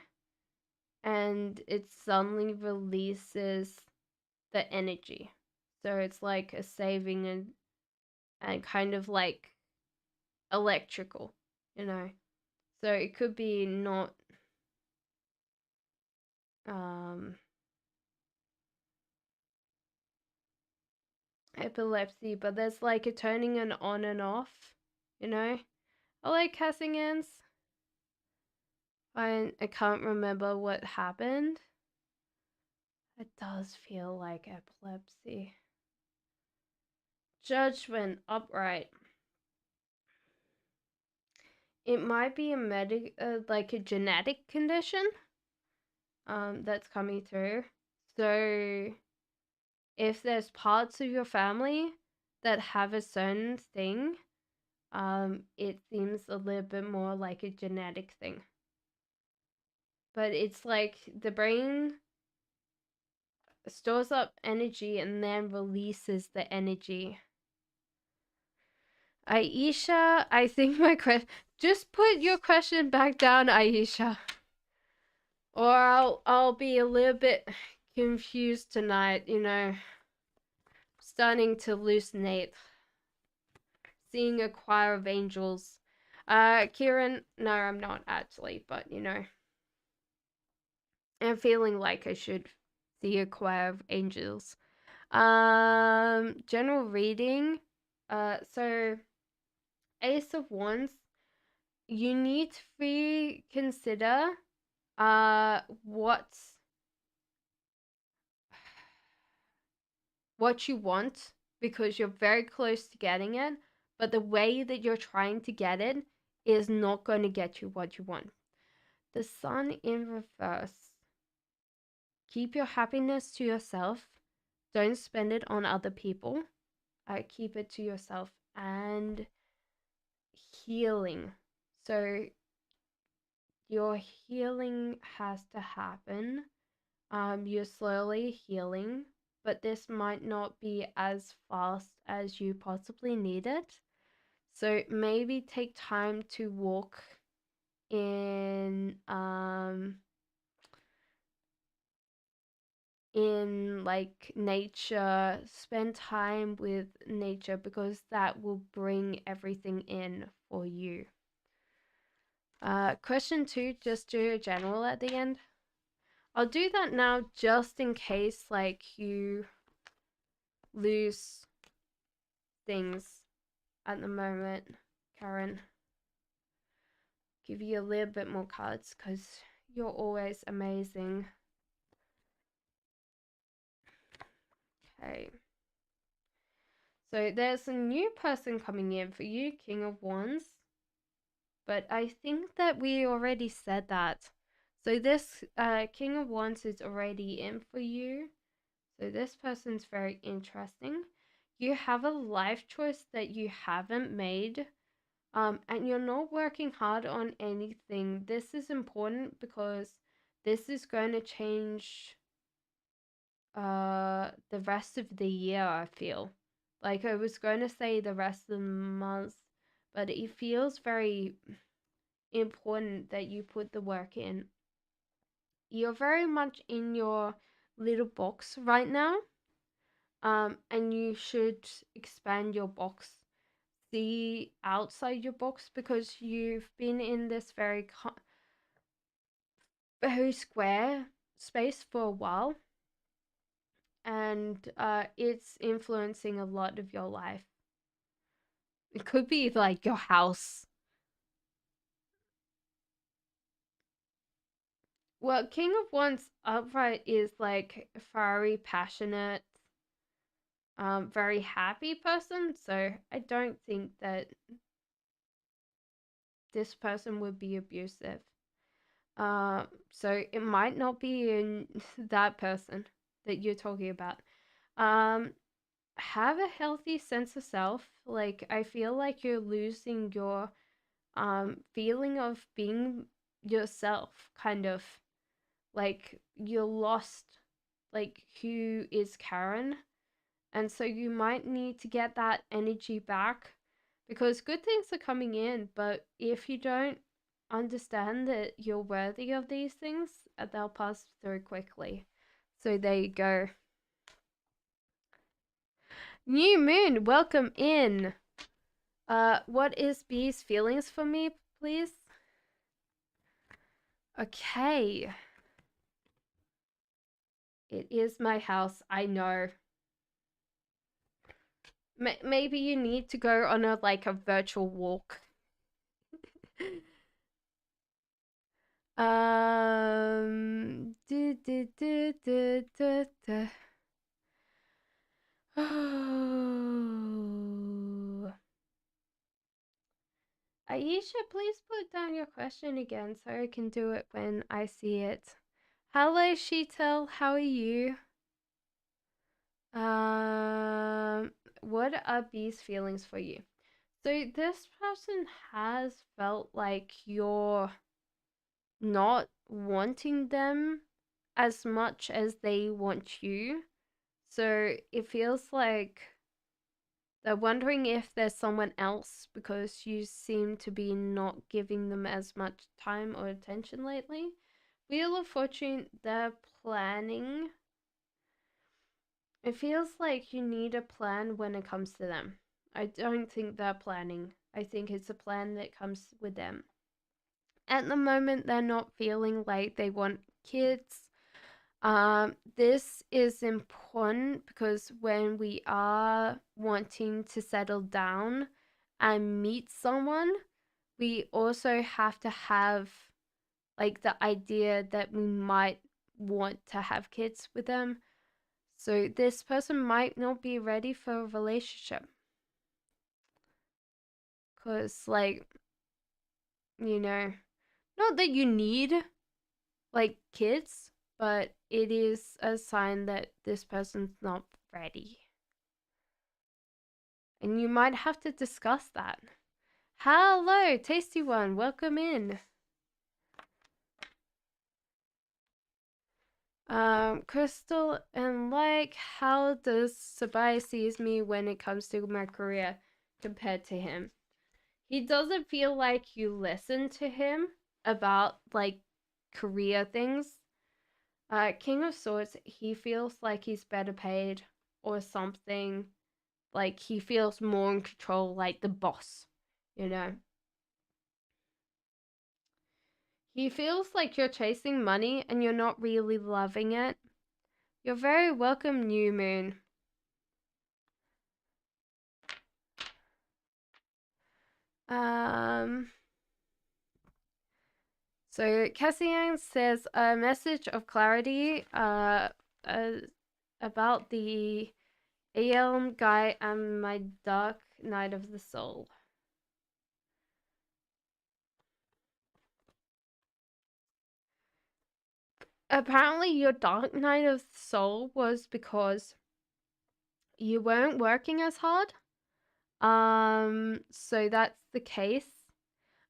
and it suddenly releases the energy. So it's like a saving and kind of like electrical, you know. So it could be not epilepsy, but there's like a turning it on and off, you know. I like casting ends. I can't remember what happened. It does feel like epilepsy. Judgment, upright. It might be like a genetic condition that's coming through. So if there's parts of your family that have a certain thing, it seems a little bit more like a genetic thing. But it's like the brain stores up energy and then releases the energy. Aisha, I think my question. Just put your question back down, Aisha, or I'll be a little bit confused tonight. You know, starting to hallucinate, seeing a choir of angels. Kieran, no, I'm not actually, but you know, I'm feeling like I should see a choir of angels. General reading. So Ace of Wands. You need to reconsider what you want, because you're very close to getting it, but the way that you're trying to get it is not going to get you what you want. The Sun in reverse. Keep your happiness to yourself. Don't spend it on other people. Keep it to yourself. And healing. So your healing has to happen. You're slowly healing, but this might not be as fast as you possibly need it. So maybe take time to walk in like nature, spend time with nature, because that will bring everything in for you. Question 2, just do a general at the end. I'll do that now just in case like you lose things at the moment, Karen. Give you a little bit more cards because you're always amazing. Okay. So there's a new person coming in for you, King of Wands. But I think that we already said that. So this King of Wands is already in for you. So this person's very interesting. You have a life choice that you haven't made. And you're not working hard on anything. This is important because this is going to change the rest of the year, I feel. Like I was going to say the rest of the month, but it feels very important that you put the work in. You're very much in your little box right now. And you should expand your box, see outside your box, because you've been in this very square space for a while, and it's influencing a lot of your life. It could be like your house. Well, King of Wands upright is like a fiery, passionate, very happy person. So I don't think that this person would be abusive. So it might not be in that person that you're talking about. Have a healthy sense of self. Like I feel like you're losing your feeling of being yourself, kind of. Like you're lost, like who is Karen, and so you might need to get that energy back, because good things are coming in, but if you don't understand that you're worthy of these things, they'll pass through quickly. So there you go. New moon, welcome in. What is B's feelings for me, please? Okay. It is my house, I know. Maybe you need to go on a like a virtual walk. Alicia, please put down your question again so I can do it when I see it. Hello, Sheetal. How are you? What are these feelings for you? So this person has felt like you're not wanting them as much as they want you. So it feels like they're wondering if there's someone else because you seem to be not giving them as much time or attention lately. Wheel of Fortune, they're planning. It feels like you need a plan when it comes to them. I don't think they're planning. I think it's a plan that comes with them. At the moment, they're not feeling like they want kids. This is important because when we are wanting to settle down and meet someone, we also have to have like the idea that we might want to have kids with them. So this person might not be ready for a relationship. Because, like, you know, not that you need like kids, but it is a sign that this person's not ready. And you might have to discuss that. Hello, tasty one, welcome in. Crystal and like, how does Sabai sees me when it comes to my career compared to him? He doesn't feel like you listen to him about like career things. King of Swords, he feels like he's better paid or something. Like he feels more in control, like the boss, you know? He feels like you're chasing money and you're not really loving it. You're very welcome, New Moon. So Cassian says a message of clarity about the ALM guy and my dark night of the soul. Apparently your dark night of the soul was because you weren't working as hard. So that's the case.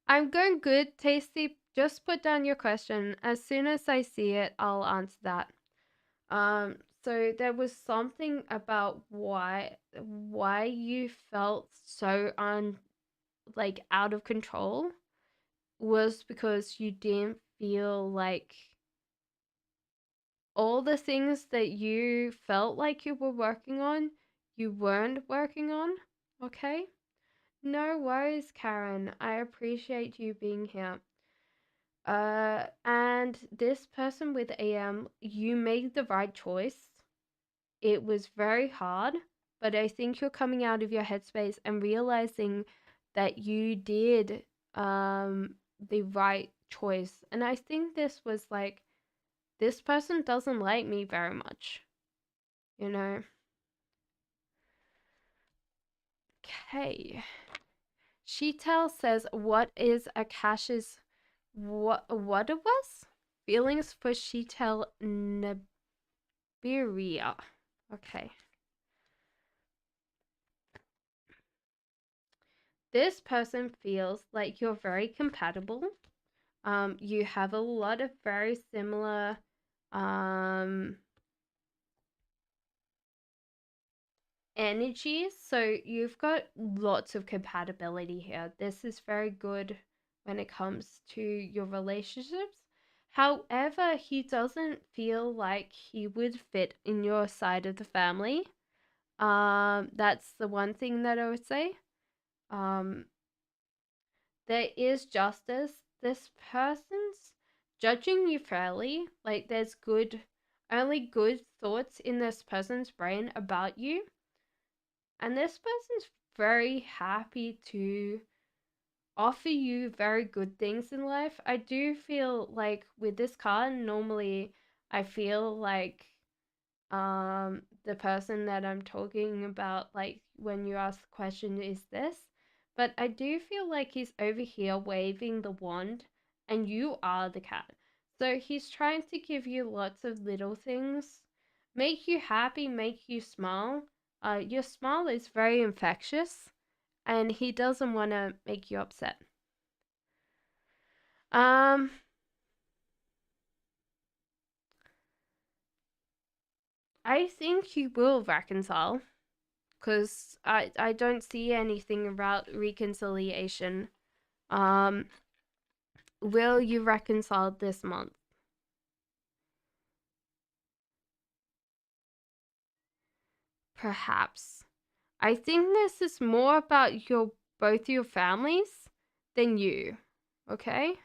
I'm going good, Tasty. Just put down your question. As soon as I see it, I'll answer that. So there was something about why you felt so like out of control was because you didn't feel like all the things that you felt like you were working on, you weren't working on. Okay? No worries, Karen. I appreciate you being here. And this person with AM, you made the right choice. It was very hard, but I think you're coming out of your headspace and realizing that you did the right choice. And I think this was like, this person doesn't like me very much, you know? Okay. Sheetal says, what is Akash's, what it was? Feelings for Sheetal Nibiria. Okay. This person feels like you're very compatible. You have a lot of very similar energies, so you've got lots of compatibility here. This is very good when it comes to your relationships. However, he doesn't feel like he would fit in your side of the family. That's the one thing that I would say. There is justice. This person's judging you fairly. Like there's only good thoughts in this person's brain about you. And this person's very happy to offer you very good things in life. I do feel like with this card, normally I feel like the person that I'm talking about, like when you ask the question, is this, But I do feel like he's over here waving the wand and you are the cat. So he's trying to give you lots of little things, make you happy, make you smile. Your smile is very infectious and he doesn't want to make you upset. Um, I think you will reconcile because I don't see anything about reconciliation. Um, will you reconcile this month? Perhaps. I think this is more about your both your families than you. Okay?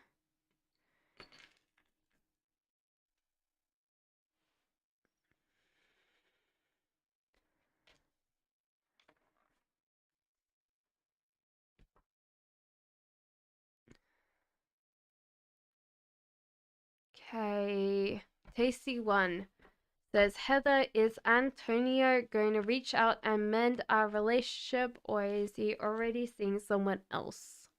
Okay. Tasty one says Heather, is Antonio going to reach out and mend our relationship or is he already seeing someone else?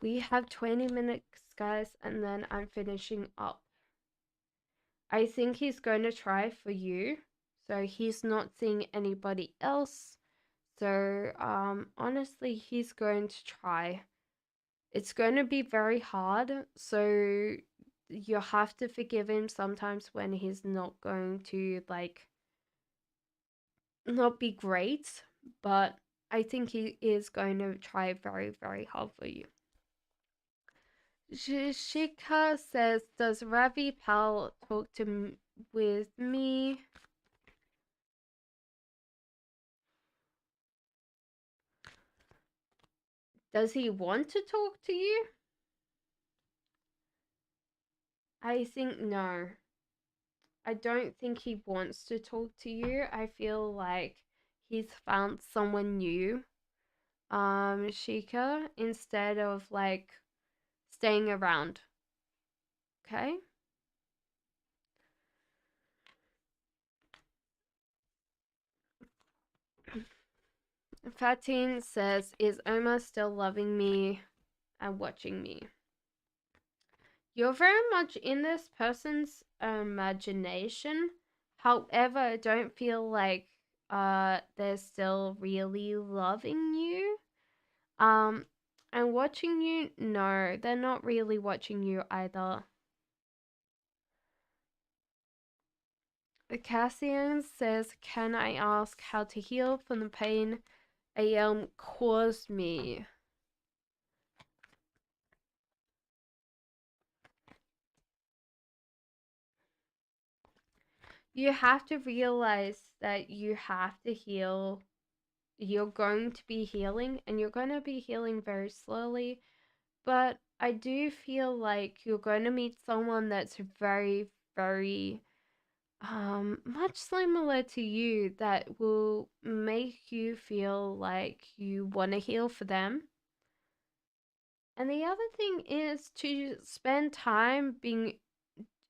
We have 20 minutes, guys, and then I'm finishing up. I think he's going to try for you. So he's not seeing anybody else. So honestly, he's going to try. It's going to be very hard. So you have to forgive him sometimes when he's not going to like not be great, but I think he is going to try very, very hard for you. Shika says, does Ravi Pal talk with me? Does he want to talk to you? I think no. I don't think he wants to talk to you. I feel like he's found someone new, Shika, instead of like staying around. Okay? Fatin says, is Omar still loving me and watching me? You're very much in this person's imagination. However, I don't feel like they're still really loving you. And watching you, no, they're not really watching you either. Cassian says, can I ask how to heal from the pain AM caused me? You have to realize that you have to heal. You're going to be healing and you're going to be healing very slowly. But I do feel like you're going to meet someone that's very, very much similar to you that will make you feel like you want to heal for them. And the other thing is to spend time being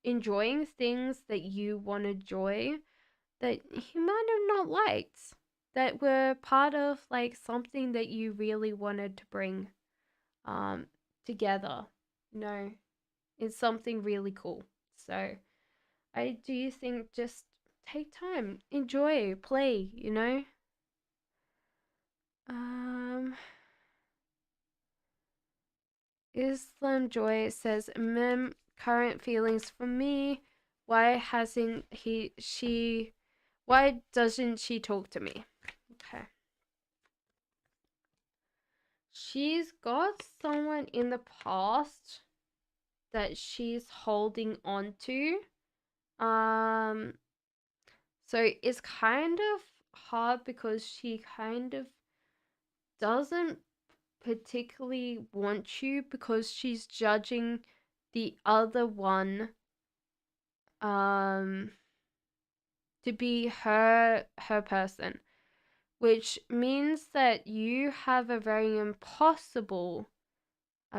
enjoying things that you want to enjoy that you might have not liked, that were part of like something that you really wanted to bring um together, you know, it's something really cool. So I do think just take time, enjoy, play, you know. Um, Islam Joy says, Mem, current feelings for me. Why hasn't she, why doesn't she talk to me? Okay. She's got someone in the past that she's holding on to. Um, so it's kind of hard because she kind of doesn't particularly want you because she's judging the other one um to be her person, which means that you have a very impossible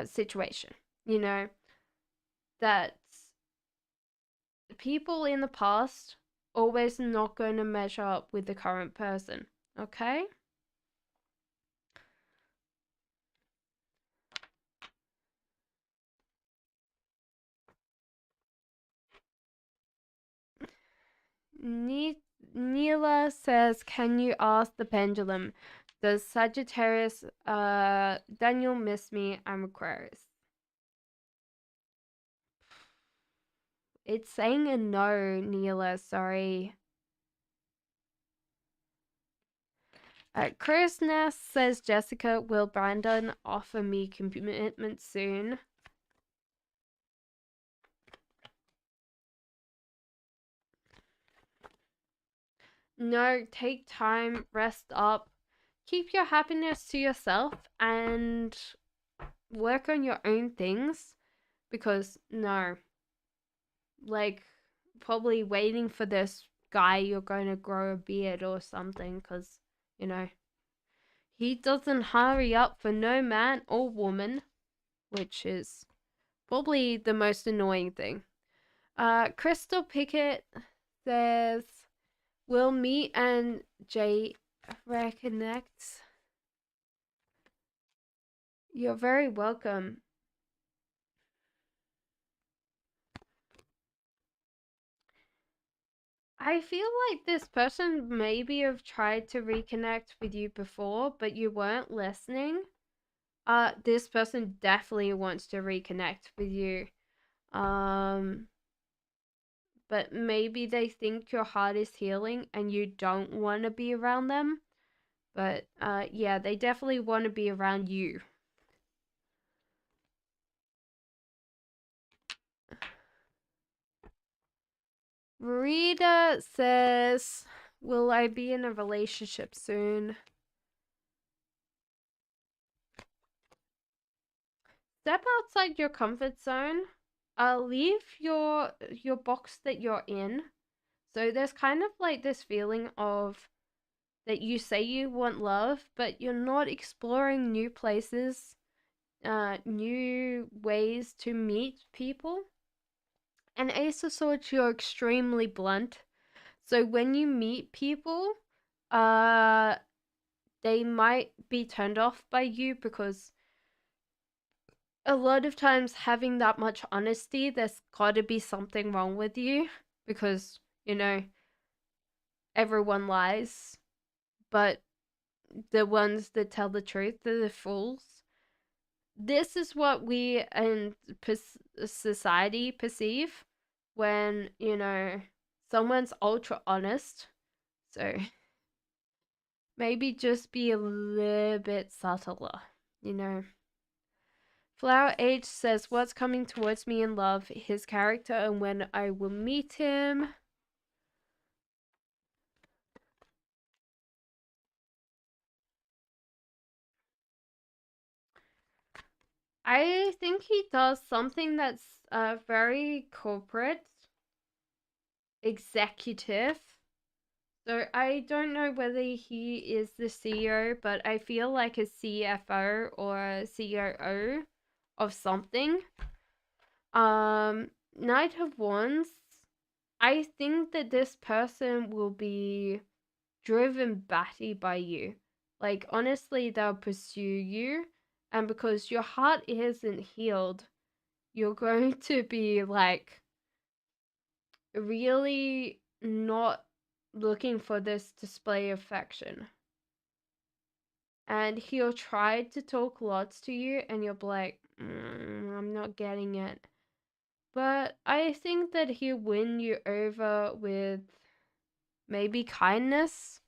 situation, you know, that people in the past always not going to measure up with the current person. Okay? Neela says, "Can you ask the pendulum? Does Sagittarius, Daniel miss me? I'm Aquarius." It's saying a no, Neela. Sorry. Chris Ness says, "Jessica, will Brandon offer me commitment soon?" No, take time, rest up, keep your happiness to yourself, and work on your own things. Because, no, like, probably waiting for this guy, you're going to grow a beard or something, because, you know, he doesn't hurry up for no man or woman, which is probably the most annoying thing. Crystal Pickett says, "Will me and Jay reconnect?" You're very welcome. I feel like this person maybe have tried to reconnect with you before, but you weren't listening. This person definitely wants to reconnect with you. But maybe they think your heart is healing and you don't want to be around them. But yeah, they definitely want to be around you. Rita says, "Will I be in a relationship soon?" Step outside your comfort zone. Leave your box that you're in. So there's kind of like this feeling of that you say you want love, but you're not exploring new places, new ways to meet people. And Ace of Swords, you're extremely blunt. So when you meet people, they might be turned off by you because a lot of times having that much honesty, there's got to be something wrong with you because, you know, everyone lies, but the ones that tell the truth are the fools. This is what we and society perceive when, you know, someone's ultra honest. So maybe just be a little bit subtler, you know. Flower H says, "What's coming towards me in love? His character and when I will meet him." I think he does something that's very corporate, executive. So I don't know whether he is the CEO, but I feel like a CFO or a COO of something. Knight of Wands. I think that this person will be driven batty by you. Like, honestly, they'll pursue you. And because your heart isn't healed, you're going to be like really not looking for this display of affection. And he'll try to talk lots to you, and you'll be like, I'm not getting it. But I think that he'll win you over with maybe kindness.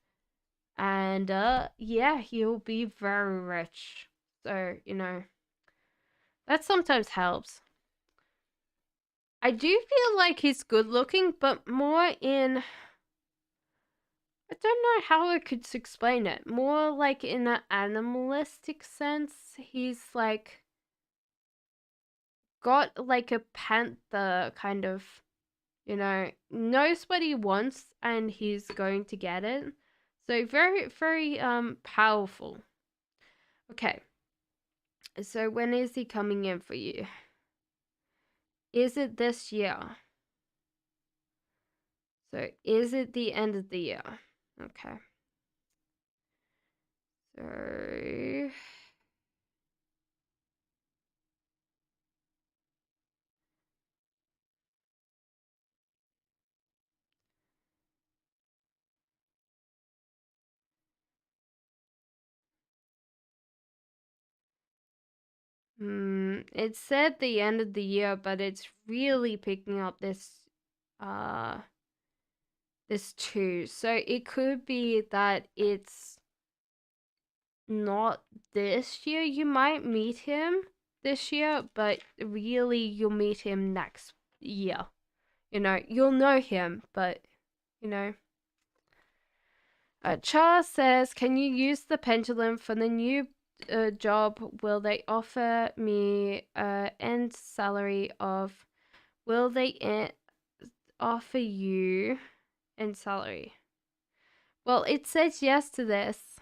And yeah, he'll be very rich. So, you know, that sometimes helps. I do feel like he's good looking, but more in, I don't know how I could explain it. More like in an animalistic sense. He's like got like a panther kind of, you know, knows what he wants and he's going to get it. So very, very powerful. Okay. So when is he coming in for you? Is it this year? So is it the end of the year? Okay. So It said the end of the year, but it's really picking up this too. So it could be that it's not this year. You might meet him this year, but really you'll meet him next year. You'll know him, but you know. Charles says, can you use the pendulum for the new job? Will they offer me end salary of? Will they offer you end salary? Well, it says yes to this.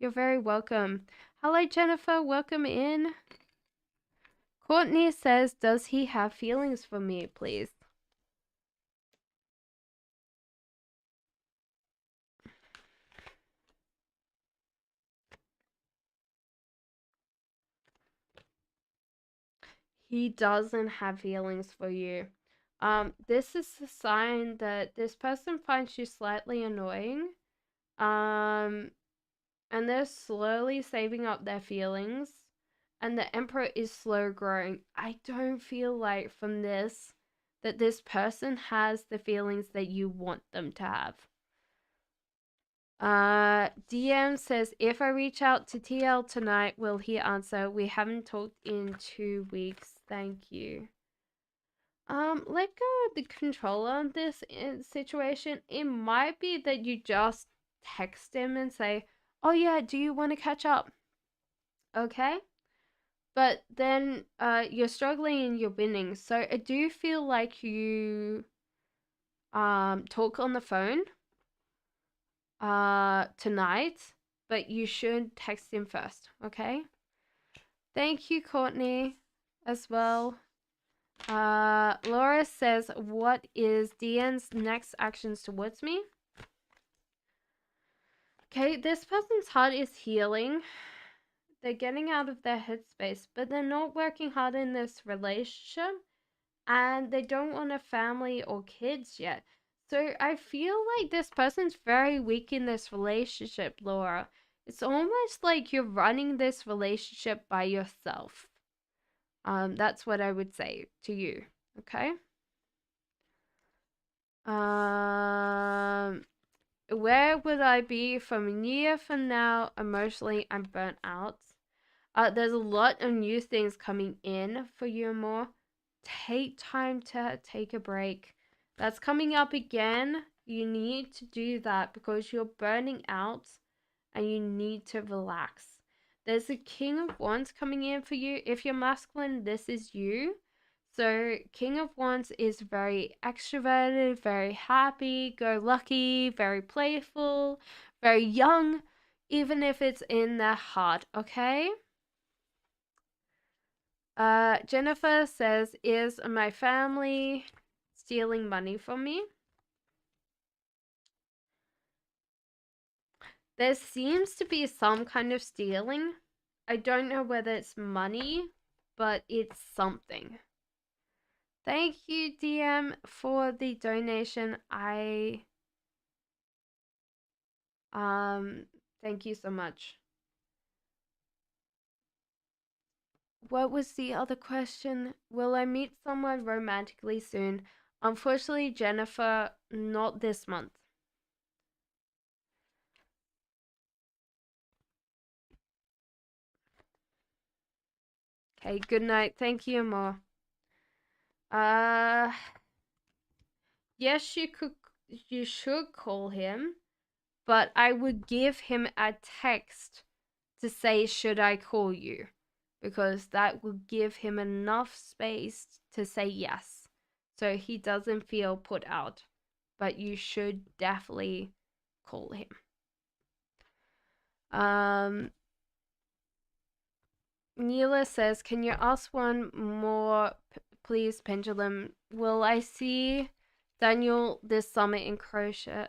You're very welcome. Hello, Jennifer. Welcome in. Courtney says, does he have feelings for me, please? He doesn't have feelings for you. This is a sign that this person finds you slightly annoying. And they're slowly saving up their feelings. And the Emperor is slow growing. I don't feel like from this that this person has the feelings that you want them to have. DM says, if I reach out to TL tonight, will he answer? We haven't talked in 2 weeks. Thank you. Let go of the controller on this situation. It might be that you just text him and say, oh yeah, do you want to catch up? Okay? But then you're struggling and you're winning. So I do feel like you talk on the phone tonight, but you should text him first, okay? Thank you, Courtney, as well. Laura says, what is Deanne's next actions towards me? Okay, this person's heart is healing. They're getting out of their headspace, but they're not working hard in this relationship, and they don't want a family or kids yet. So I feel like this person's very weak in this relationship, Laura. It's almost like you're running this relationship by yourself. That's what I would say to you, okay? Where would I be from a year from now? Emotionally, I'm burnt out. There's a lot of new things coming in for you more. Take time to take a break. That's coming up again. You need to do that because you're burning out and you need to relax. There's a King of Wands coming in for you. If you're masculine, this is you. So King of Wands is very extroverted, very happy, go lucky, very playful, very young, even if it's in their heart, okay? Jennifer says, is my family stealing money from me? There seems to be some kind of stealing. I don't know whether it's money, but it's something. Thank you, DM, for the donation. Thank you so much. What was the other question? Will I meet someone romantically soon? Unfortunately, Jennifer, not this month. Okay, good night. Thank you, Amor. Yes, you should call him, but I would give him a text to say, should I call you? Because that would give him enough space to say yes. So he doesn't feel put out. But you should definitely call him. Neela says, can you ask one more, please, Pendulum? Will I see Daniel this summer in Croatia?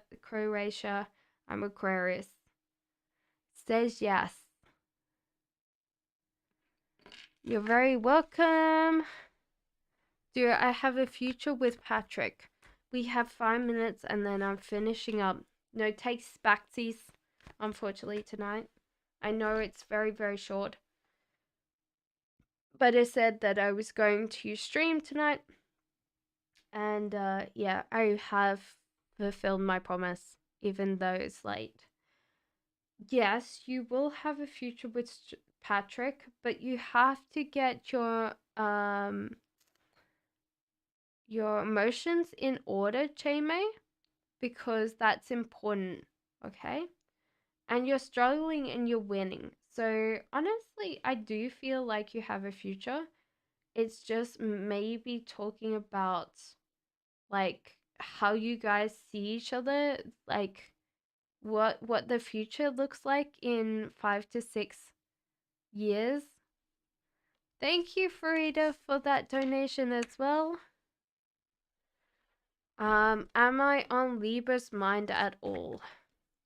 I'm Aquarius. Says yes. You're very welcome. Do I have a future with Patrick? We have 5 minutes and then I'm finishing up. No takes backsies, unfortunately, tonight. I know it's very, very short. But I said that I was going to stream tonight. And yeah, I have fulfilled my promise, even though it's late. Yes, you will have a future with Patrick, but you have to get your emotions in order, Jamie, because that's important, okay? And you're struggling and you're winning. So honestly, I do feel like you have a future. It's just maybe talking about like how you guys see each other, like what the future looks like in 5 to 6 years. Thank you, Farida, for that donation as well. Am I on Libra's mind at all?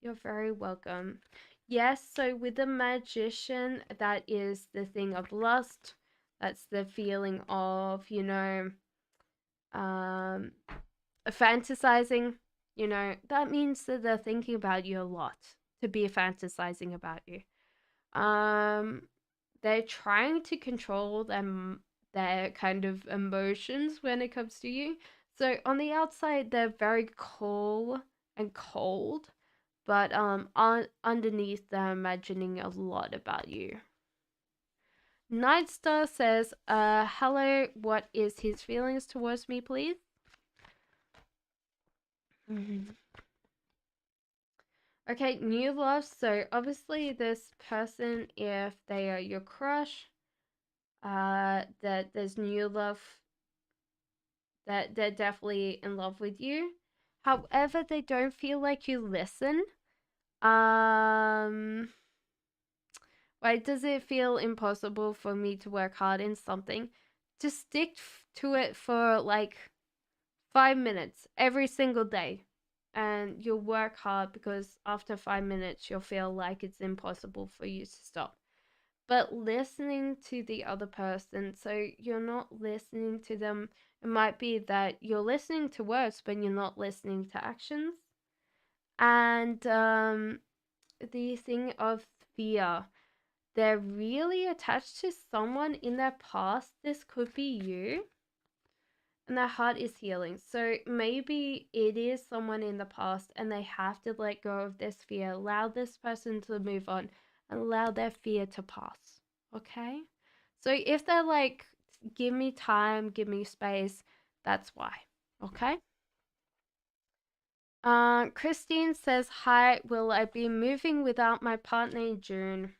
You're very welcome. Yes, so with the magician, that is the thing of lust. That's the feeling of, um, fantasizing. That means that they're thinking about you a lot to be fantasizing about you. They're trying to control their kind of emotions when it comes to you. So on the outside, they're very cool and cold, but underneath, they're imagining a lot about you. Nightstar says, hello, what is his feelings towards me, please? Okay, new love. So obviously this person, if they are your crush, that there's new love, that they're definitely in love with you. However, they don't feel like you listen. Why does it feel impossible for me to work hard in something? Just stick to it for like 5 minutes every single day. And you'll work hard because after 5 minutes, you'll feel like it's impossible for you to stop. But listening to the other person, so you're not listening to them. It might be that you're listening to words, but you're not listening to actions. And the thing of fear, they're really attached to someone in their past. This could be you. And their heart is healing. So maybe it is someone in the past and they have to let go of this fear, allow this person to move on, and allow their fear to pass. Okay? So if they're like, give me time, give me space, that's why. Okay? Christine says, hi, will I be moving without my partner in June?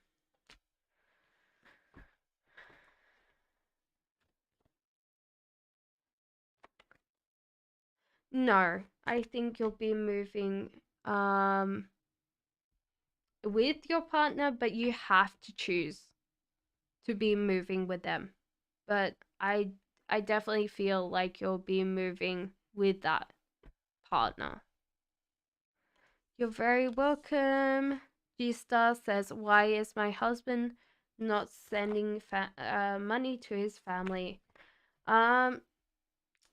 No, I think you'll be moving with your partner, but you have to choose to be moving with them. But I definitely feel like you'll be moving with that partner. You're very welcome. G-Star says, why is my husband not sending money to his family?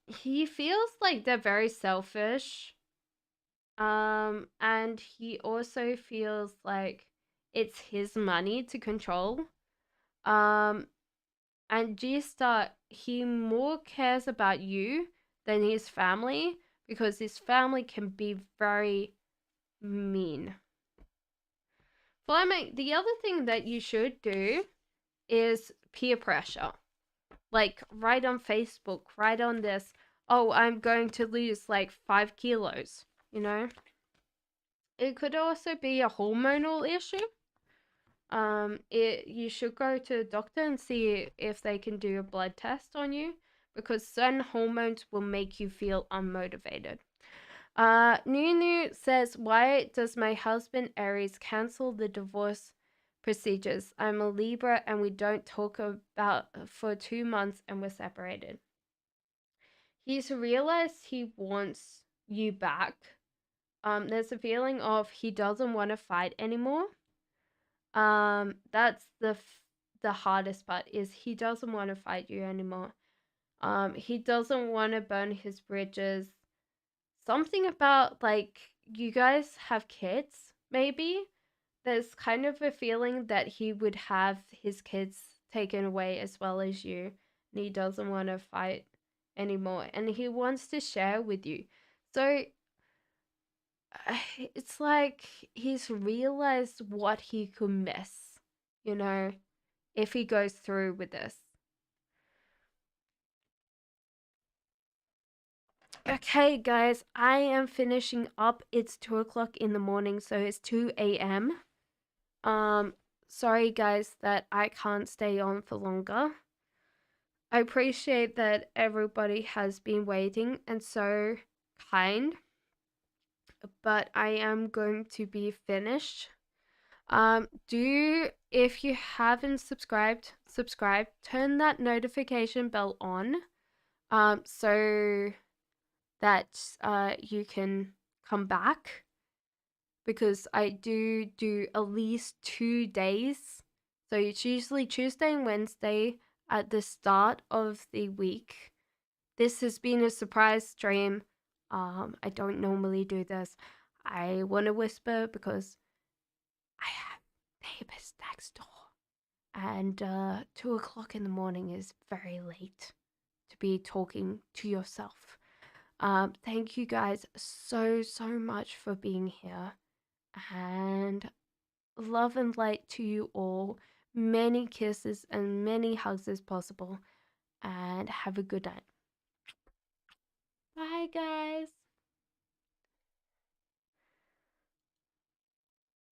He feels like they're very selfish. And he also feels like it's his money to control. And G-Star, he more cares about you than his family because his family can be very mean. Flymate, the other thing that you should do is peer pressure. Like, write on Facebook, write on this, oh, I'm going to lose like 5 kilos, It could also be a hormonal issue. You should go to a doctor and see if they can do a blood test on you because certain hormones will make you feel unmotivated. Nunu says, why does my husband Aries cancel the divorce procedures? I'm a Libra and we don't talk about for 2 months and we're separated. He's realized he wants you back. There's a feeling of he doesn't want to fight anymore. That's the hardest part is he doesn't want to fight you anymore. He doesn't want to burn his bridges. Something about like you guys have kids, maybe. There's kind of a feeling that he would have his kids taken away as well as you, and he doesn't want to fight anymore, and he wants to share with you. So it's like he's realized what he could miss, you know, if he goes through with this. Okay, guys, I am finishing up. It's 2 o'clock in the morning, so it's 2 a.m. Um, sorry, guys, that I can't stay on for longer. I appreciate that everybody has been waiting and so kind, but I am going to be finished. If you haven't subscribe, turn that notification bell on, so that you can come back, because I do at least 2 days. So it's usually Tuesday and Wednesday at the start of the week. This has been a surprise stream. I don't normally do this. I want to whisper because I have neighbors next door. And 2 o'clock in the morning is very late to be talking to yourself. Thank you guys so much for being here. And love and light to you all. Many kisses and many hugs as possible. And have a good night. Bye, guys.